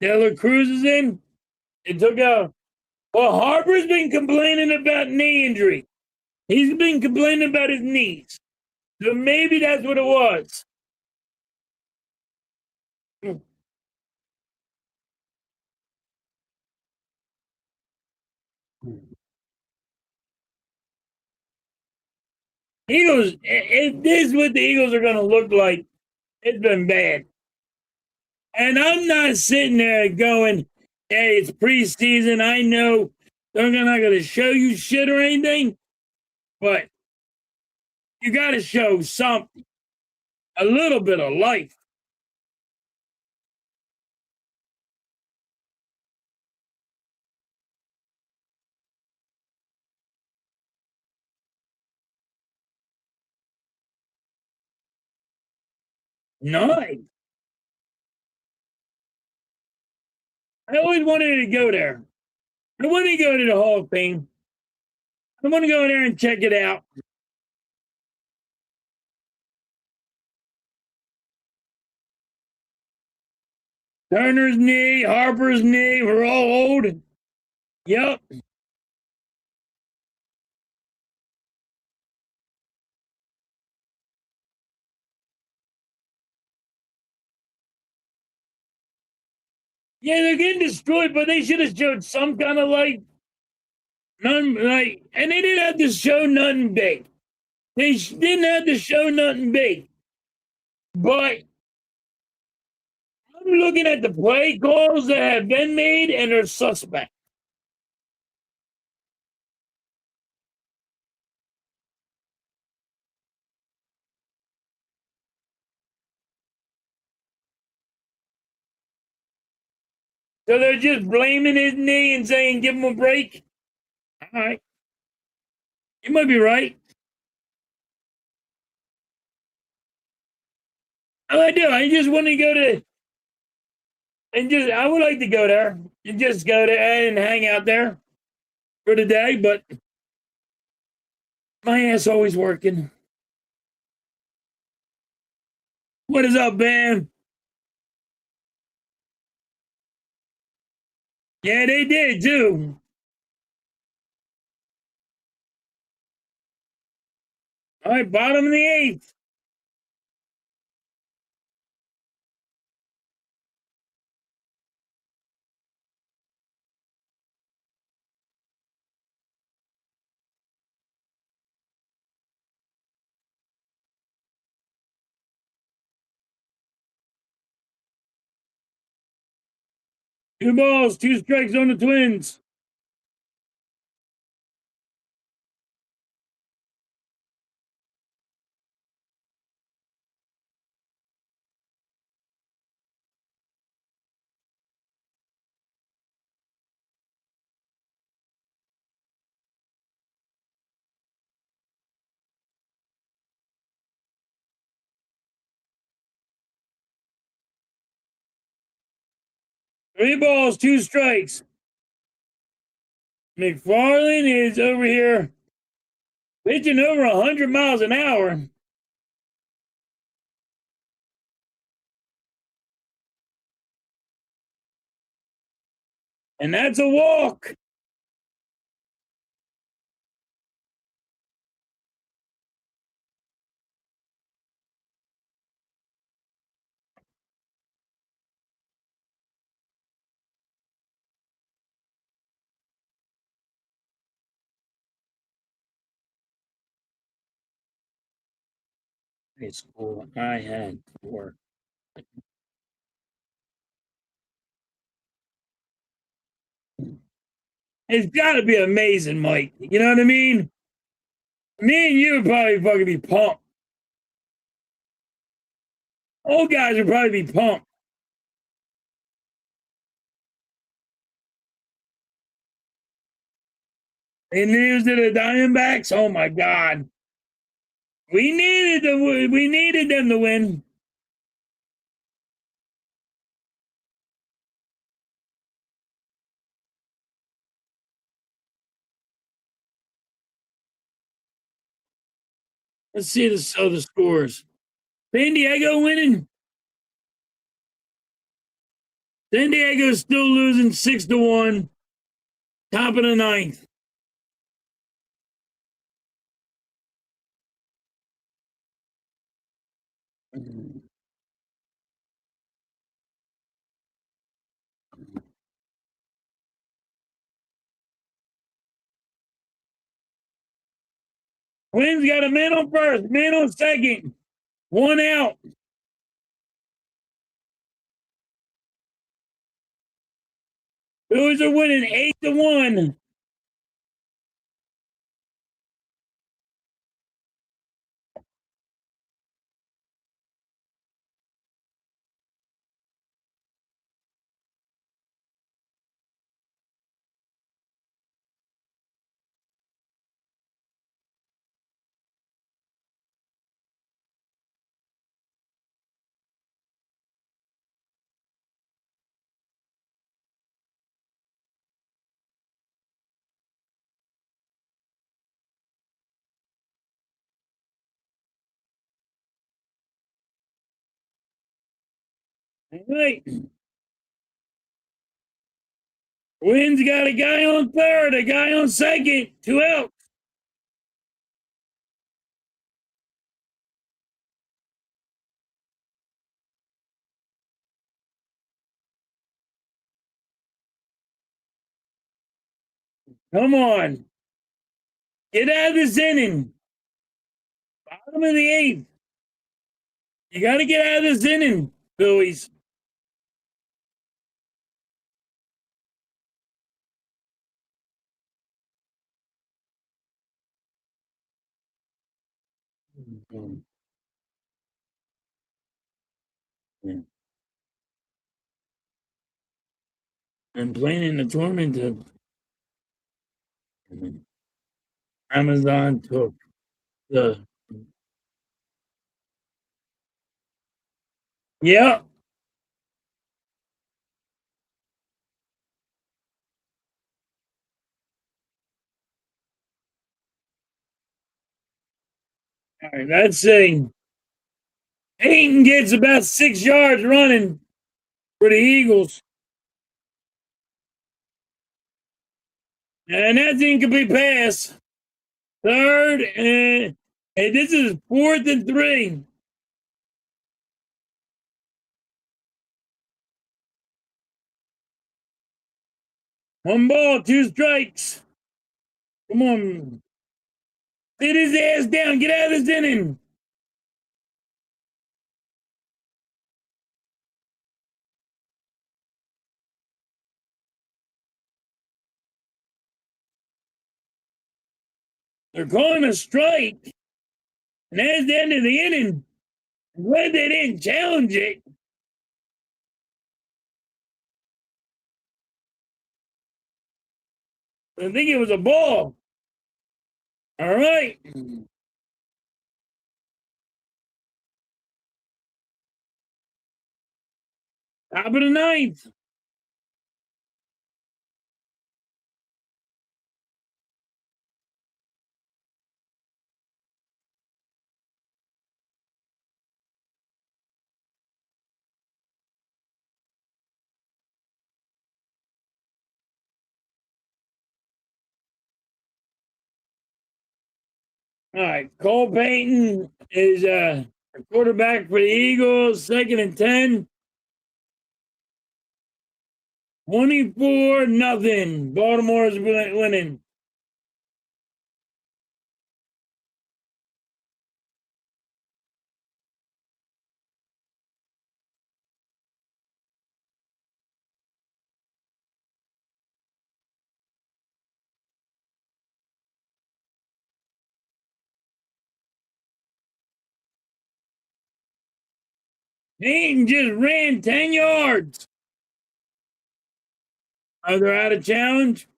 Taylor Cruz is in. It took out. Well, Harper's been complaining about knee injury. He's been complaining about his knees. So maybe that's what it was. Eagles, if this is what the Eagles are going to look like, it's been bad. And I'm not sitting there going, hey, it's preseason. I know they're not going to show you shit or anything, but you got to show something, a little bit of life. Nice. I always wanted to go there. I want to go to the Hall of Fame. I want to go there and check it out. Turner's knee, Harper's knee, we're all old. Yep. Yeah, they're getting destroyed, but they should have showed some kind of like none like, and they didn't have to show nothing big. They didn't have to show nothing big. But I'm looking at the play calls that have been made, and they're suspect. So they're just blaming his knee and saying, "Give him a break." All right, you might be right. I do. I just want to go to and just. I would like to go there and just go there and hang out there for the day, but my ass always working. What is up, man? Yeah, they did too. All right, bottom of the eighth. Two balls, two strikes on the Twins. Three balls, two strikes. McFarland is over here pitching over 100 miles an hour. And that's a walk. High school, I had four. It's got to be amazing, Mike. You know what I mean? Me and you would probably fucking be pumped. Old guys would probably be pumped. And news to the Diamondbacks. Oh my God, we needed them to win. Let's see the other scores. San Diego winning. San Diego's still losing 6-1. Top of the ninth. Twins got a man on first, man on second, one out. Phillies are winning 8-1. All right. Twins got a guy on third, a guy on second, two outs. Come on. Get out of this inning. Bottom of the eighth. You got to get out of this inning, Phillies. I'm playing in the tournament of Amazon took the. Yeah. All right, let's see. Peyton gets about 6 yards running for the Eagles. And that's incomplete pass. Third, and this is 4th and 3. One ball, 2 strikes. Come on. Sit his ass down. Get out of this inning. They're calling a strike. And that's the end of the inning. I'm glad they didn't challenge it. I think it was a ball. All right. Top of the ninth. All right. Cole Payton is a quarterback for the Eagles. 2nd and 10. 24-0. Baltimore's winning. Peyton just ran 10 yards. Oh, they're out of challenge?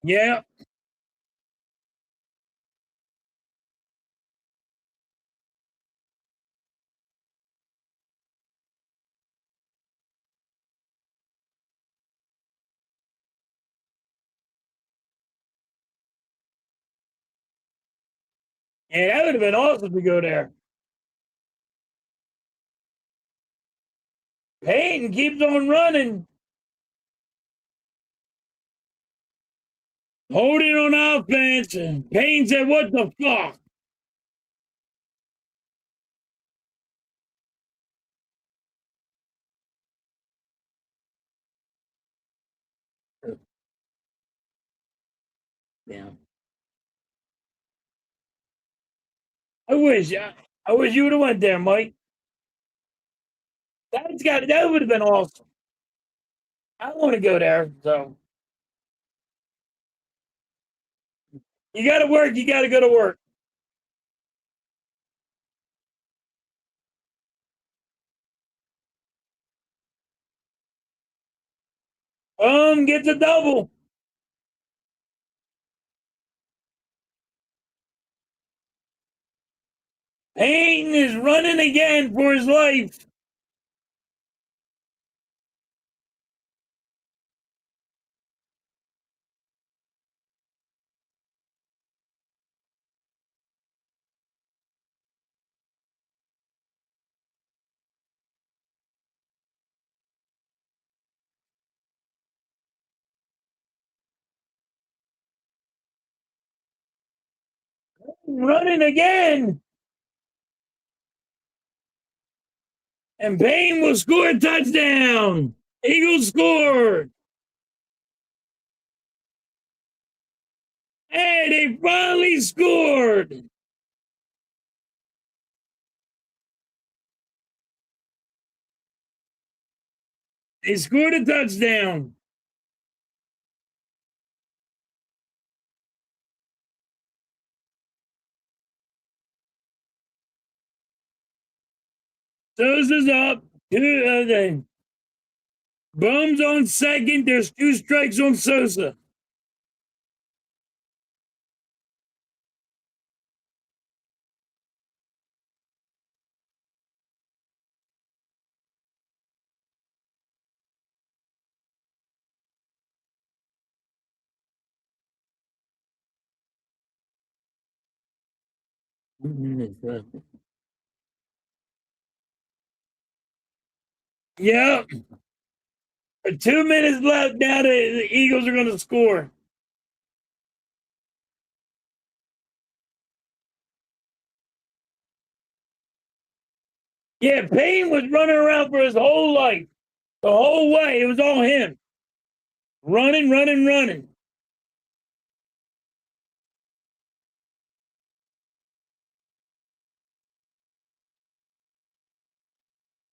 Yeah. Yeah, that would have been awesome to go there. Peyton keeps on running. Holding on offense. Payne said, "What the fuck?" Yeah. I wish you would have went there, Mike. That would have been awesome. I want to go there. So you got to work. You got to go to work. Get the double. Payton is running again for his life. Running again. And Payne will score a touchdown. Eagles scored. Hey, they finally scored. They scored a touchdown. Sosa's up. Boom's on second. There's 2 strikes on Sosa. Yep. 2 minutes left. Now the Eagles are going to score. Yeah, Payne was running around for his whole life. The whole way. It was all him. Running, running, running.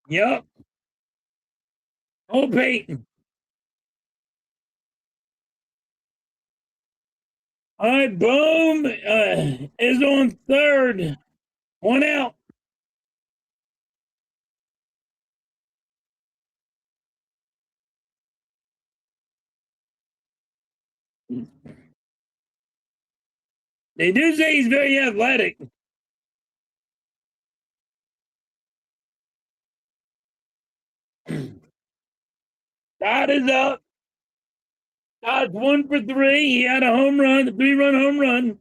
Yep. Oh, Peyton. All right, Boom is on third. 1 out. They do say he's very athletic. Todd is up. Todd's 1 for 3. He had a home run, a 3-run home run.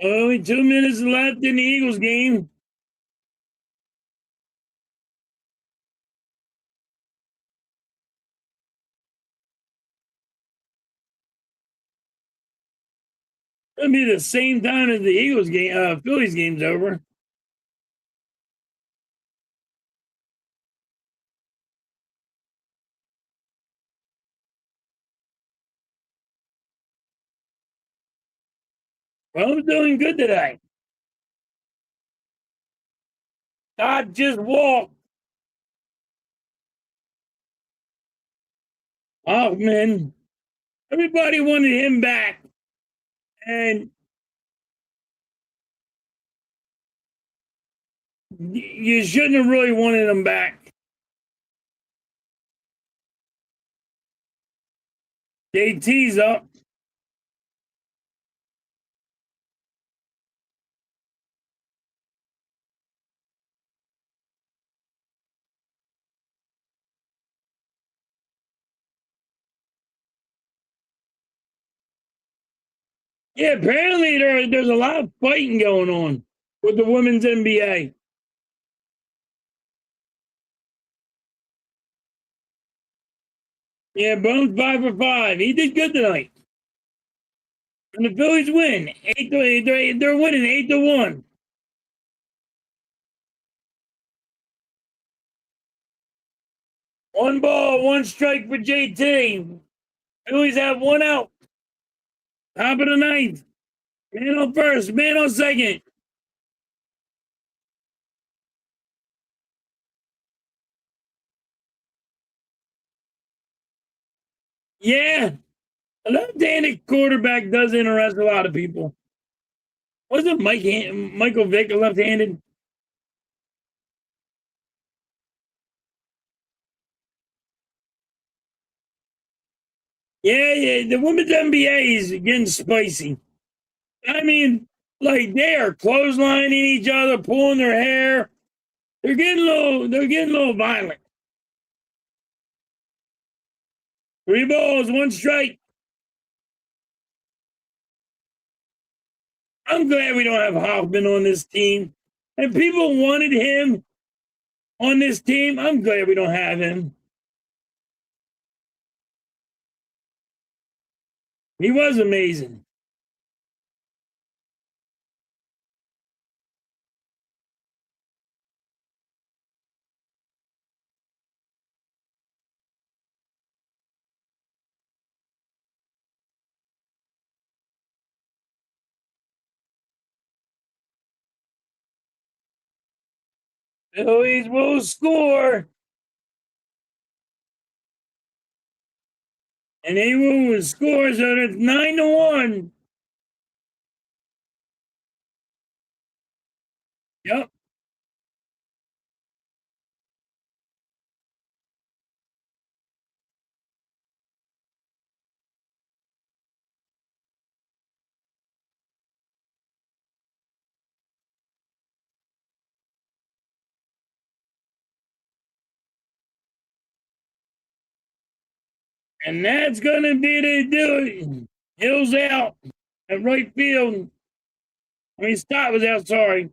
Only 2 minutes left in the Eagles game. It'll be the same time as the Eagles game. Phillies game's over. Well, I'm doing good today. Todd just walked. Hoffman. Everybody wanted him back. And you shouldn't have really wanted him back. JT's up. Yeah, apparently there's a lot of fighting going on with the women's NBA. Yeah, Bones 5 for 5. He did good tonight. And the Phillies win. They're winning 8-1. One ball, one strike for JT. Phillies have one out. Top of the ninth. Man on first, man on second. Yeah, a left-handed quarterback does interest a lot of people. Wasn't Michael Vick a left-handed? Yeah, the women's NBA is getting spicy. I mean, like they are clotheslining each other, pulling their hair. They're getting a little violent. 3 balls, one strike. I'm glad we don't have Hoffman on this team. And people wanted him on this team. I'm glad we don't have him. He was amazing. Phillies will score. And they will score, so it's 9-1. Yep. And that's gonna be the do it. Hill's out at right field. Stott was out, sorry.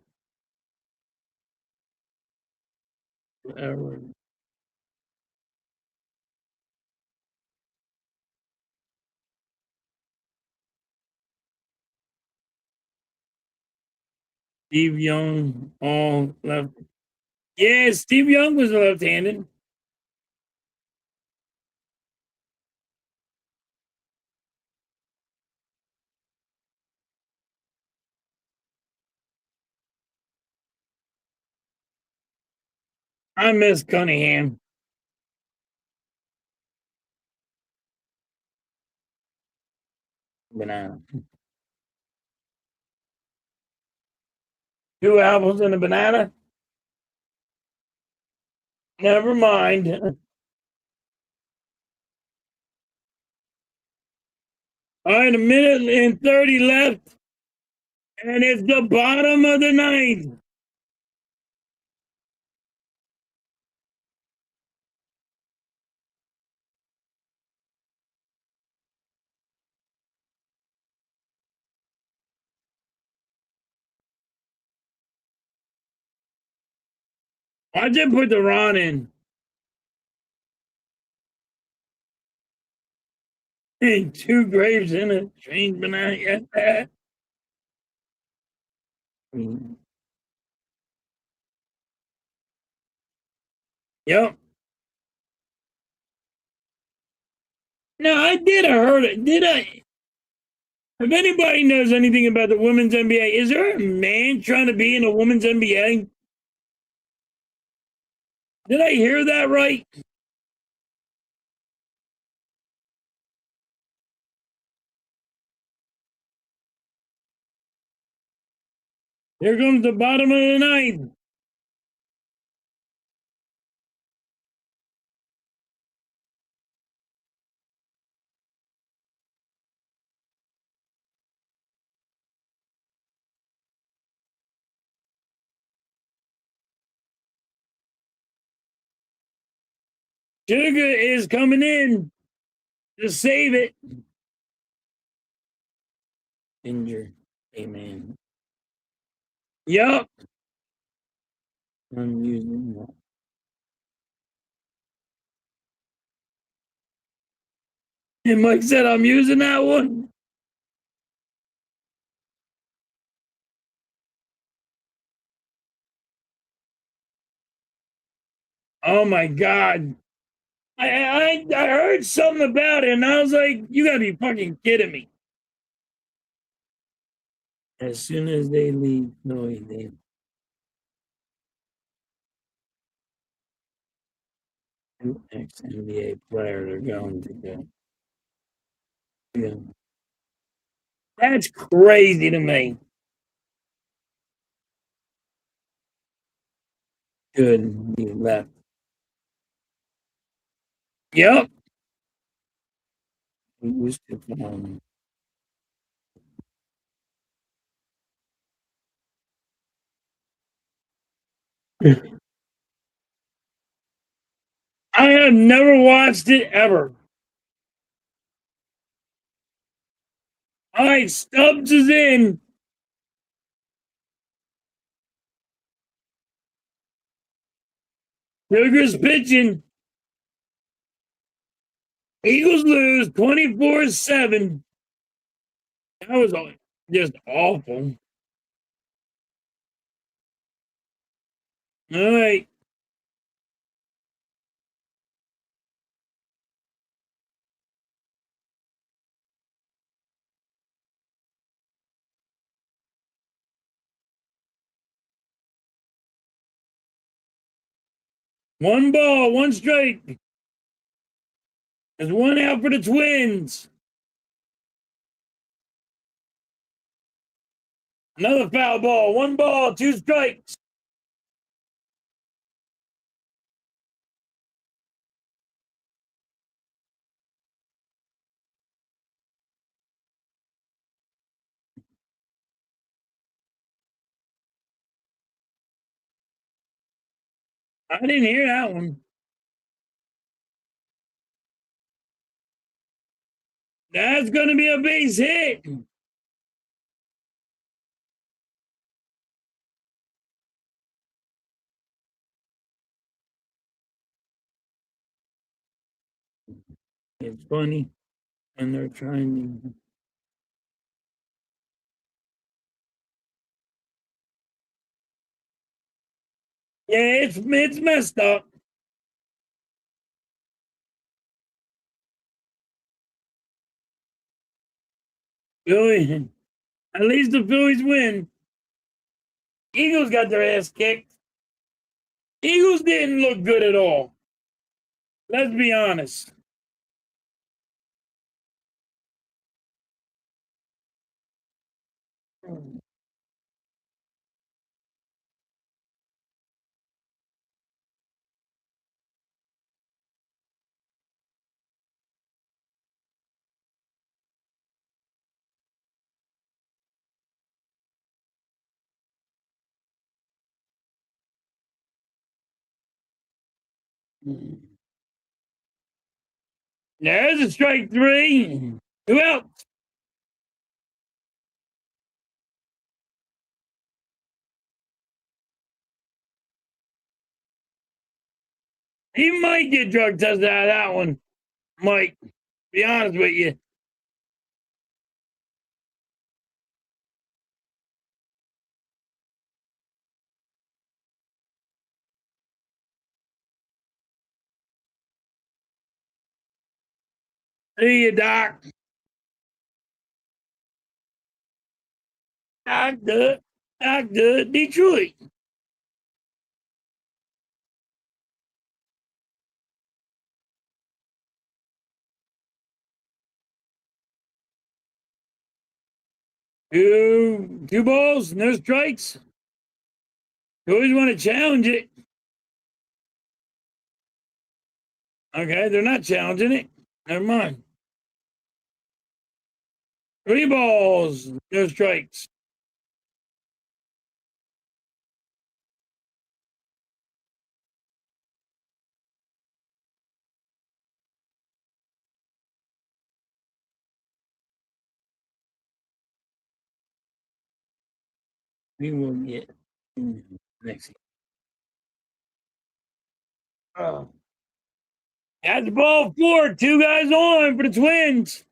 Steve Young, all left. Yeah, Steve Young was left-handed. I miss Cunningham. Banana. 2 apples and a banana. Never mind. All right, a minute and 30 left. And it's the bottom of the ninth. I just put the Ron in. And 2 grapes in a strange banana. Yeah. Yep. No, I did. I heard it. Did I? If anybody knows anything about the women's NBA, is there a man trying to be in a women's NBA? Did I hear that right? Here comes the bottom of the ninth. Sugar is coming in to save it. Ginger. Amen. Yup. I'm using that. And Mike said I'm using that one. Oh my god. I heard something about it and I was like, you gotta be fucking kidding me. As soon as they leave, no, they ex NBA players are going to go. Yeah. That's crazy to me. Good. You left. Yep. We used to, I have never watched it ever. All right, Stubbs is in. Sugar's pitching. Eagles lose 24-7. That was just awful. All right. One ball, one strike. There's one out for the Twins. Another foul ball. One ball, two strikes. I didn't hear that one. That's going to be a base hit. It's funny. And they're trying to. Yeah, it's messed up. Philly. At least the Phillies win. Eagles got their ass kicked. Eagles didn't look good at all. Let's be honest. There's a strike three. Two out. He might get drug tested out of that one. Might. Be honest with you. See you, Doc. Doctor, Detroit. Two balls, no strikes. You always want to challenge it. Okay, they're not challenging it. Never mind. Three balls, no strikes. We will get next. Oh. That's ball four. Two guys on for the Twins.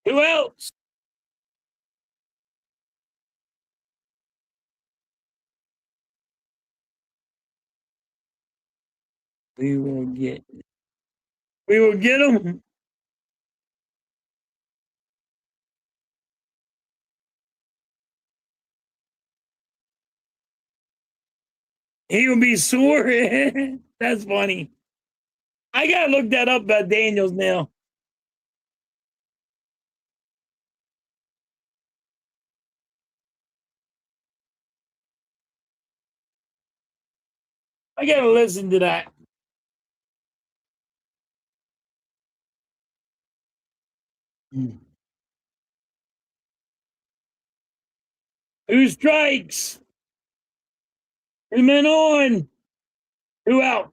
Who else? We will get. We will get him. He will be sore. That's funny. I gotta look that up about Daniels now. I gotta listen to that. Who strikes? Who men on? Who out?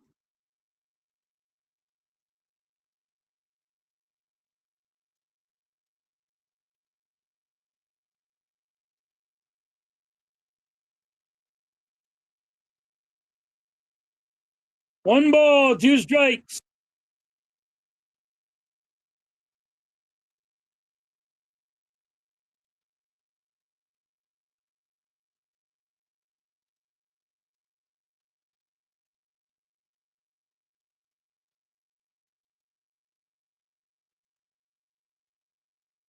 One ball, two strikes.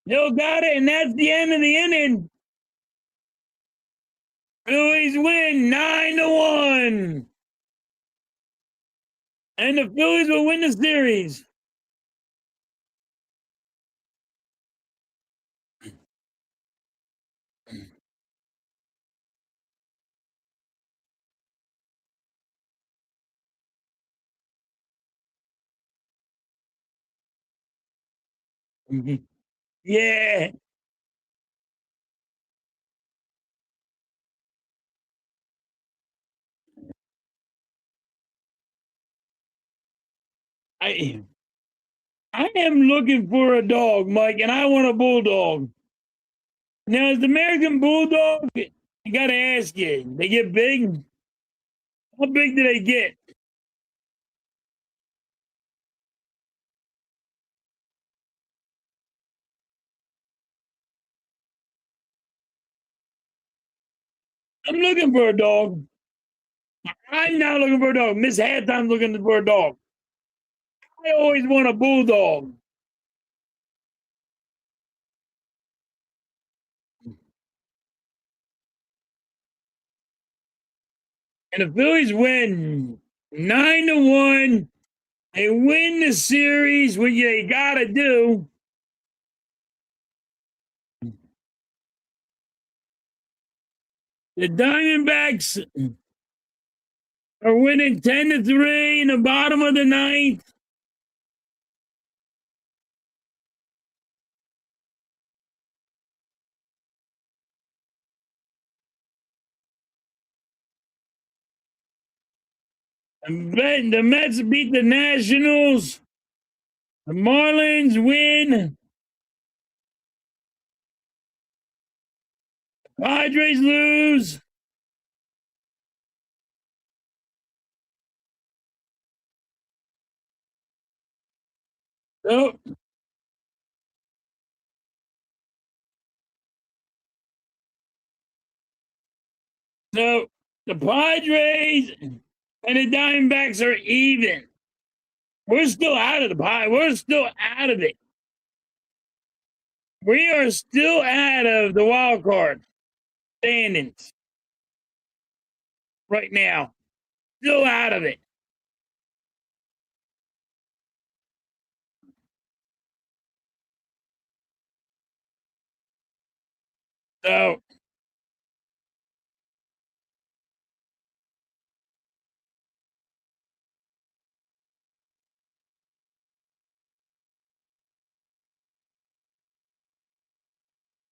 Still got it, and that's the end of the inning. Phillies win 9-1. And the Phillies will win the series. Yeah. I am looking for a dog, Mike, and I want a bulldog. Now, is the American Bulldog, I gotta ask you, they get big? How big do they get? I'm looking for a dog. I'm not looking for a dog. Miss Halftime's looking for a dog. I always want a bulldog. And the Phillies win 9-1. They win the series, what you gotta do. The Diamondbacks are winning 10-3 in the bottom of the ninth. And the Mets beat the Nationals. The Marlins win. Padres lose. So, so the Padres and the Diamondbacks are even. We're still out of the pie. We're still out of it. We are still out of the wild card. standings right now. Still out of it. So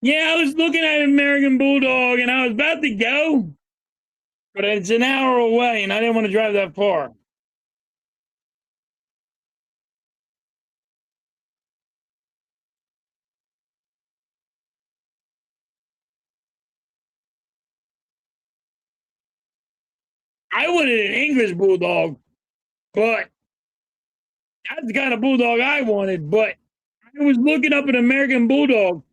yeah, I was looking at American Bulldog and I was about to go, but it's an hour away and I didn't want to drive that far. I wanted an English Bulldog, but that's the kind of Bulldog I wanted. But I was looking up an American Bulldog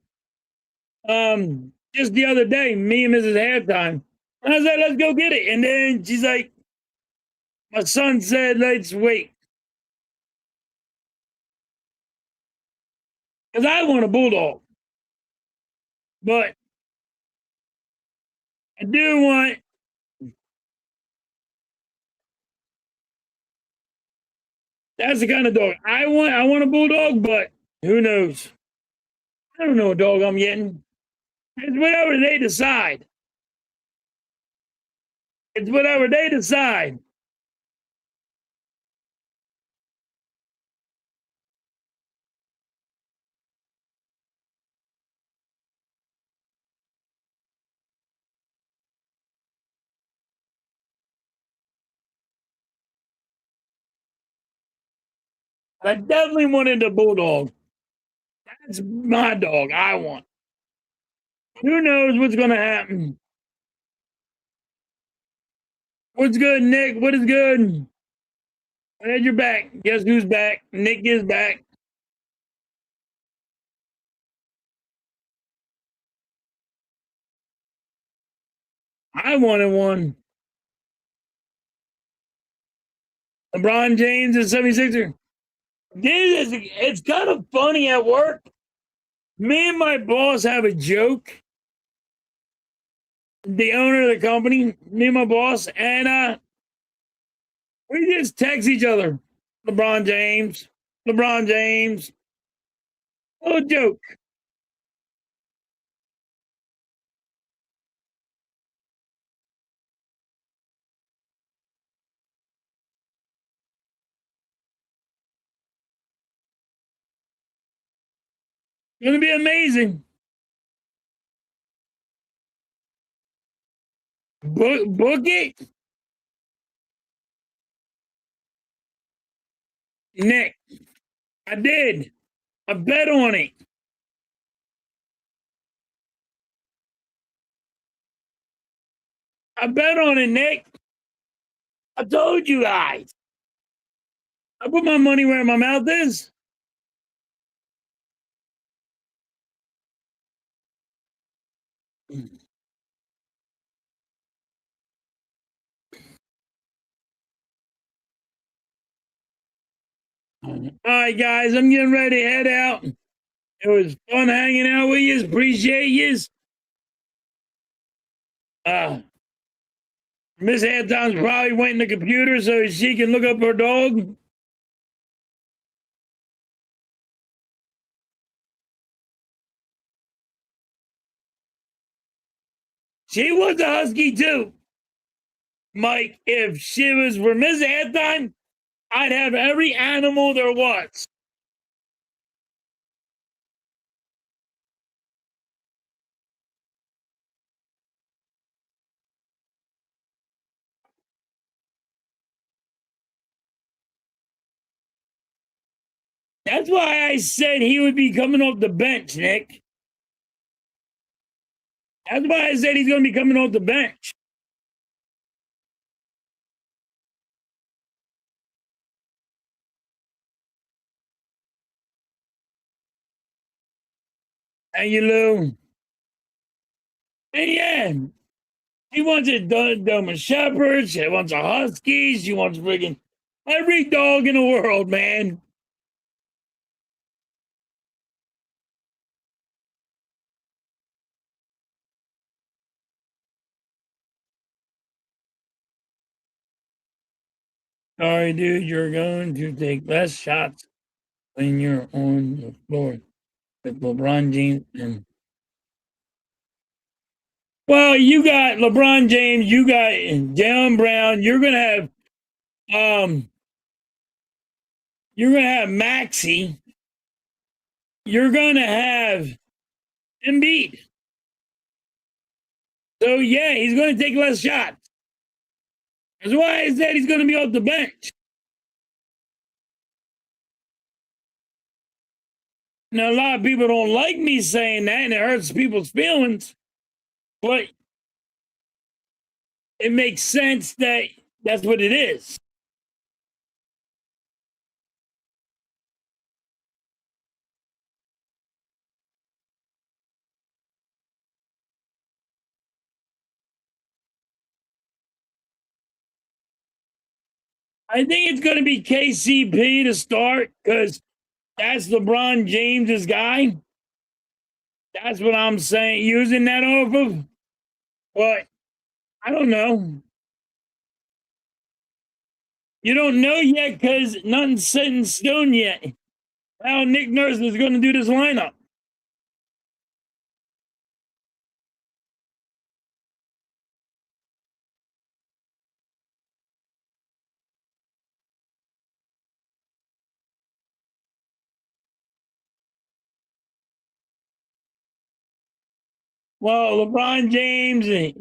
just the other day, me and Mrs. Halftime. And I said, let's go get it. And then she's like, my son said, let's wait. Because I want a Bulldog. But I do want, that's the kind of dog I want. I want a Bulldog, but who knows? I don't know what dog I'm getting. It's whatever they decide. It's whatever they decide. I definitely wanted a Bulldog. That's my dog I want. Who knows what's going to happen? What's good, Nick? What is good? Glad you're back. Guess who's back? Nick is back. I wanted one. LeBron James is 76er. It's kind of funny at work. Me and my boss have a joke. The owner of the company, me and my boss, and we just text each other. LeBron James, LeBron James. Oh, joke. It's gonna be amazing. Book it, Nick. I did. I bet on it. I bet on it, Nick. I told you guys. I put my money where my mouth is. All right, guys, I'm getting ready to head out. It was fun hanging out with you. Appreciate you. Miss Anton's probably waiting the computer so she can look up her dog. She was a husky too. Mike, if she was for Miss Anton, I'd have every animal there was. That's why I said he would be coming off the bench, Nick. That's why I said he's going to be coming off the bench. And you, Lou. And yeah, she wants a German Shepherd. She wants a Husky. She wants friggin' every dog in the world, man. Sorry, dude, you're going to take less shots when you're on the floor with LeBron James and well, you got LeBron James, you got Jalen Brown, um you're gonna have Maxey, you're gonna have Embiid. So yeah, he's gonna take less shots. That's why I said he's gonna be off the bench. Now a lot of people don't like me saying that and it hurts people's feelings, but it makes sense that that's what it is. I think it's going to be KCP to start because that's LeBron James's guy. That's what I'm saying. Using that off of, but I don't know. You don't know yet because nothing's set in stone yet. How Nick Nurse is going to do this lineup. Well, LeBron James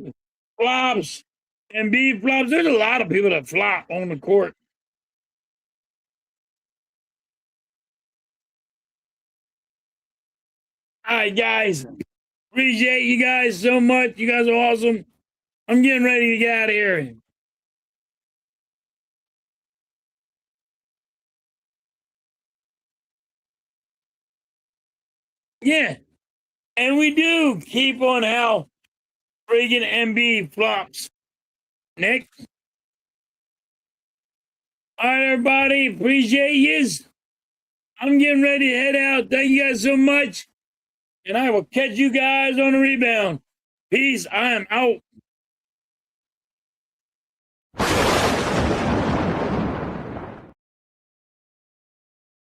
flops and B flops. There's a lot of people that flop on the court. All right, guys. Appreciate you guys so much. You guys are awesome. I'm getting ready to get out of here. Yeah. And we do keep on how friggin' MB flops. Nick? All right, everybody. Appreciate yous. I'm getting ready to head out. Thank you guys so much. And I will catch you guys on the rebound. Peace. I am out.